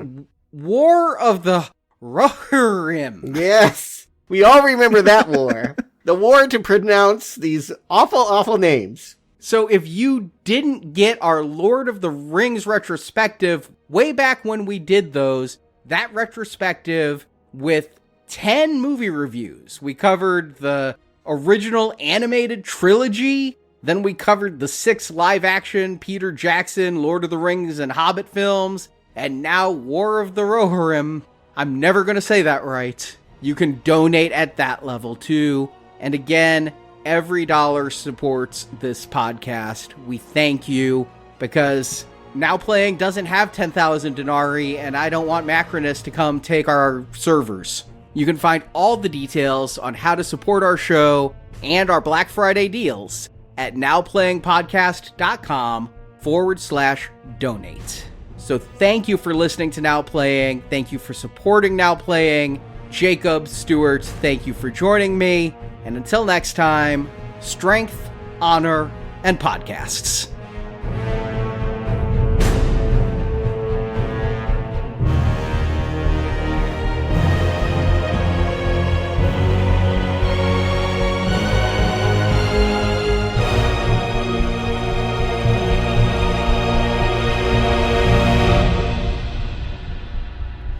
Speaker 8: War of the Rohirrim.
Speaker 9: Yes, we all remember that war. The war to pronounce these awful, awful names.
Speaker 8: So if you didn't get our Lord of the Rings retrospective way back when we did those, that retrospective with 10 movie reviews. We covered the original animated trilogy, then we covered the 6 live-action Peter Jackson, Lord of the Rings, and Hobbit films, and now War of the Rohirrim. I'm never going to say that right. You can donate at that level too. And again, every dollar supports this podcast. We thank you, because Now Playing doesn't have 10,000 denarii, and I don't want Macronus to come take our servers. You can find all the details on how to support our show and our Black Friday deals at nowplayingpodcast.com/donate. So thank you for listening to Now Playing. Thank you for supporting Now Playing. Jacob, Stewart, thank you for joining me. And until next time, strength, honor, and podcasts.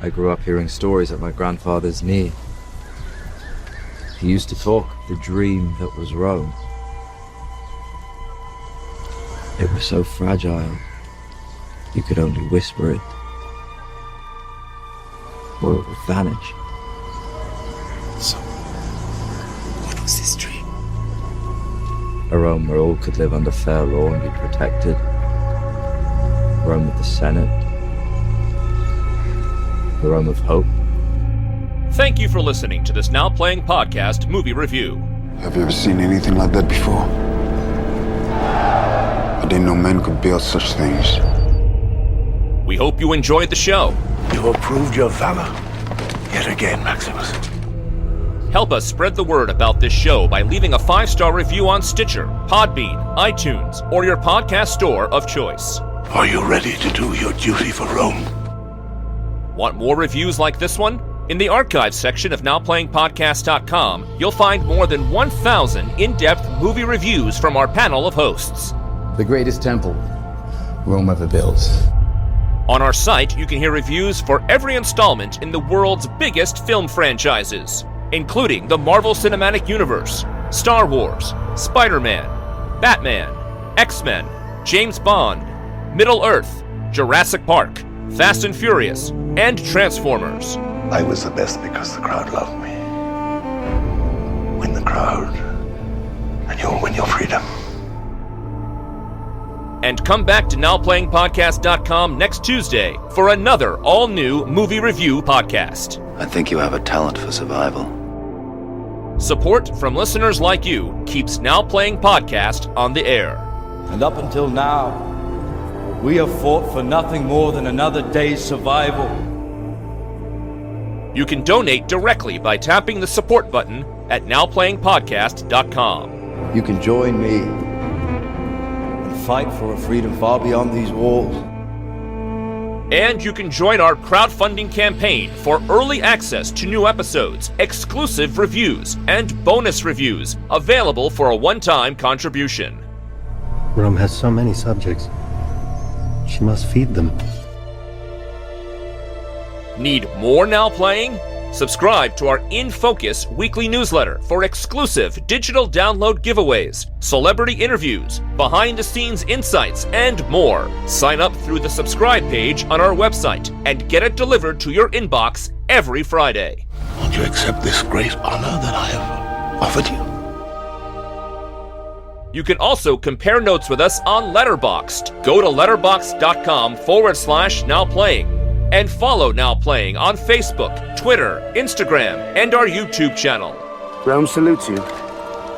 Speaker 4: I grew up hearing stories at my grandfather's knee. He used to talk of the dream that was Rome. It was so fragile, you could only whisper it, or it would vanish.
Speaker 5: So, what was this dream?
Speaker 4: A Rome where all could live under fair law and be protected. Rome with the Senate. The Rome of hope.
Speaker 2: Thank you for listening to this Now Playing Podcast movie review.
Speaker 5: Have you ever seen anything like that before? I didn't know men could build such things.
Speaker 2: We hope you enjoyed the show.
Speaker 7: You have proved your valor yet again, Maximus.
Speaker 2: Help us spread the word about this show by leaving a 5-star review on Stitcher, Podbean, iTunes, or your podcast store of choice.
Speaker 7: Are you ready to do your duty for Rome?
Speaker 2: Want more reviews like this one? In the archives section of NowPlayingPodcast.com, you'll find more than 1,000 in-depth movie reviews from our panel of hosts.
Speaker 11: The greatest temple Rome ever built.
Speaker 2: On our site, you can hear reviews for every installment in the world's biggest film franchises, including the Marvel Cinematic Universe, Star Wars, Spider-Man, Batman, X-Men, James Bond, Middle-earth, Jurassic Park, Fast and Furious, and Transformers.
Speaker 7: I was the best because the crowd loved me. Win the crowd, and you'll win your freedom.
Speaker 2: And come back to NowPlayingPodcast.com next Tuesday for another all-new movie review podcast.
Speaker 12: I think you have a talent for survival.
Speaker 2: Support from listeners like you keeps Now Playing Podcast on the air.
Speaker 13: And up until now, we have fought for nothing more than another day's survival.
Speaker 2: You can donate directly by tapping the support button at NowPlayingPodcast.com.
Speaker 13: You can join me and fight for a freedom far beyond these walls.
Speaker 2: And you can join our crowdfunding campaign for early access to new episodes, exclusive reviews, and bonus reviews available for a one-time contribution.
Speaker 6: Rome has so many subjects. She must feed them.
Speaker 2: Need more Now Playing? Subscribe to our In Focus weekly newsletter for exclusive digital download giveaways, celebrity interviews, behind-the-scenes insights, and more. Sign up through the subscribe page on our website and get it delivered to your inbox every Friday.
Speaker 7: Won't you accept this great honor that I have offered you?
Speaker 2: You can also compare notes with us on Letterboxd. Go to letterboxd.com/nowplaying. And follow Now Playing on Facebook, Twitter, Instagram, and our YouTube channel.
Speaker 14: Rome salutes you,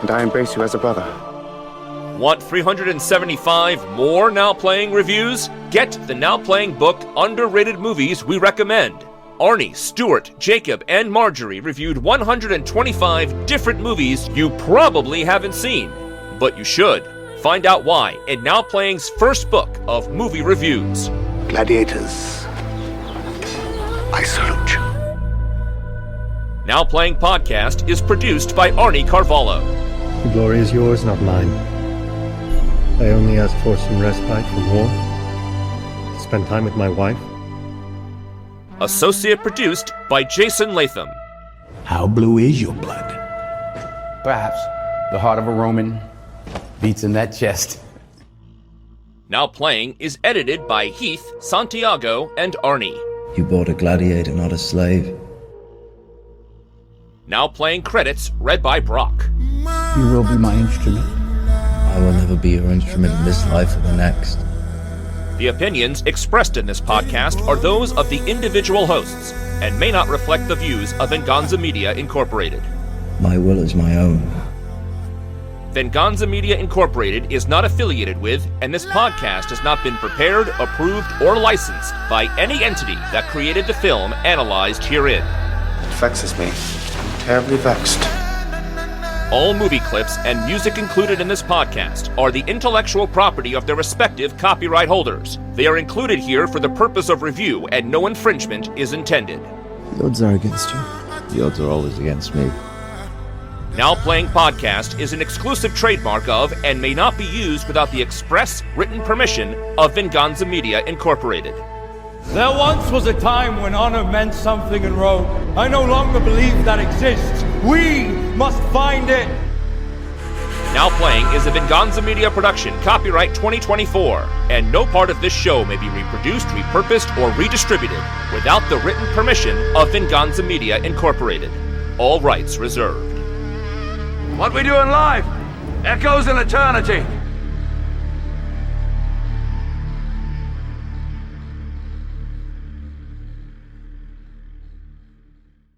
Speaker 14: and I embrace you as a brother.
Speaker 2: Want 375 more Now Playing reviews? Get the Now Playing book, Underrated Movies We Recommend. Arnie, Stuart, Jacob, and Marjorie reviewed 125 different movies you probably haven't seen, but you should. Find out why in Now Playing's first book of movie reviews.
Speaker 7: Gladiators, I salute you.
Speaker 2: Now Playing Podcast is produced by Arnie Carvalho.
Speaker 6: The glory is yours, not mine. I only ask for some respite from war, to spend time with my wife.
Speaker 2: Associate produced by Jason Latham.
Speaker 3: How blue is your blood?
Speaker 11: Perhaps the heart of a Roman beats in that chest.
Speaker 2: Now Playing is edited by Heath, Santiago, and Arnie.
Speaker 4: You bought a gladiator, not a slave.
Speaker 2: Now Playing credits read by Brock.
Speaker 11: You will be my instrument.
Speaker 4: I will never be your instrument in this life or the next.
Speaker 2: The opinions expressed in this podcast are those of the individual hosts and may not reflect the views of Venganza Media Incorporated.
Speaker 4: My will is my own.
Speaker 2: Venganza Media Incorporated is not affiliated with, and this podcast has not been prepared, approved, or licensed by any entity that created the film analyzed herein.
Speaker 14: It vexes me. I'm terribly vexed.
Speaker 2: All movie clips and music included in this podcast are the intellectual property of their respective copyright holders. They are included here for the purpose of review, and no infringement is intended.
Speaker 4: The odds are against you. The odds are always against me.
Speaker 2: Now Playing Podcast is an exclusive trademark of and may not be used without the express written permission of Venganza Media Incorporated.
Speaker 13: There once was a time when honor meant something in Rome. I no longer believe that exists. We must find it.
Speaker 2: Now Playing is a Venganza Media production, copyright 2024, and no part of this show may be reproduced, repurposed, or redistributed without the written permission of Venganza Media Incorporated. All rights reserved.
Speaker 1: What we do in life echoes in eternity.